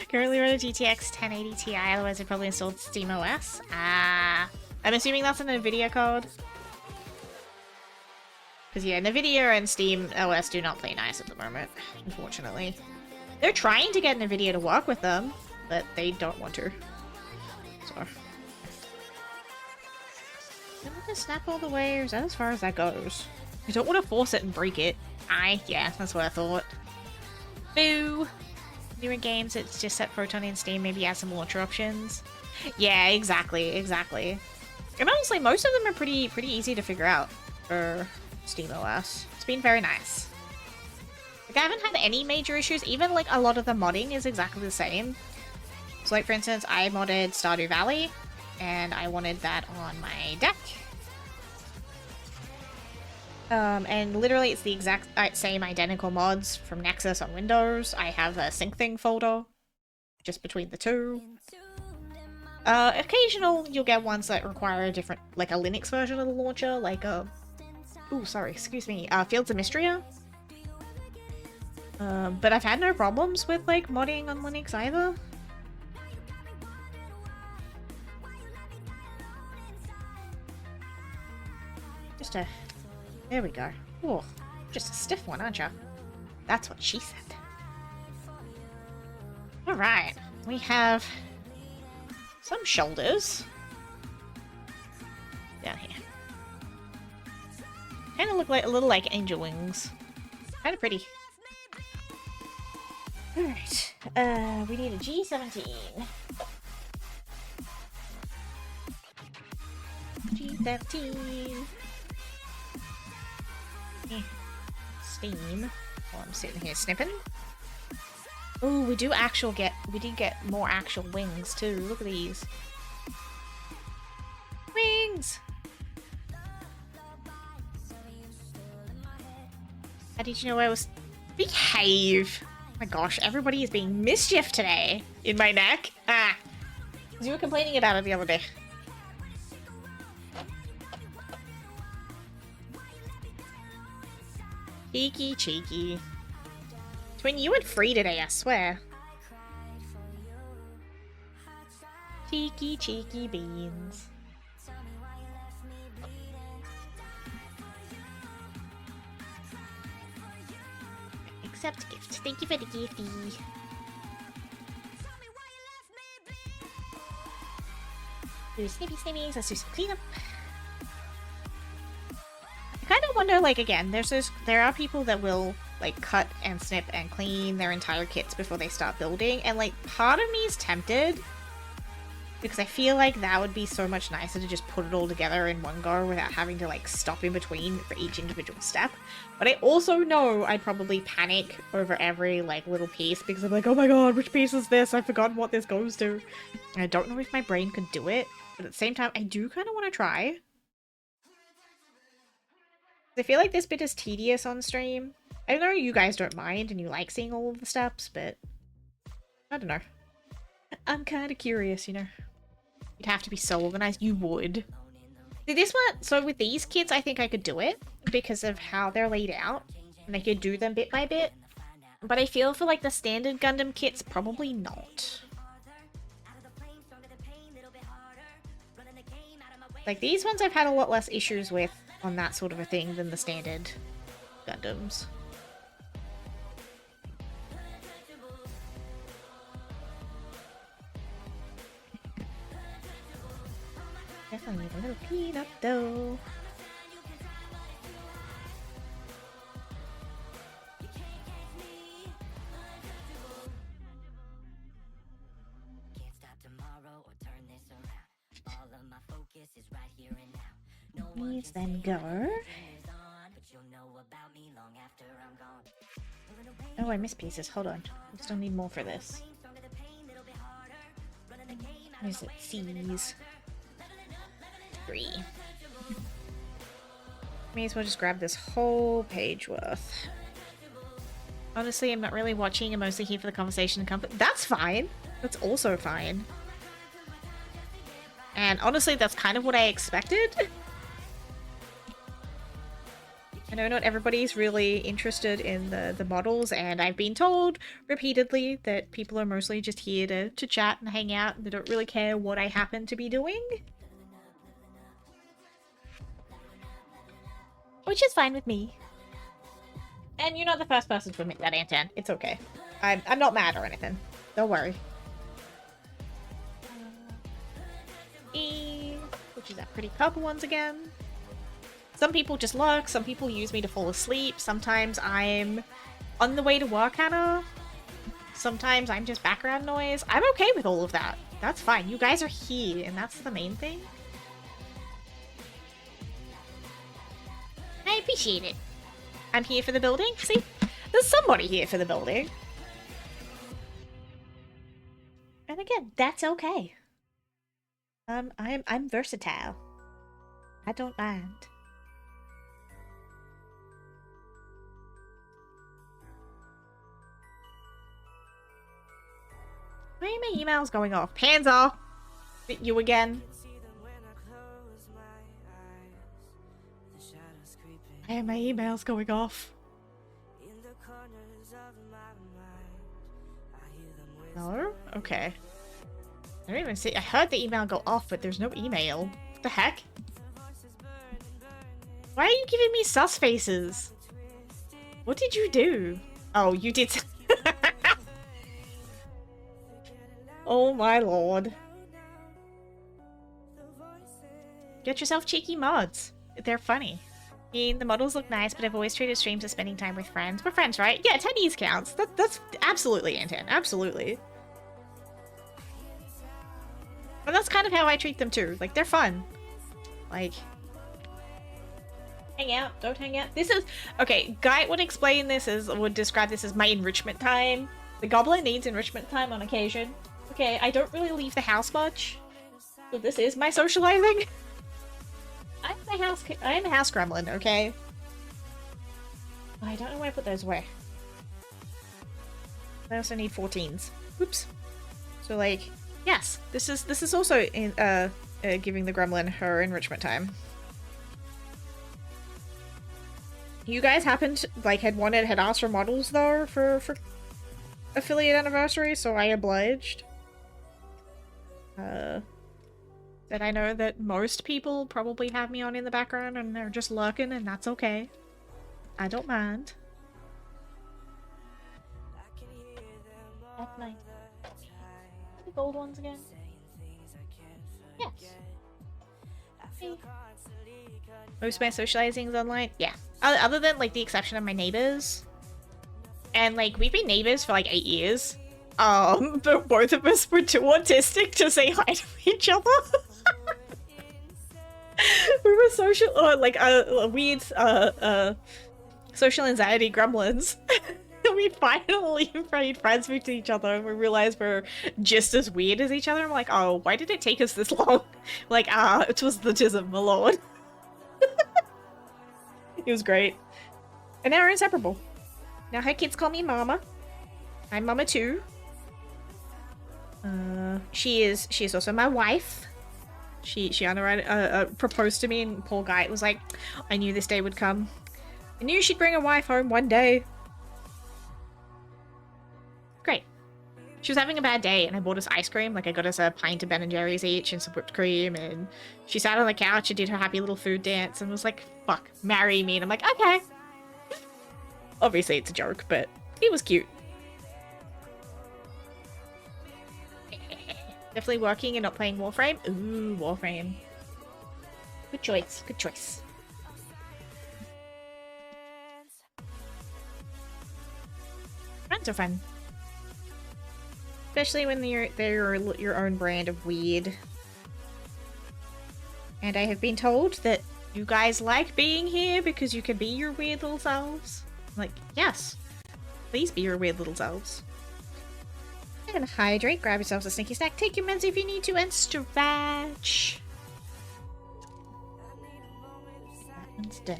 Currently running GTX 1080 Ti, otherwise I probably installed SteamOS. Ah, I'm assuming that's an NVIDIA code. Because yeah, NVIDIA and SteamOS do not play nice at the moment, unfortunately. They're trying to get NVIDIA to work with them, but they don't want to. So. Am I gonna snap all the way, or is that as far as that goes? I don't want to force it and break it. Yeah, that's what I thought. Boo! Newer games, it's just set Proton in Steam, maybe add some launcher options. Yeah, exactly, exactly. And honestly, most of them are pretty easy to figure out for SteamOS. It's been very nice. Like, I haven't had any major issues. Even, like, a lot of the modding is exactly the same. So, like, for instance, I modded Stardew Valley, and I wanted that on my deck. And literally it's the exact same identical mods from Nexus on Windows. I have a sync thing folder just between the two. Occasional, you'll get ones that require a different, like a Linux version of the launcher, like ooh, sorry, excuse me, Fields of Mystria. But I've had no problems with, like, modding on Linux either. There we go. Oh, just a stiff one, aren't you? That's what she said. Alright, we have some shoulders down here. Kind of look like a little like angel wings. Kind of pretty. Alright, we need a G17. G17. Steam while I'm sitting here snipping. Oh, we did get more actual wings too. Look at these. Wings! How did you know I was... Behave! Oh my gosh, everybody is being mischief today in my neck. Ah! Because you were complaining about it the other day. Cheeky, cheeky. Twin, you went free today, I swear. Cheeky, cheeky beans. Accept gift. Thank you for the gifty. Do snippy snippies. Let's do some cleanup. I kind of wonder, like, again, there are people that will, like, cut and snip and clean their entire kits before they start building, and, like, part of me is tempted because I feel like that would be so much nicer to just put it all together in one go without having to, like, stop in between for each individual step. But I also know I'd probably panic over every, like, little piece because I'm like, oh my god, which piece is this? I've forgotten what this goes to. And I don't know if my brain could do it, but at the same time, I do kind of want to try. I feel like this bit is tedious on stream. I know you guys don't mind and you like seeing all of the steps, but I don't know. I'm kind of curious, you know. You'd have to be so organized. You would. See, this one, so with these kits, I think I could do it because of how they're laid out. And I could do them bit by bit. But I feel for, like, the standard Gundam kits, probably not. Like, these ones I've had a lot less issues with on that sort of a thing than the standard Gundams. Definitely need a little cleanup though. Please then go. Oh, I missed pieces. Hold on. We still need more for this. Is it C's? 3. May as well just grab this whole page worth. Honestly, I'm not really watching. I'm mostly here for the conversation and comfort. That's fine. That's also fine. And honestly, that's kind of what I expected. I know not everybody's really interested in the models, and I've been told repeatedly that people are mostly just here to chat and hang out, and they don't really care what I happen to be doing. Which is fine with me. And you're not the first person to admit that, Antan. It's okay. I'm not mad or anything. Don't worry. Which is that pretty purple ones again. Some people just lurk, some people use me to fall asleep, sometimes I'm on the way to work, Hannah. Sometimes I'm just background noise. I'm okay with all of that. That's fine. You guys are here, and that's the main thing. I appreciate it. I'm here for the building. See? There's somebody here for the building. And again, that's okay. I'm versatile. I don't mind. Why are my emails going off? Panzer! Is it you again? Why are my emails going off? No? Okay. I don't even see. I heard the email go off, but there's no email. What the heck? Why are you giving me sus faces? What did you do? Oh, you did. Oh my lord. Get yourself cheeky mods. They're funny. I mean, the models look nice, but I've always treated streams as spending time with friends. We're friends, right? Yeah, 10Es counts. That's absolutely Anton. Absolutely. But that's kind of how I treat them too. Like, they're fun. Like, hang out, don't hang out. This is okay. Guy would explain this as would describe this as my enrichment time. The goblin needs enrichment time on occasion. Okay, I don't really leave the house much, so this is my socializing. I'm a house gremlin. Okay. I don't know where I put those away. I also need 14s. Oops. So like, yes, this is also in giving the gremlin her enrichment time. You guys happened had asked for models though for affiliate anniversary, so I obliged. That I know that most people probably have me on in the background and they're just lurking, and that's okay. I don't mind. That's nice. The gold ones again? Yes. Hey. Most of my socializing is online? Yeah. Other than, like, the exception of my neighbors. And, like, we've been neighbors for, like, 8 years. But both of us were too autistic to say hi to each other. We were social, weird, social anxiety gremlins. We finally made friends with each other and we realized we're just as weird as each other. I'm like, oh, why did it take us this long? Like, it was the tism, my lord. It was great. And now we're inseparable. Now her kids call me Mama. I'm Mama too. She is also my wife. She proposed to me, and poor guy was like, I knew this day would come. I knew she'd bring a wife home one day. Great. She was having a bad day, and I bought us ice cream. Like, I got us a pint of Ben & Jerry's each and some whipped cream, and she sat on the couch and did her happy little food dance and was like, fuck, marry me. And I'm like, okay. Obviously, it's a joke, but it was cute. Definitely working and not playing Warframe. Ooh, Warframe. Good choice. Good choice. Friends are fun. Especially when they're your own brand of weird. And I have been told that you guys like being here because you can be your weird little selves. I'm like, yes. Please be your weird little selves. And hydrate, grab yourselves a sneaky snack, take your meds if you need to, and stretch. That one's done.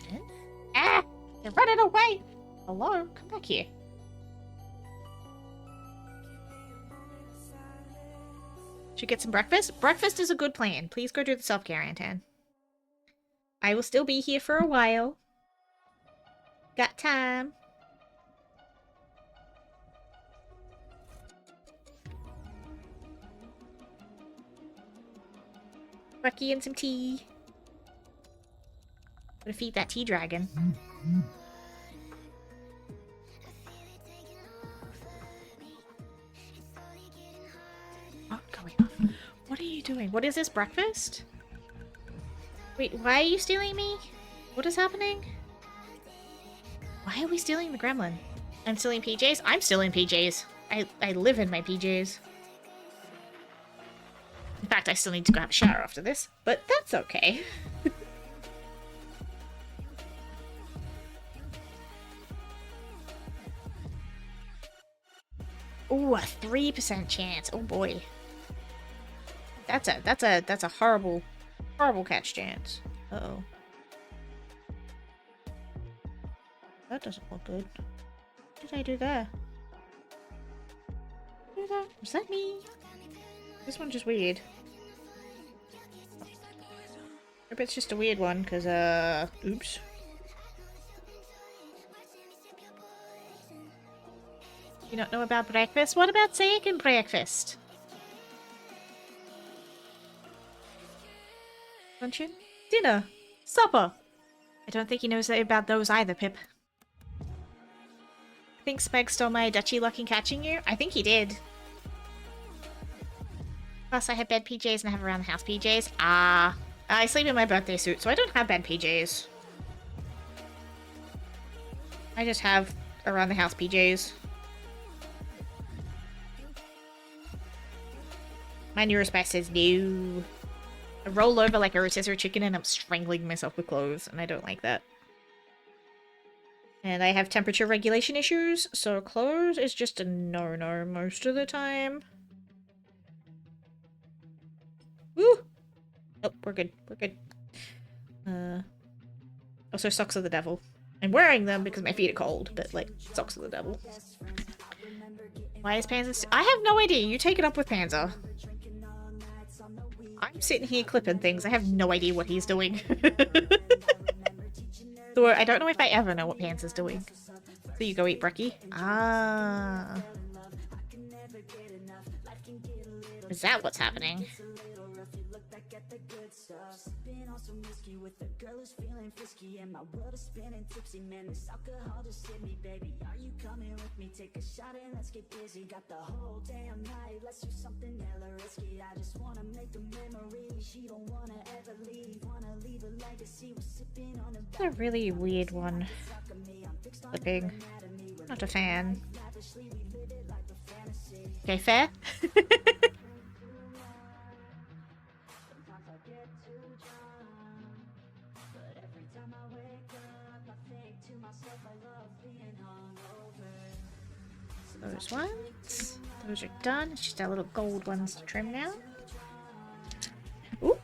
Ah! They're running away! Hello? Come back here. Should get some breakfast? Breakfast is a good plan. Please go do the self-care, Antan. I will still be here for a while. Got time. Brekkie and some tea. Gonna feed that tea dragon. What going on? What are you doing? What is this, breakfast? Wait, why are you stealing me? What is happening? Why are we stealing the gremlin? I'm stealing PJs? I'm stealing PJs. I live in my PJs. In fact, I still need to go have a shower after this, but that's okay. Ooh, a 3% chance. Oh boy. That's a horrible catch chance. Uh-oh. That doesn't look good. What did I do there? Was that me? This one's just weird. Hope it's just a weird one, because, oops. You don't know about breakfast? What about second breakfast? Luncheon? Dinner? Supper? I don't think he knows about those either, Pip. I think Speg stole my duchy luck in catching you. I think he did. Plus, I have bed PJs and I have around the house PJs. Ah. I sleep in my birthday suit, so I don't have bed PJs. I just have around the house PJs. My neurospec says no. I roll over like a rotisserie chicken and I'm strangling myself with clothes, and I don't like that. And I have temperature regulation issues, so clothes is just a no-no most of the time. Woo! Oh, we're good. We're good. Also, socks are the devil. I'm wearing them because my feet are cold, but, like, socks are the devil. Why is Panzer I have no idea. You take it up with Panzer. I'm sitting here clipping things. I have no idea what he's doing. So I don't know if I ever know what Panzer's doing. So you go eat brekkie. Ah. Is that what's happening? It's a really weird one. Flipping. Not a fan. Okay, fair. Those ones. Those are done. It's just our little gold ones to trim now. Ooh.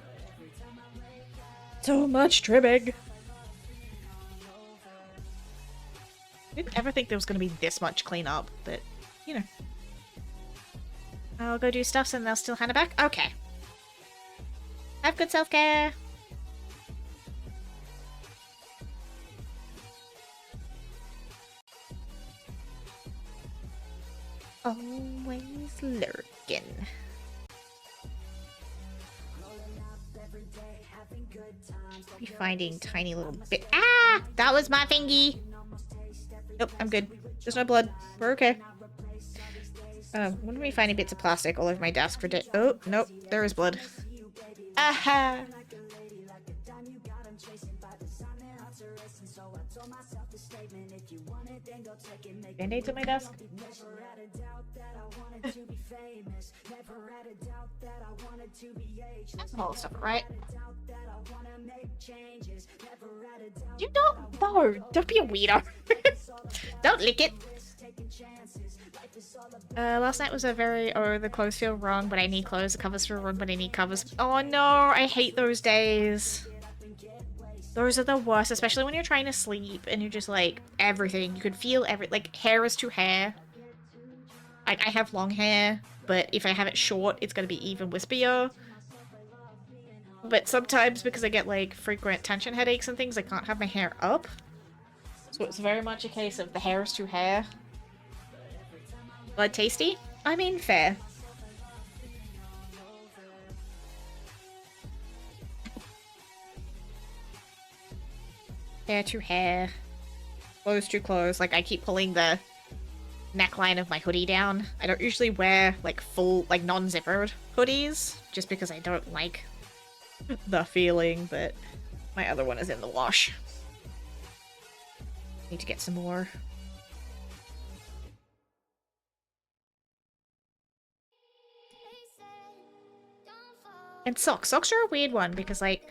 So much trimming. Didn't ever think there was going to be this much cleanup, but, you know. I'll go do stuff and they'll still hand it back? Okay. Have good self-care. Always lurking. Be finding tiny little bit. Ah! That was my fingy! Nope, I'm good. There's no blood. We're okay. Wouldn't be finding bits of plastic all over my desk for day. Oh, nope. There is blood. Aha! Band-aids on my desk? That's all stuff, right? You don't. No, don't be a weirdo. Don't lick it. Last night was a very. Oh, the clothes feel wrong, but I need clothes. The covers feel wrong, but I need covers. Oh no, I hate those days. Those are the worst, especially when you're trying to sleep and you're just like everything. You could feel like hair is to hair. Like I have long hair, but if I have it short, it's gonna be even wispier. But sometimes because I get like frequent tension headaches and things, I can't have my hair up. So it's very much a case of the hair is to hair. Blood tasty? I mean, fair. Hair to hair. Clothes to clothes. Like, I keep pulling the neckline of my hoodie down. I don't usually wear, like, full, like, non-zippered hoodies, just because I don't like the feeling, but my other one is in the wash. Need to get some more. And socks. Socks are a weird one, because, like,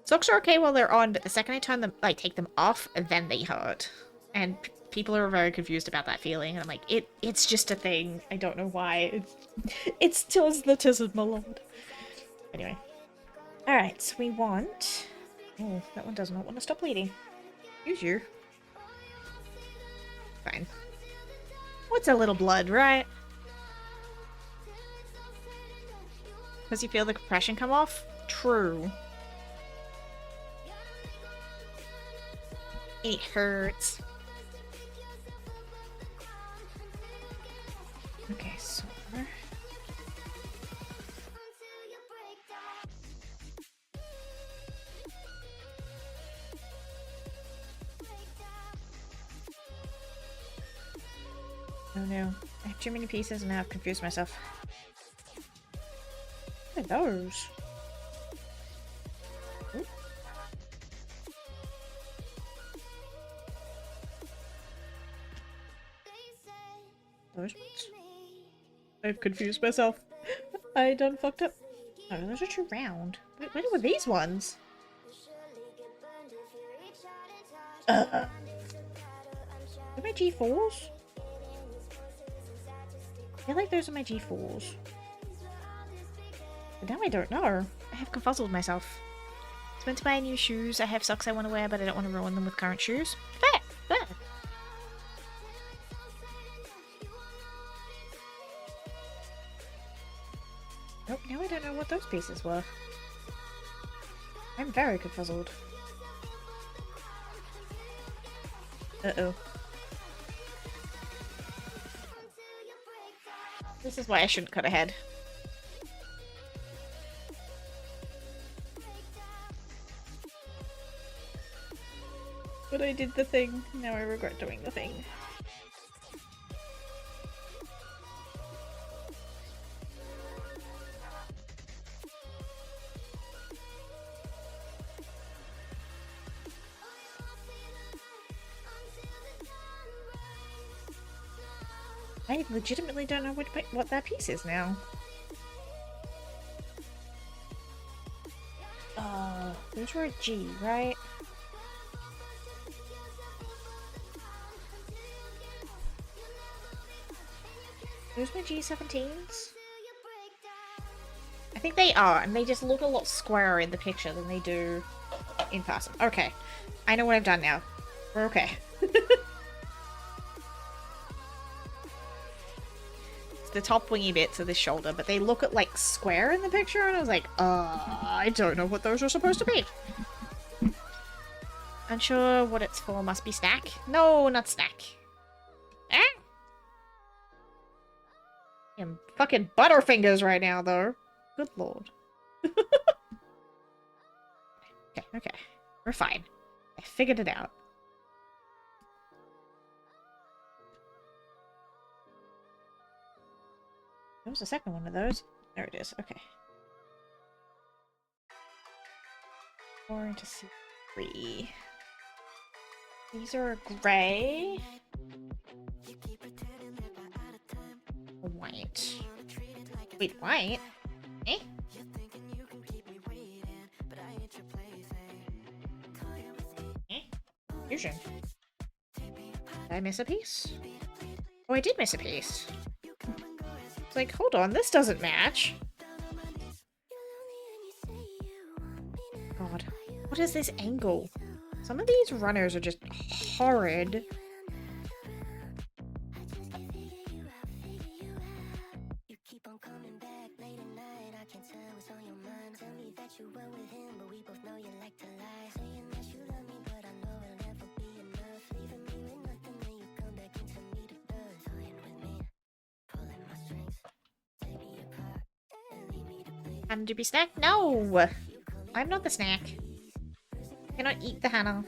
socks are okay while they're on, but the second I turn them, like, take them off, then they hurt. And people are very confused about that feeling, and I'm like, it's just a thing. I don't know why. It's tis the tis of my lord. Anyway. Alright, so we want... Oh, that one does not want to stop bleeding. Use your... Fine. What's a little blood, right? Because you feel the compression come off? True. It hurts. Okay, so... Oh no, I have too many pieces and now I've confused myself. What are those? Ooh. Those ones? I've confused myself. I done fucked up. Oh, those are too round. Wait, when were these ones? Are my G4s? I feel like those are my G4s. But now I don't know. I have confuzzled myself. I was meant to buy new shoes. I have socks I want to wear, but I don't want to ruin them with current shoes. Fair! Fair! Nope, now I don't know what those pieces were. I'm very confuzzled. Uh-oh. This is why I shouldn't cut ahead. But I did the thing. Now I regret doing the thing. I legitimately don't know what that piece is now. Those were a G, right? Those were G17s? I think they are, and they just look a lot squarer in the picture than they do in person. Okay. I know what I've done now. We're okay. The top wingy bits of this shoulder, but they look at like square in the picture, and I was like, I don't know what those are supposed to be. Unsure what it's for. Must be snack. No, not snack. Ah! I'm fucking butterfingers right now, though. Good lord. Okay, okay. We're fine. I figured it out. There was the second one of those. There it is. Okay. 4 into C3. These are gray. White. Wait, white? Eh? Eh? Fusion. Did I miss a piece? Oh, I did miss a piece. It's like, hold on, this doesn't match. God, what is this angle? Some of these runners are just horrid. Time to be snack? No! I'm not the snack. I cannot eat the Hana.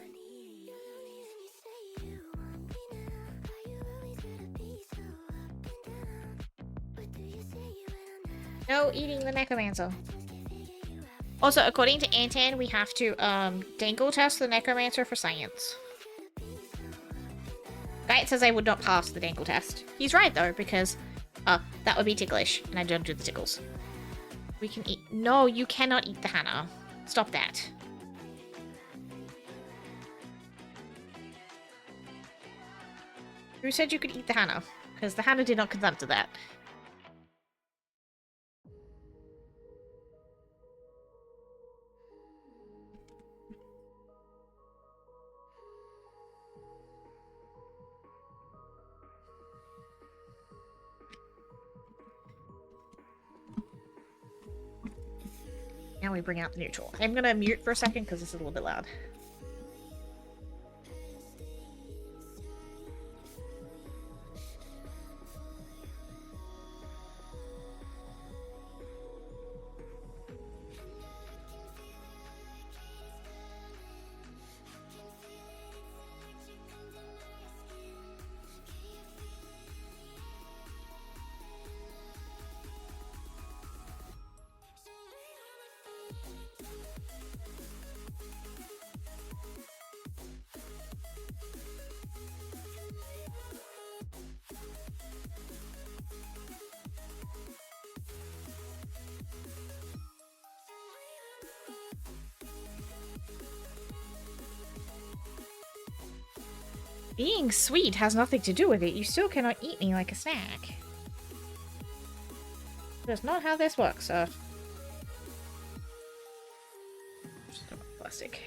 No eating the Nekomancer. Also, according to Antan, we have to dangle test the Nekomancer for science. Guy says I would not pass the dangle test. He's right though, because that would be ticklish, and I don't do the tickles. We can eat. No, you cannot eat the Hana. Stop that. Who said you could eat the Hana? Because the Hana did not consent to that. Now we bring out the neutral. I'm gonna mute for a second because it's a little bit loud. Being sweet has nothing to do with it. You still cannot eat me like a snack. That's not how this works, sir. Just got plastic.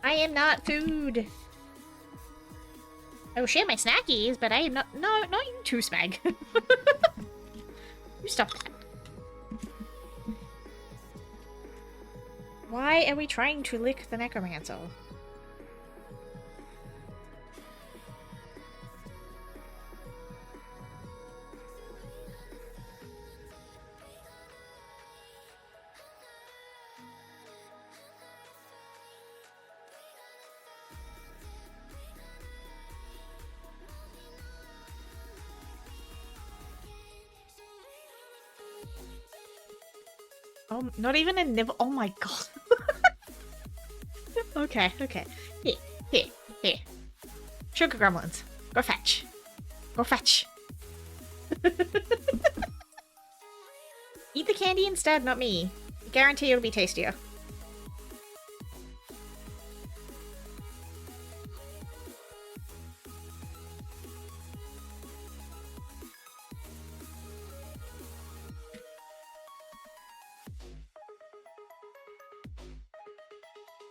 I am not food. I will share my snackies, but I am not. No, not you too, Smag. You stop that. Why are we trying to lick the Nekomancer? Oh, not even a nibble. Oh my god. Okay, okay. Here, here, here. Sugar gremlins. Go fetch. Go fetch. Eat the candy instead, not me. Guarantee it'll be tastier.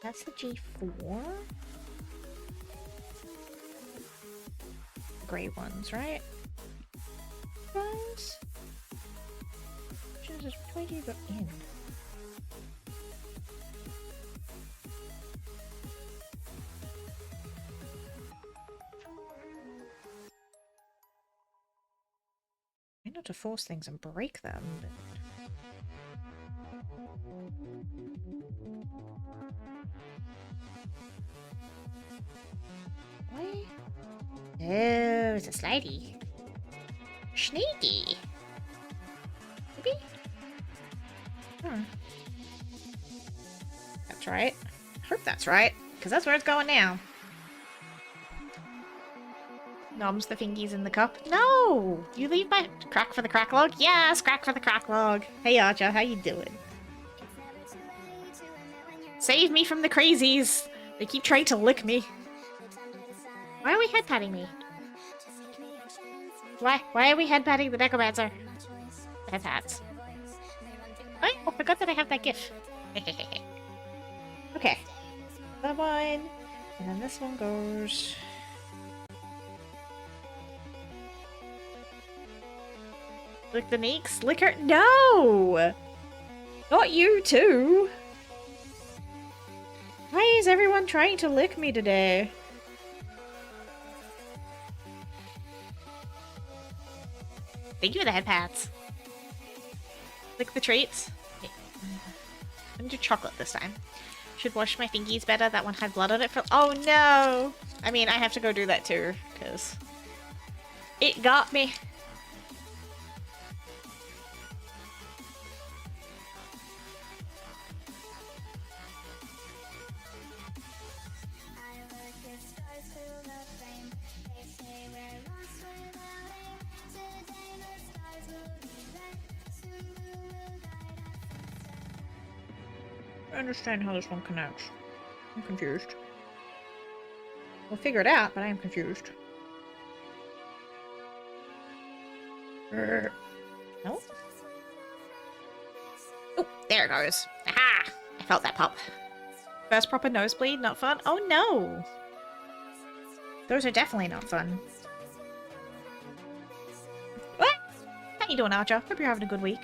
That's the G4? Gray ones, right? Guys? Jesus, which way do you go in? I know to force things and break them, but... Why? Oh, it's a slidey. Sneaky. Maybe? Hmm. That's right. I hope that's right, because that's where it's going now. Noms the fingies in the cup. No! You leave my crack for the crack log? Yes, crack for the crack log. Hey Archer, how you doing? Save me from the crazies! They keep trying to lick me. Why are we head patting me? Why are we head patting the Nekomancer? Head pats. Oh, I forgot that I have that gif. Okay. That one. And then this one goes... Lick the Neeks? Lick her? No! Not you too! Why is everyone trying to lick me today? Thank you for the head pats. Lick the treats. Okay. I'm gonna do chocolate this time. Should wash my fingies better. That one had blood on it for- Oh no! I mean, I have to go do that too, because it got me. I understand how this one connects. I'm confused. We'll figure it out, but I am confused. No? Oh, there it goes. Aha! I felt that pop. First proper nosebleed, not fun? Oh no! Those are definitely not fun. How you doing, Archer? Hope you're having a good week.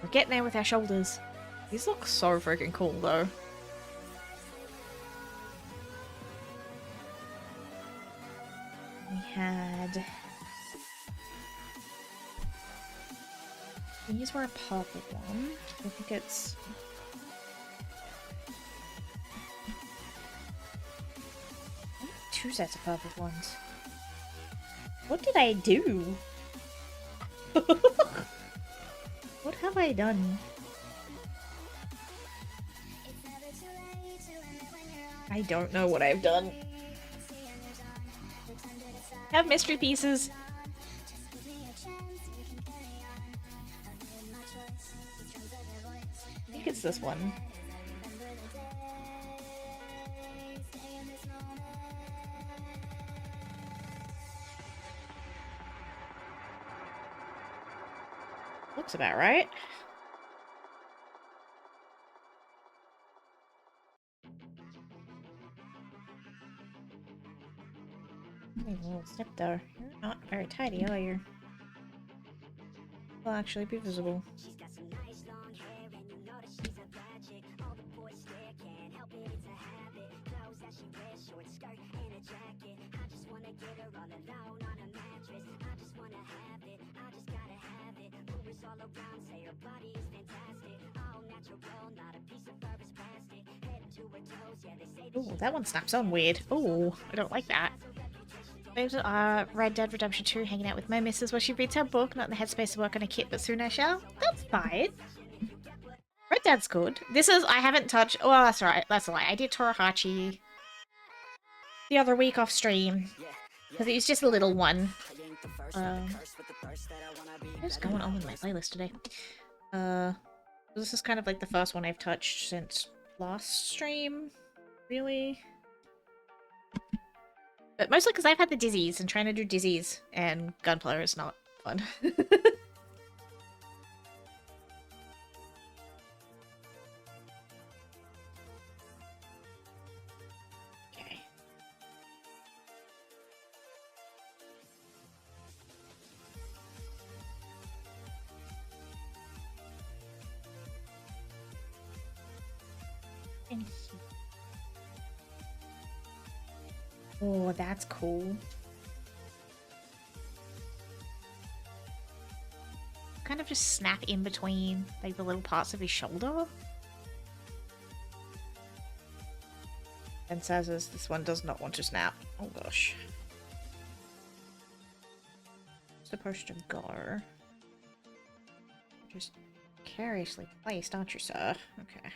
We're getting there with our shoulders. These look so freaking cool, though. We had... These were a purple one. I think it's... two sets of purple ones. What did I do? What have I done? I don't know what I've done. Have mystery pieces. I think it's this one. Looks about right. A little snip there. You're not very tidy, are you? Will actually be visible. Ooh, that one snaps on weird. Ooh, I don't like that. Red Dead Redemption 2, hanging out with my missus while she reads her book, not in the headspace to work on a kit, but soon I shall. That's fine. Red Dead's good. This is, I haven't touched, well, that's right, that's a lie. I did Torahachi the other week off stream, because it was just a little one. What's going on with my playlist today? This is kind of like the first one I've touched since last stream, really. But mostly because I've had the dizzies, and trying to do dizzies and gunpowder is not fun. Okay. And oh, that's cool. Kind of just snap in between, like, the little parts of his shoulder. And says this one does not want to snap. Oh gosh. Supposed to go. Just curiously placed, aren't you, sir? Okay.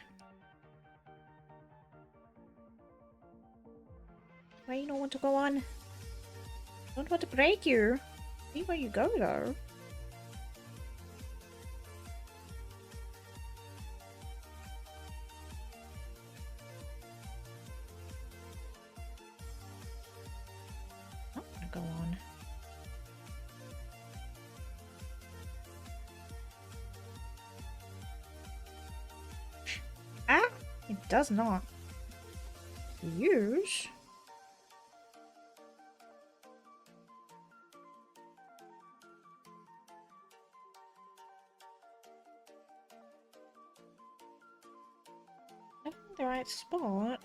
Why you don't want to go on? Don't want to break you. See where you go, though. I don't want to go on. Ah! It does not. Use. The right spot.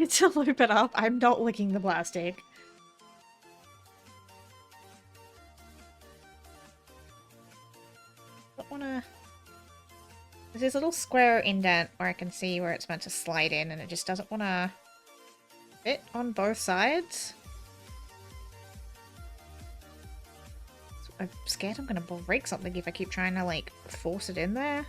To loop it up. I'm not licking the plastic. Don't wanna. There's this little square indent where I can see where it's meant to slide in, and it just doesn't want to fit on both sides. I'm scared I'm gonna break something if I keep trying to, like, force it in there.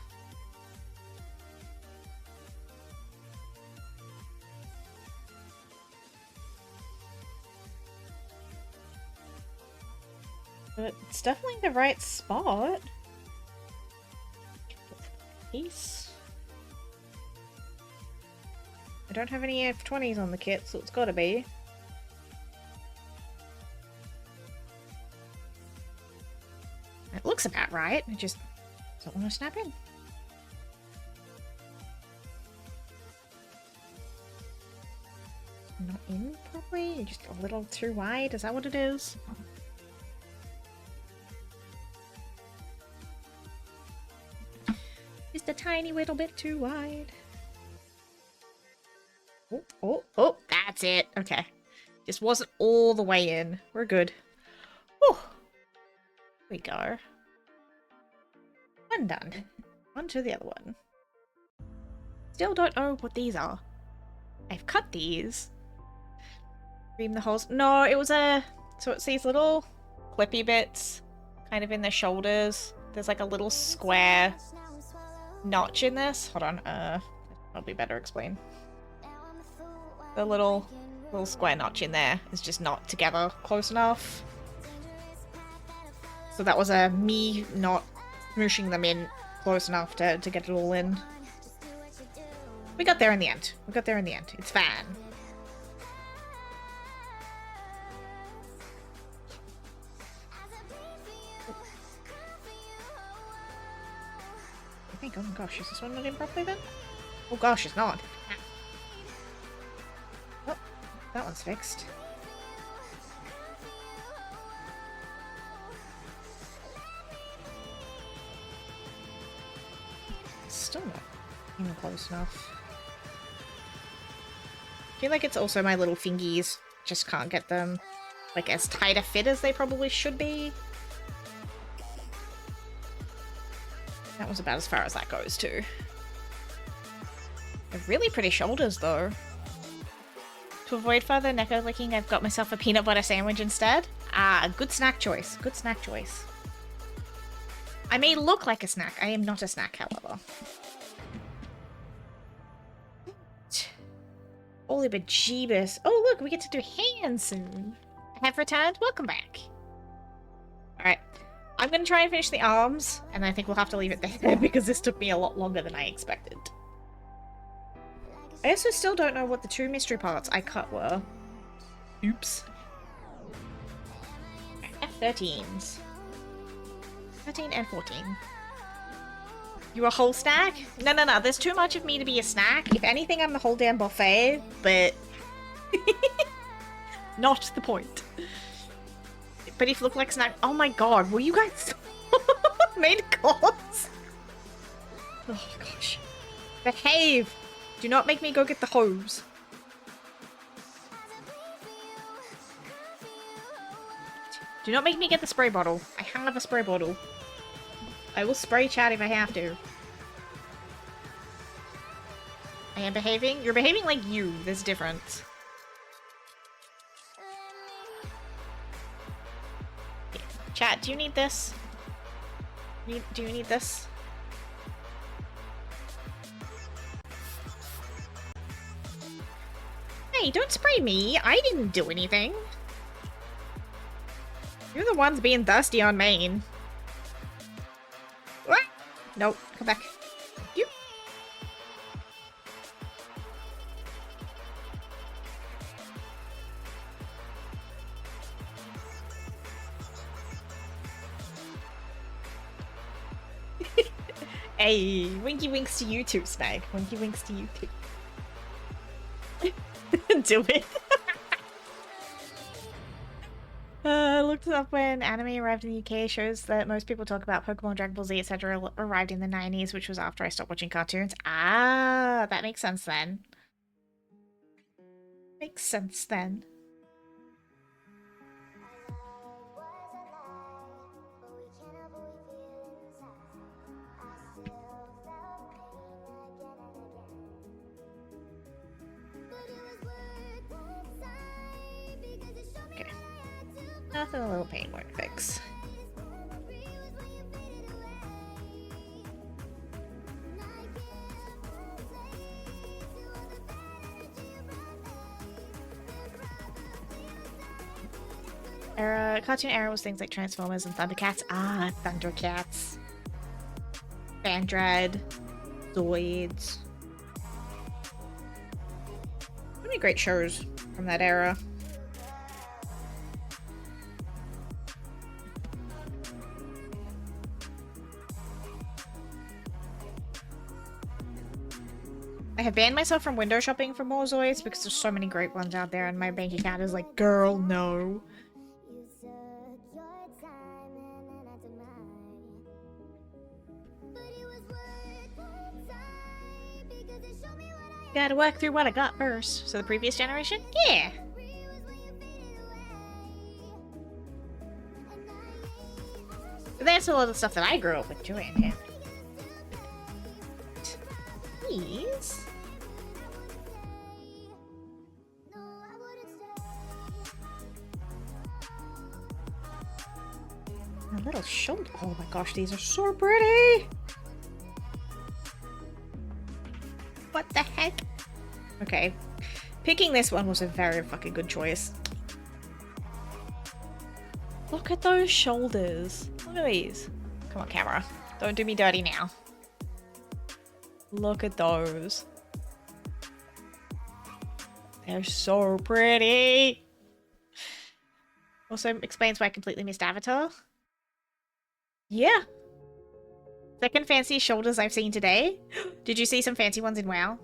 But it's definitely the right spot. Piece. I don't have any F20s on the kit, so it's gotta be. looks about right. I just don't want to snap in. Not in properly? Just a little too wide? Is that what it is? Just a tiny little bit too wide. Oh, oh, oh, that's it. Okay. Just wasn't all the way in. We're good. Whew. Here we go. One done. On to the other one. Still don't know what these are. I've cut these. Ream the holes. No, it was a... So it's these little clippy bits kind of in the shoulders. There's like a little square notch in this. Hold on. That'll be better explain. The little square notch in there is just not together close enough. So that was me not smooshing them in close enough to get it all in. We got there in the end. We got there in the end. It's fine. I think, oh my gosh, is this one not in properly then? Oh gosh, it's not. Oh, that one's fixed. Still not even close enough. I feel like it's also my little fingies. Just can't get them like as tight a fit as they probably should be. That was about as far as that goes too. They're really pretty shoulders though. To avoid further Neko licking, I've got myself a peanut butter sandwich instead. Ah, good snack choice. Good snack choice. I may look like a snack. I am not a snack, however. Holy bejeebus. Oh, look, we get to do hands soon. I have returned. Welcome back. Alright. I'm going to try and finish the arms, and I think we'll have to leave it there because this took me a lot longer than I expected. I also still don't know what the two mystery parts I cut were. Oops. F13s. 13 and 14. You a whole snack? No, no, no. There's too much of me to be a snack. If anything, I'm the whole damn buffet, but... not the point. But if you look like a snack... Oh my god, were you guys made gods? Oh gosh. Behave! Do not make me go get the hose. Do not make me get the spray bottle. I have a spray bottle. I will spray chat if I have to. I am behaving? You're behaving like you. There's a difference. Okay. Chat, do you need this? Do you need this? Hey, don't spray me. I didn't do anything. You're the ones being thirsty on main. What? Nope, come back. You. Hey, winky winks to you too, Snag. Winky winks to you too. Do it. Looked up when anime arrived in the UK. Shows that most people talk about Pokemon, Dragon Ball Z, etc. arrived in the 90s, which was after I stopped watching cartoons. Ah, that makes sense then. Makes sense then. Nothing a little pain won't fix. Cartoon era was things like Transformers and Thundercats. Ah, Thundercats. Bandred. Zoids. So many great shows from that era. I have banned myself from window shopping for more Zoids because there's so many great ones out there and my bank account is like, girl, no. Gotta work through what I got first. So the previous generation? Yeah. But that's a lot of stuff that I grew up with doing, yeah. Please. A little shoulder. Oh my gosh, these are so pretty. What the heck? Okay. Picking this one was a very fucking good choice. Look at those shoulders. Look at these. Come on, camera. Don't do me dirty now. Look at those. They're so pretty. Also explains why I completely missed Avatar. Yeah. Second fancy shoulders I've seen today. Did you see some fancy ones in WoW?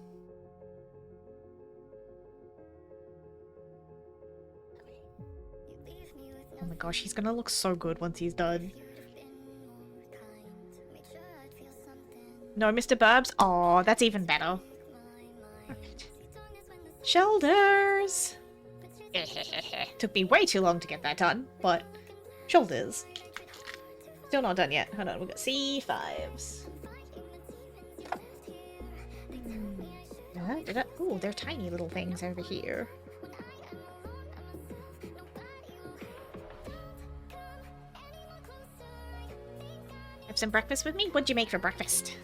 Oh my gosh, he's gonna look so good once he's done. No, Mr. Burbs? Oh, that's even better. Perfect. Shoulders! Took me way too long to get that done, but shoulders. Still not done yet. Hold on, we've got C5s. Oh, they're tiny little things over here. Have some breakfast with me? What'd you make for breakfast?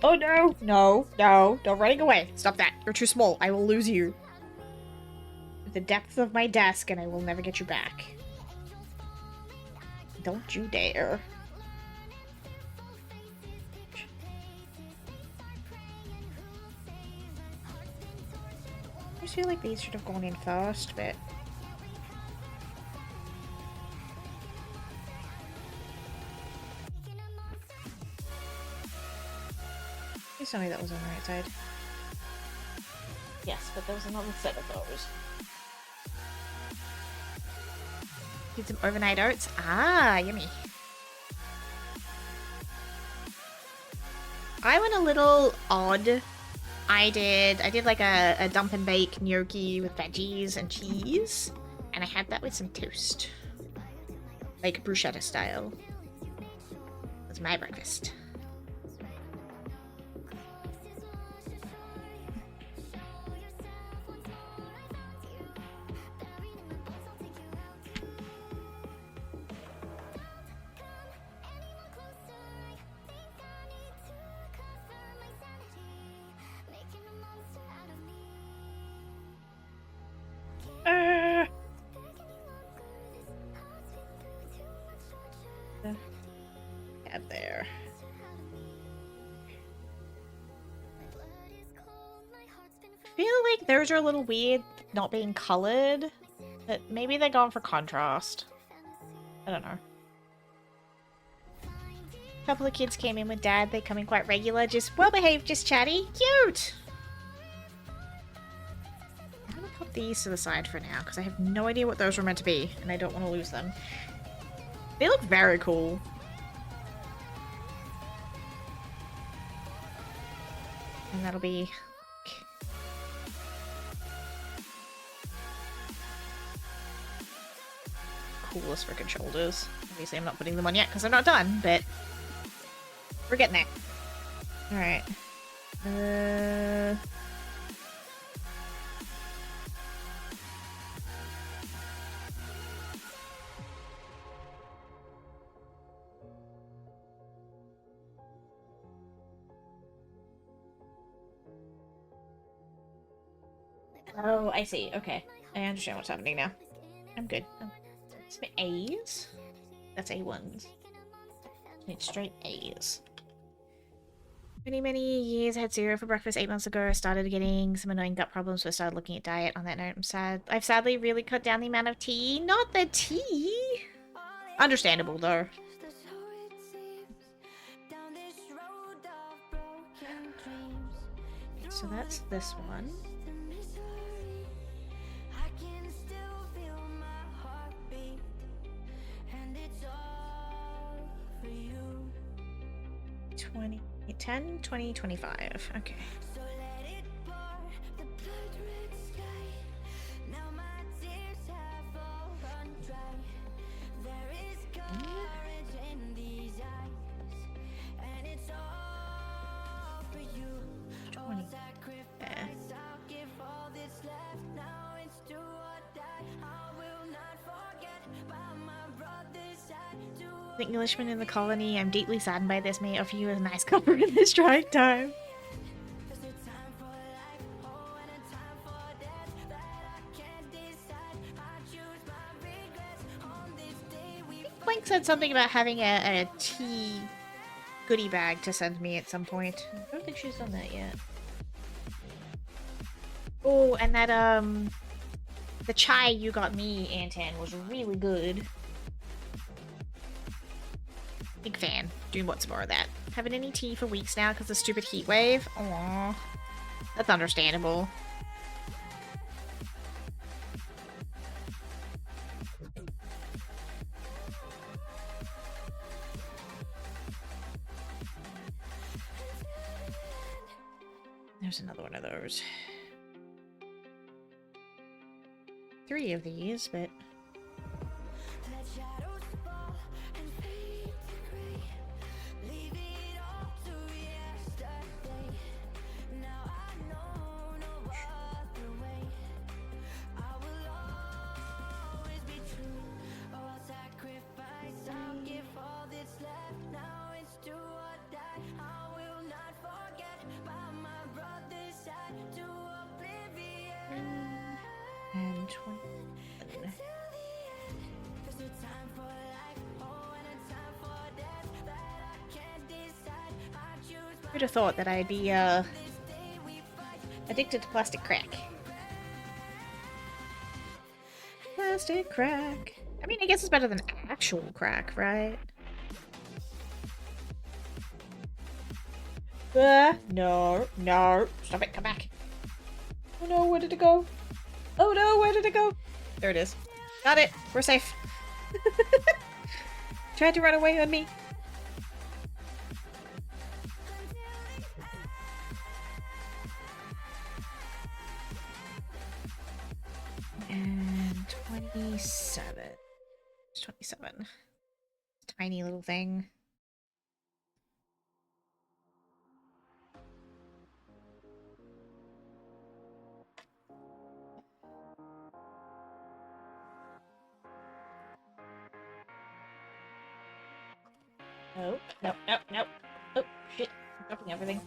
Oh no! No, no, don't running away. Stop that. You're too small. I will lose you. The depths of my desk and I will never get you back. Don't you dare. I just feel like these should have gone in first, but... Please tell me that was on the right side. Yes, but there was another set of those. Did some overnight oats. Ah, yummy. I went a little odd. I did like a dump and bake gnocchi with veggies and cheese. And I had that with some toast. Like bruschetta style. That's my breakfast. There. I feel like those are a little weird not being colored. But maybe they're going for contrast. I don't know. A couple of kids came in with dad. They come in quite regular. Just well behaved, just chatty. Cute! I'm gonna put these to the side for now because I have no idea what those were meant to be and I don't want to lose them. They look very cool. And that'll be... coolest freaking shoulders. Obviously I'm not putting them on yet because I'm not done, but... we're getting there. Alright. Oh, I see. Okay. I understand what's happening now. I'm good. It's my A's. That's A1s. Need straight A's. Many years I had cereal for breakfast 8 months ago. I started getting some annoying gut problems, so I started looking at diet. On that note, I'm sad. I've sadly really cut down the amount of tea. Not the tea! Understandable, though. So that's this one. $20, $10, $20, $25. Okay. The Englishman in the colony, I'm deeply saddened by this. May I offer you a nice copper in this trying time. Blink said something about having a tea goodie bag to send me at some point. I don't think she's done that yet. Oh, and that, the chai you got me, Antan, was really good. Big fan. Doing want some more of that. Haven't any tea for weeks now because of the stupid heat wave. Aww. That's understandable. There's another one of those. 3 of these, but... and 20. Who'd have thought that I'd be addicted to plastic crack? Plastic crack. I mean, I guess it's better than actual crack, right? No, no. Stop it, come back. Oh no, where did it go? Oh no, where did it go? There it is. Got it. We're safe. Tried to run away on me. And 27. It's 27. Tiny little thing. Oh, nope, nope, nope. Oh, shit. I'm dropping everything.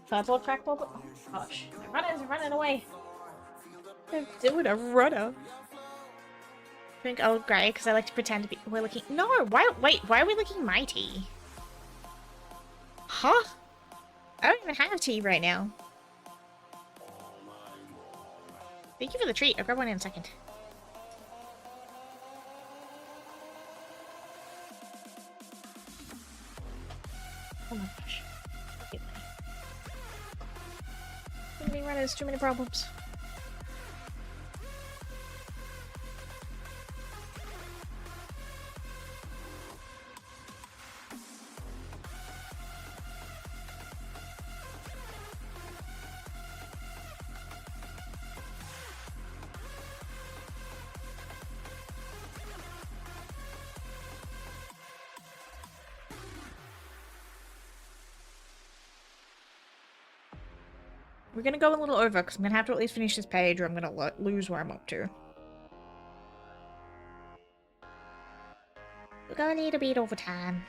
That's all crack bubble. Oh, gosh. They're running away. They're doing a runner. Drink old grey because I like to pretend to be. We're looking. No, wait, why are we looking my tea? Huh? I don't even have tea right now. Thank you for the treat. I'll grab one in a second. Oh my gosh. Too many runners, too many problems. We're gonna go a little over because I'm gonna have to at least finish this page or I'm gonna lose where I'm up to. We're gonna need a bit over time.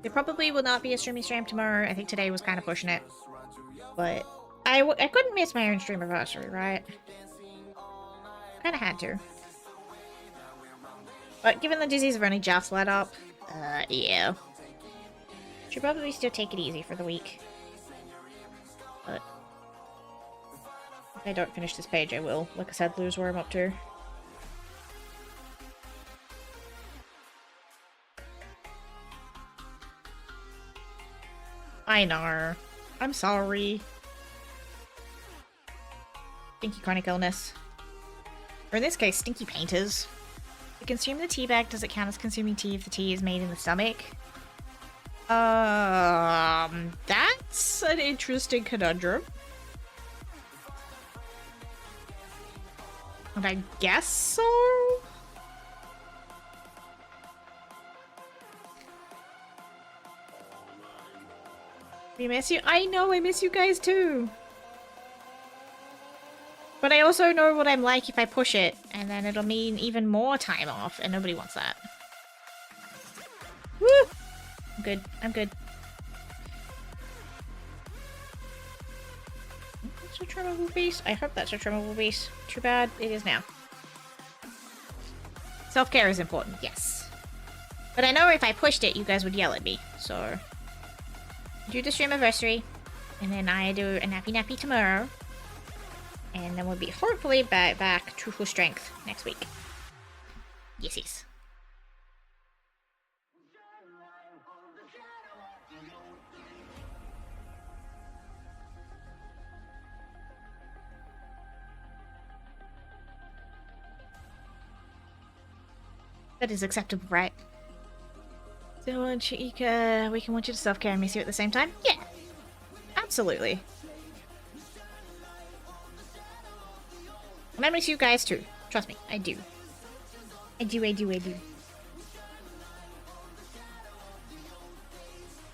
There probably will not be a streamy stream tomorrow. I think today was kind of pushing it. But I couldn't miss my own Stream-aversary, right? Kinda had to. But given the disease have only just let up, yeah. Should probably still take it easy for the week. But if I don't finish this page, I will, like I said, lose where I'm up to. I know. I'm sorry. Stinky chronic illness. Or in this case, stinky painters. To consume the tea bag, does it count as consuming tea if the tea is made in the stomach? That's an interesting conundrum. And I guess so? We miss you. I know, I miss you guys too. But I also know what I'm like if I push it, and then it'll mean even more time off, and nobody wants that. Woo! I'm good. I'm good. That's a trimmable piece. I hope that's a trimmable piece. Too bad it is now. Self-care is important, yes. But I know if I pushed it, you guys would yell at me, so... do the Stream-aversary, and then I do a nappy tomorrow. And then we'll be hopefully back to full strength next week. Yes, yes. That is acceptable, right? So, Chiika, we can want you to self-care and miss you at the same time? Yeah. Absolutely. And I miss you guys too. Trust me, I do. I do.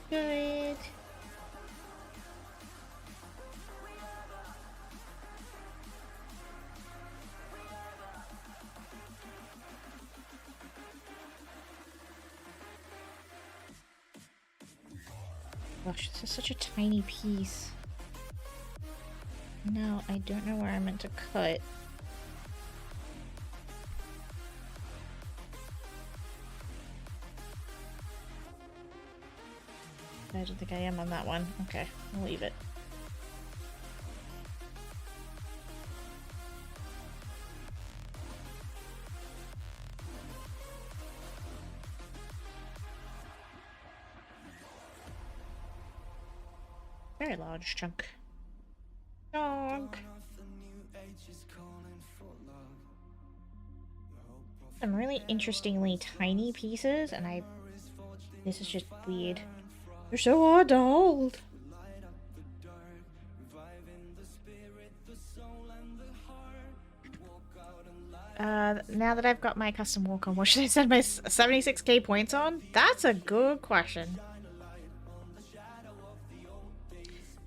Good. Gosh, this is such a tiny piece. No, I don't know where I meant to cut. I don't think I am on that one. Okay, I'll leave it. Very large chunk. Chunk. Some really interestingly tiny pieces, and this is just weird. You're so adult. Now that I've got my custom walk on, what should I send my 76k points on? That's a good question.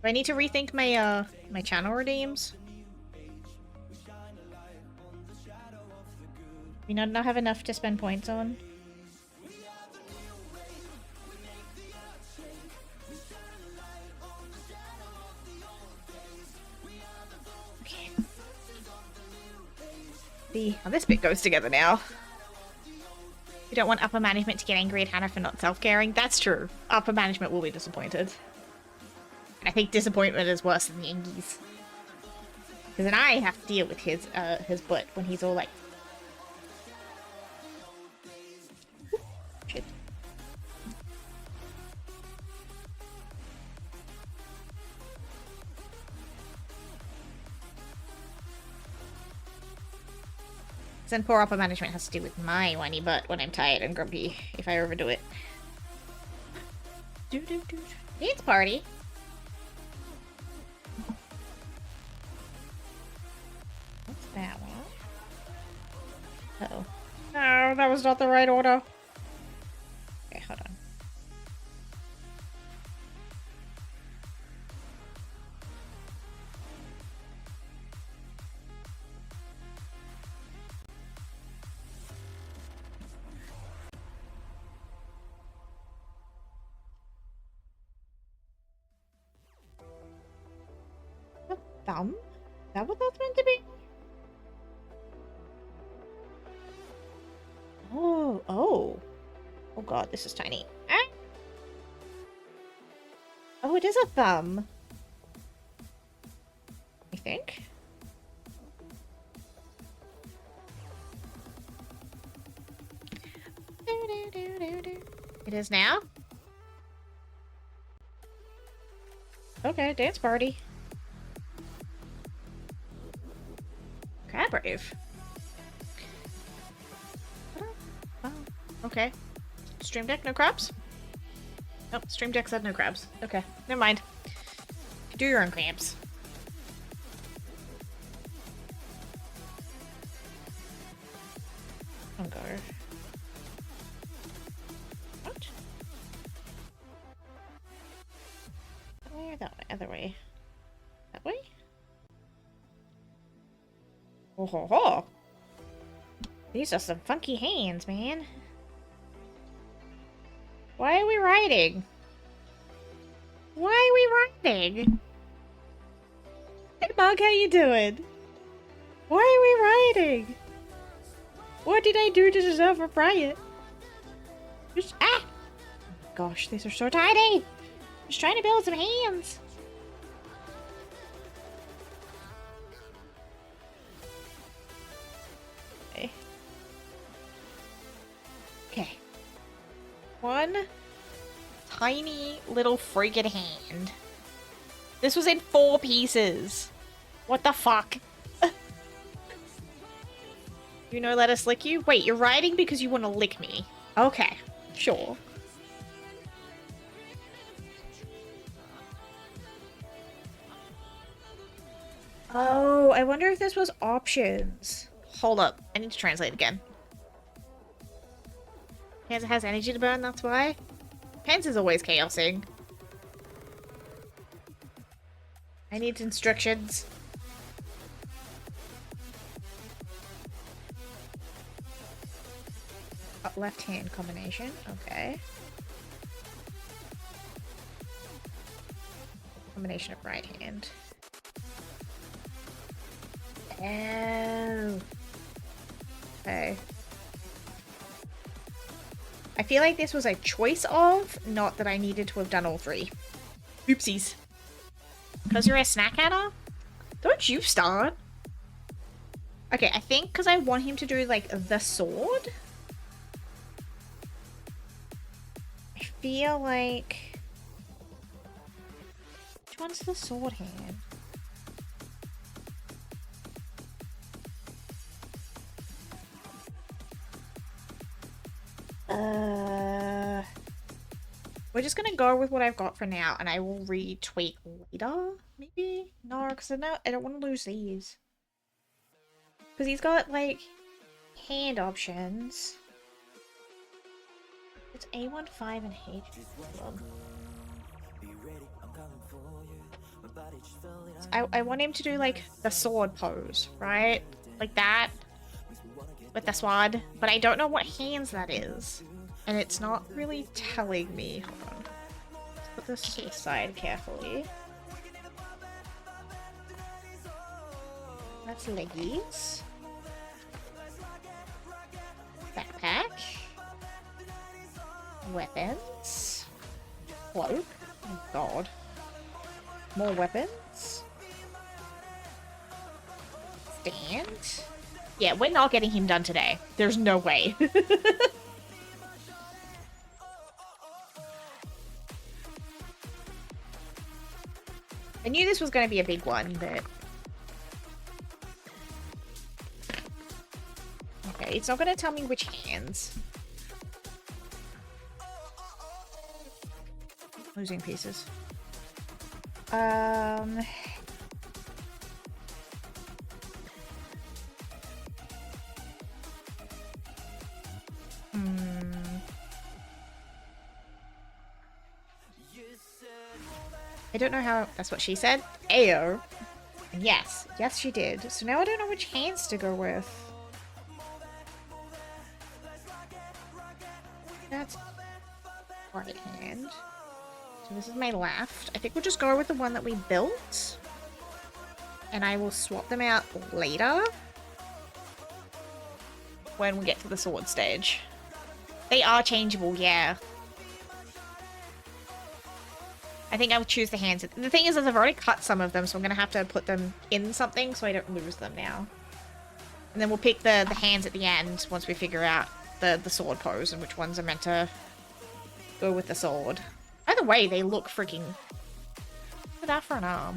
Do I need to rethink my my channel redeems? We not have enough to spend points on. Okay. Oh, this bit goes together now. We don't want upper management to get angry at Hannah for not self-caring. That's true. Upper management will be disappointed. I think disappointment is worse than the Engies. Because then I have to deal with his butt when he's all like... Shit. Then poor upper management has to do with my whiny butt when I'm tired and grumpy if I overdo it. Dance party. What's that one? Uh-oh. No, that was not the right order. Okay, hold on. A thumb? Is that what that's meant to be? Oh, oh. Oh god, this is tiny. Ah! Oh, it is a thumb. I think. It is now? Okay, dance party. Crab rave. Oh, okay. Stream Deck, no crabs? Nope, Stream Deck said no crabs. Okay, never mind. Do your own crabs. Oh god. What? That way or that way? Other way. That way? Oh ho ho! These are some funky hands, man. Why are we riding? Why are we riding? Hey Mug, how you doing? Why are we riding? What did I do to deserve a riot? Just, ah! Gosh, these are so tiny! Just trying to build some hands. Okay. Okay. One tiny little friggin' hand. This was in 4 pieces. What the fuck? You know, let us lick you? Wait, you're riding because you want to lick me. Okay, sure. Oh, I wonder if this was options. Hold up, I need to translate again. Pants has energy to burn, that's why. Pants is always chaosing. I need instructions. Left hand combination, okay. Combination of right hand. Oh. Okay. I feel like this was a choice of, not that I needed to have done all 3. Oopsies. Because you're a snack adder? Don't you start. Okay, I think because I want him to do, like, the sword. I feel like... Which one's the sword hand? We're just gonna go with what I've got for now, and I will retweak later, maybe? No, because I don't want to lose these. Because he's got, like, hand options. It's A15 and H1. So I want him to do, like, the sword pose, right? Like that. With the sword. But I don't know what hands that is. And it's not really telling me. Hold on. Let's put this to the side carefully. That's leggies. Backpack. Weapons. Cloak. Oh god. More weapons. Stand. Yeah, we're not getting him done today. There's no way. I knew this was going to be a big one, but... Okay, it's not going to tell me which hands. Losing pieces. I don't know how... That's what she said. Ayo. And yes. Yes, she did. So now I don't know which hands to go with. That's right hand. So this is my left. I think we'll just go with the one that we built. And I will swap them out later. When we get to the sword stage. They are changeable, yeah. I think I would choose the hands. The thing is, I've already cut some of them, so I'm going to have to put them in something so I don't lose them now. And then we'll pick the hands at the end once we figure out the sword pose and which ones are meant to go with the sword. Either way, they look freaking... Look at that for an arm.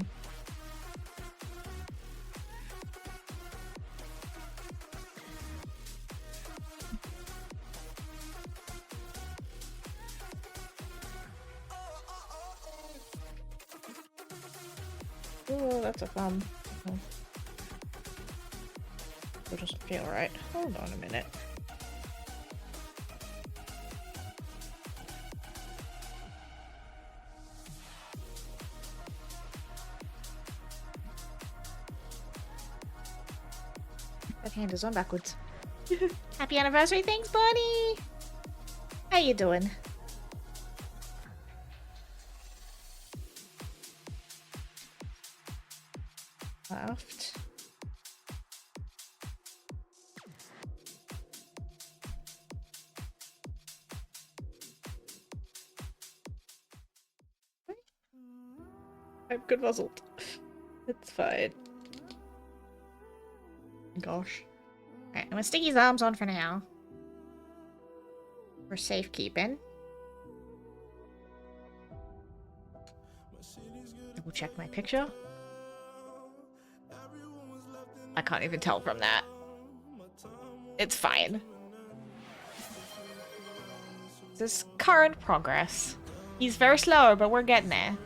Oh, that's a thumb. Oh. It doesn't feel right. Hold on a minute. That hand is on backwards. Happy anniversary, thanks, buddy! How you doing? Left. I'm good muzzled. It's fine. Gosh. Alright, I'm gonna stick his arms on for now. For safekeeping. Double check my picture. I can't even tell from that. It's fine. This is current progress. He's very slow, but we're getting there.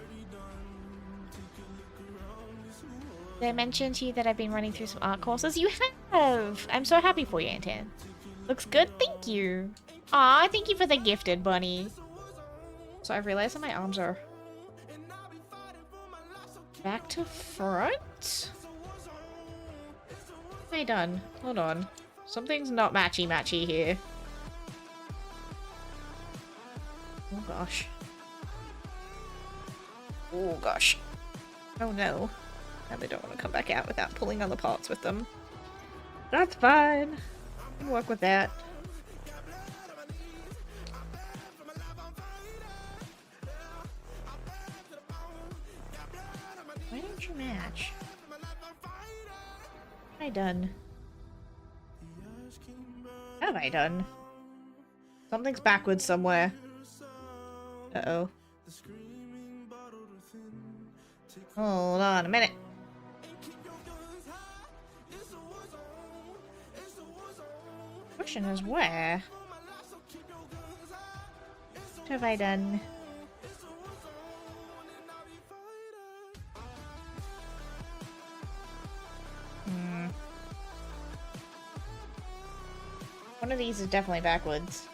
Did I mention to you that I've been running through some art courses? You have! I'm so happy for you, Anton. Looks good, thank you. Aw, thank you for the gifted, bunny. So I've realized that my arms are... back to front? What have I done? Hold on. Something's not matchy-matchy here. Oh gosh. Oh gosh. Oh no. Now they don't want to come back out without pulling on the parts with them. That's fine. I can work with that. Why don't you match? What have I done? What have I done? Something's backwards somewhere. Uh-oh. Hold on a minute. Question is where? What have I done? One of these is definitely backwards.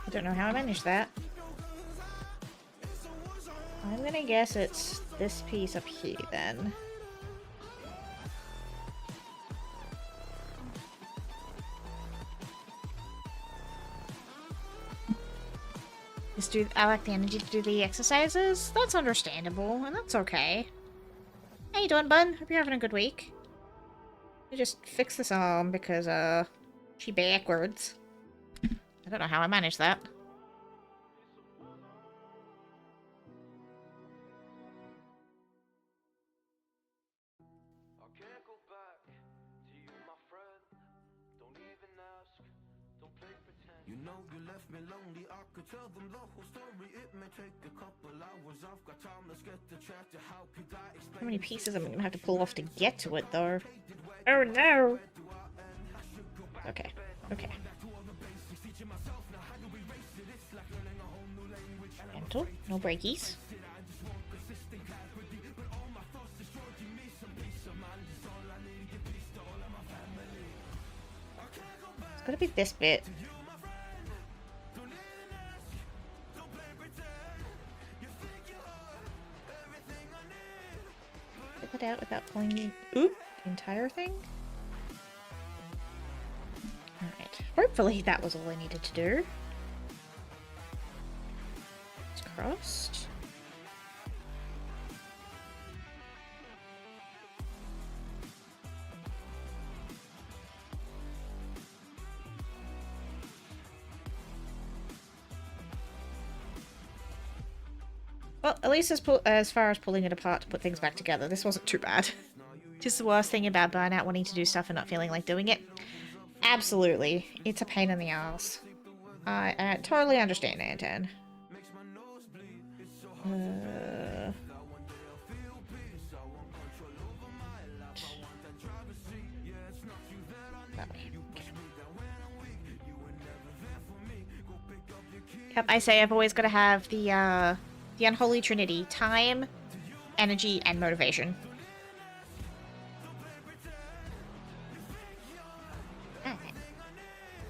I don't know how I managed that. I'm gonna guess it's this piece up here then. I lack the energy to do the exercises. That's understandable, and that's okay. How you doing, bud? Hope you're having a good week. I just fix this arm because, she backwards. I don't know how I managed that. How many pieces am I gonna have to pull off to get to it, though? Oh no! Okay, okay. Gentle, no breakies. It's gotta be this bit. It out without pulling the entire thing. Alright. Hopefully that was all I needed to do. It's crossed. Well, at least as far as pulling it apart to put things back together, this wasn't too bad. Just the worst thing about burnout, wanting to do stuff and not feeling like doing it. Absolutely. It's a pain in the ass. I totally understand, Anton. Yep, I say I've always got to have the unholy trinity: time, energy, and motivation. Alright.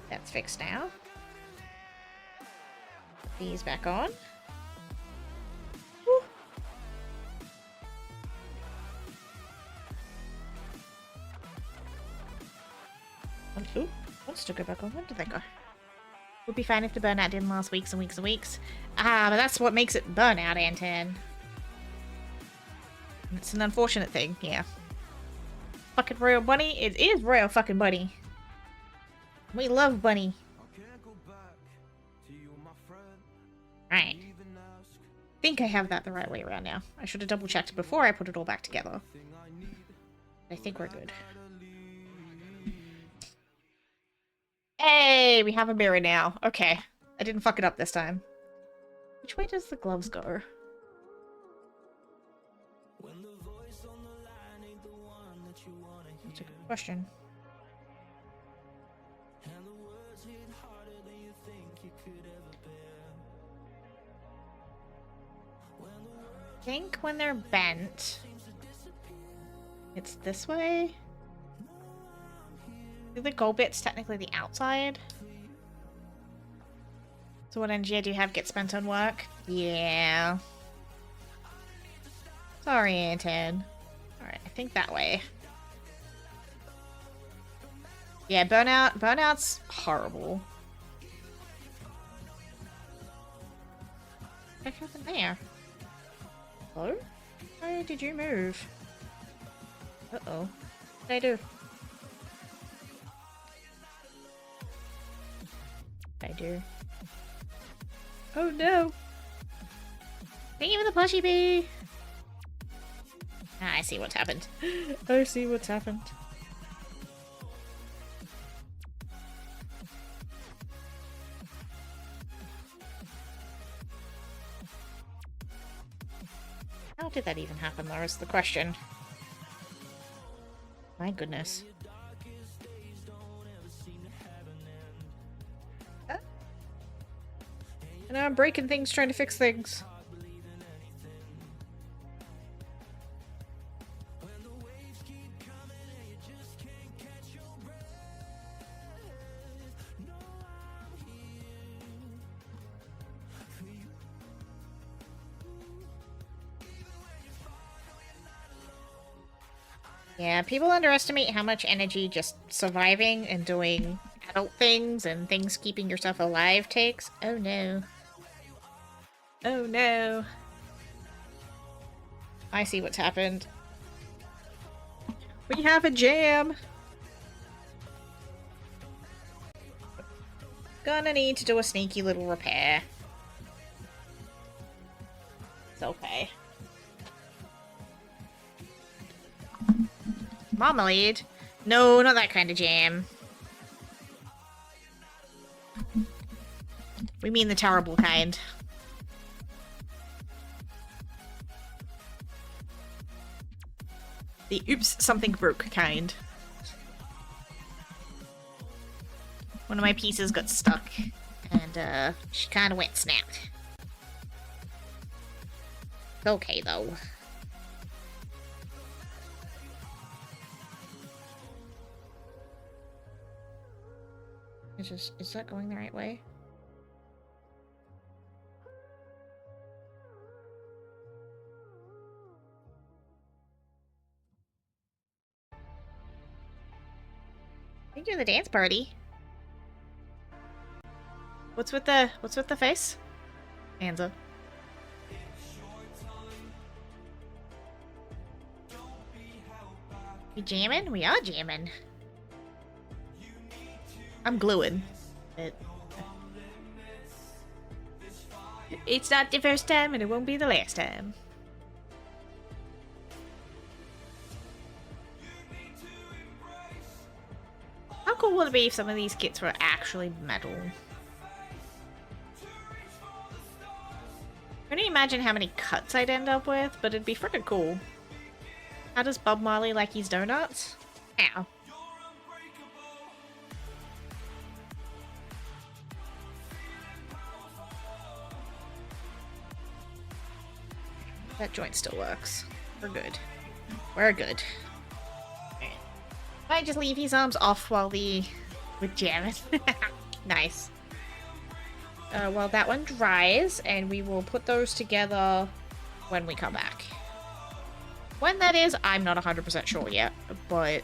That's fixed now. These back on. Woo. Ooh, wants to go back on. When did they go? Would be fine if the burnout didn't last weeks and weeks and weeks. Ah, but that's what makes it burnout, Anton. It's an unfortunate thing, yeah. Fucking royal bunny? It is royal fucking bunny. We love bunny. Right. I think I have that the right way around now. I should have double checked before I put it all back together. I think we're good. Hey, we have a mirror now. Okay. I didn't fuck it up this time. Which way does the gloves go? That's a good question. I think when they're bent, it's this way. The gold bit's technically the outside. So what energy I do have gets spent on work? Yeah. Sorry, Anton. Alright, I think that way. Yeah, burnout's horrible. What happened there? Hello? Why did you move? Uh-oh. What did I do? I do. Oh no! Thank you for the plushie bee! Ah, I see what's happened. I see what's happened. How did that even happen, though, is the question. My goodness. And now I'm breaking things trying to fix things. Yeah, people underestimate how much energy just surviving and doing adult things and things keeping yourself alive takes. Oh no. Oh no. I see what's happened. We have a jam! Gonna need to do a sneaky little repair. It's okay. Marmalade? No, not that kind of jam. We mean the terrible kind. The oops, something broke kind. One of my pieces got stuck, and she kind of went snapped. It's okay, though. Is that going the right way? I think you're the dance party. What's with the face? Hands up. We jamming? We are jamming. I'm gluing. It's not the first time and it won't be the last time. How cool would it be if some of these kits were actually metal? I can't imagine how many cuts I'd end up with, but it'd be freaking cool. How does Bob Marley like his donuts? Ow. That joint still works. We're good. We're good. Might just leave his arms off while we're jamming. Nice. Well, that one dries, and we will put those together when we come back. When that is, I'm not 100% sure yet, but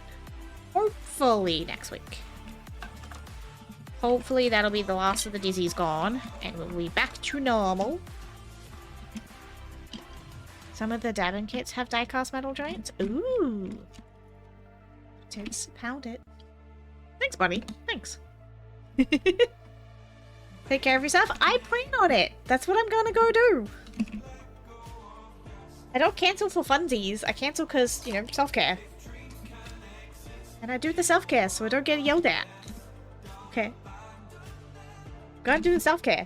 hopefully next week. Hopefully that'll be the last of the Dizzy's gone, and we'll be back to normal. Some of the dabbing kits have die-cast metal joints. Ooh. Just pound it. Thanks, buddy. Thanks. Take care of yourself. I plan on it. That's what I'm gonna go do. I don't cancel for funsies. I cancel because, you know, self-care. And I do the self-care so I don't get yelled at. Okay. Gotta do the self-care.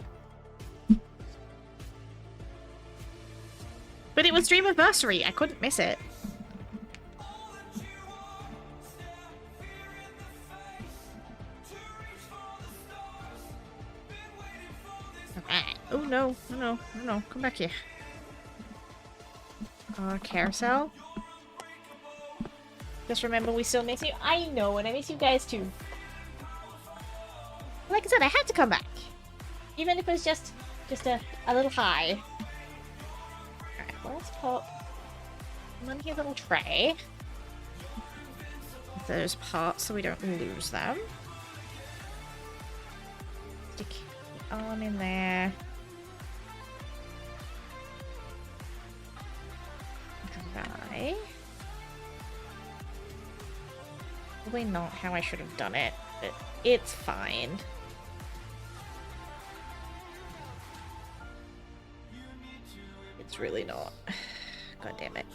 But it was Stream-aversary. I couldn't miss it. Oh no, no, no, no, come back here. Carousel. Just remember we still miss you. I know, and I miss you guys too. Like I said, I had to come back. Even if it was just a little high. Alright, well, let's put them on his little tray. Those parts so we don't lose them. Stick the arm in there. Dry. Probably not how I should have done it, but it's fine. It's really not. God damn it.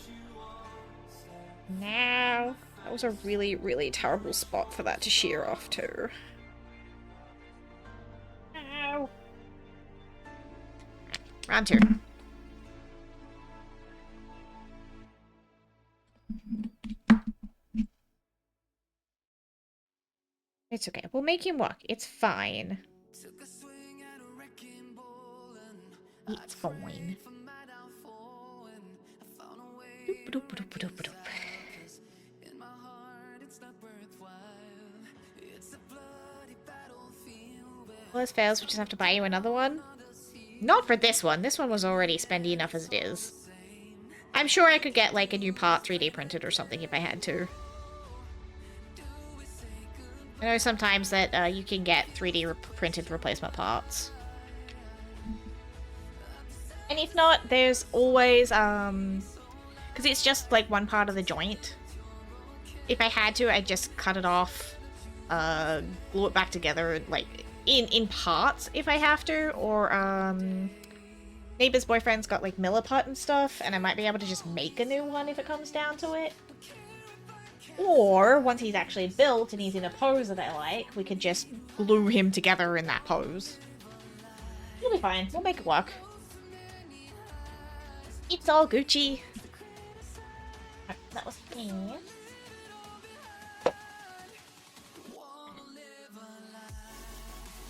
Now, that was a really, really terrible spot for that to shear off to. Ow. Round two. It's okay. We'll make him walk. It's fine. It's fine. Well, this fails, we just have to buy you another one. Not for this one. This one was already spendy enough as it is. I'm sure I could get, like, a new part 3D printed or something if I had to. I know sometimes that you can get 3D printed replacement parts. And if not, there's always, because it's just, like, one part of the joint. If I had to, I'd just cut it off, glue it back together, like, in parts if I have to, or, Neighbor's boyfriend's got, like, Milliput and stuff, and I might be able to just make a new one if it comes down to it. Or, once he's actually built and he's in a pose that I like, we could just glue him together in that pose. It'll be fine. We'll make it work. It's all Gucci. Right, that was him.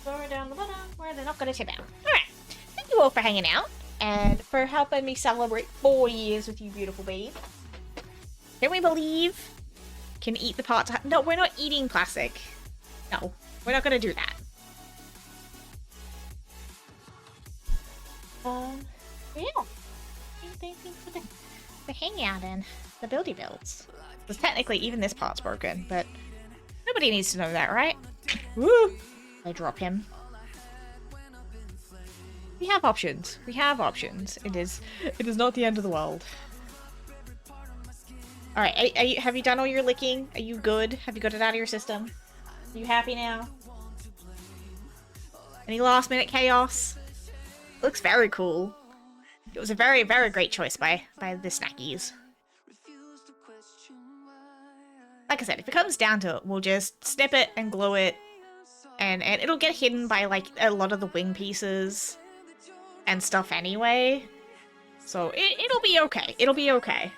Throw down the bottom where they're not going to tip out. Alright. Thank you all for hanging out and for helping me celebrate 4 years with you beautiful babe. Can we believe? Can eat the parts. No, we're not eating plastic. No, we're not gonna do that. Yeah. Thanks for the hangout and the buildy builds. Because technically, even this part's broken, but nobody needs to know that, right? Woo! I drop him. We have options. We have options. It is not the end of the world. Alright, have you done all your licking? Are you good? Have you got it out of your system? Are you happy now? Any last minute chaos? Looks very cool. It was a very, very great choice by the snackies. Like I said, if it comes down to it, we'll just snip it and glue it, and it'll get hidden by like a lot of the wing pieces and stuff anyway. So it'll be okay. It'll be okay.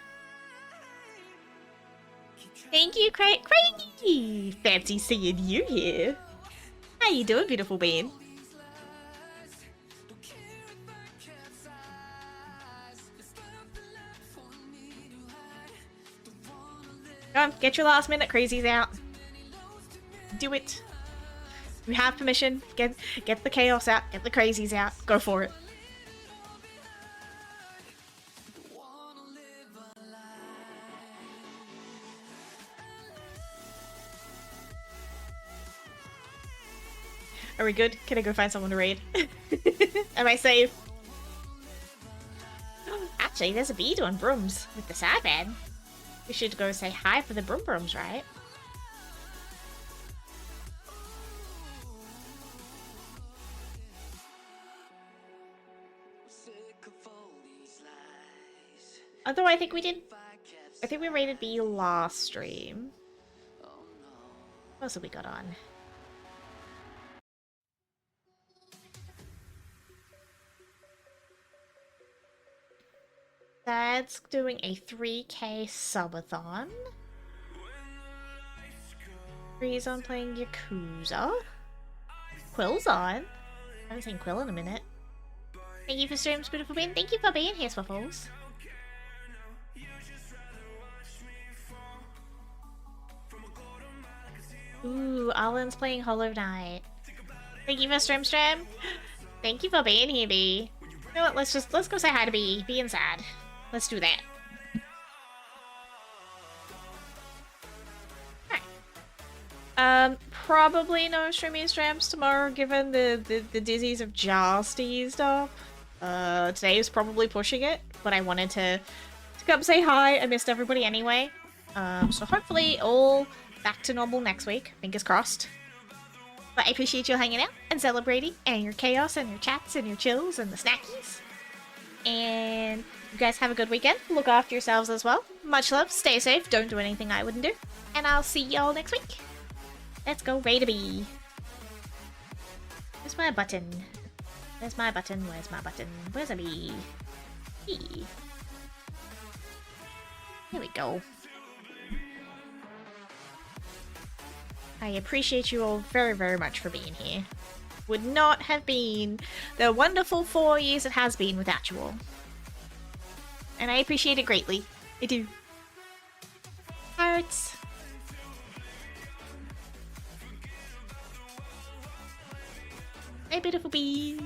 Thank you, Craigie! Fancy seeing you here. How you doing, beautiful bean? Come on, get your last minute crazies out. Do it. You have permission. Get the chaos out. Get the crazies out. Go for it. Are we good? Can I go find someone to raid? Am I safe? Actually, there's a bee doing brooms with the Sadman. We should go say hi for the brooms, right? Although I think we did... I think we rated bee last stream. What else have we got on? Dad's doing a 3K subathon. Bree's on playing Yakuza. Quill's on. I haven't seen Quill in a minute. Thank you for streams, beautiful bean. Thank you for being here, Swaffles. Ooh, Alan's playing Hollow Knight. Thank you for stream. Thank you for being here, Bee. You know what, let's go say hi to Bee. Bee and Sad. Let's do that. Alright. Probably no streams tomorrow given the dizzies of just eased up. Today is probably pushing it, but I wanted to come say hi. I missed everybody anyway. So hopefully all back to normal next week. Fingers crossed. But I appreciate you hanging out and celebrating, and your chaos and your chats and your chills and the snackies. And you guys have a good weekend. Look after yourselves as well. Much love. Stay safe. Don't do anything I wouldn't do. And I'll see y'all next week. Let's go raid a bee. Where's my button? Where's my button? Where's my button? Where's a bee? Bee. Here we go. I appreciate you all very, very much for being here. Would not have been the wonderful 4 years it has been without you all. And I appreciate it greatly. I do. Hearts. Hey, beautiful bees.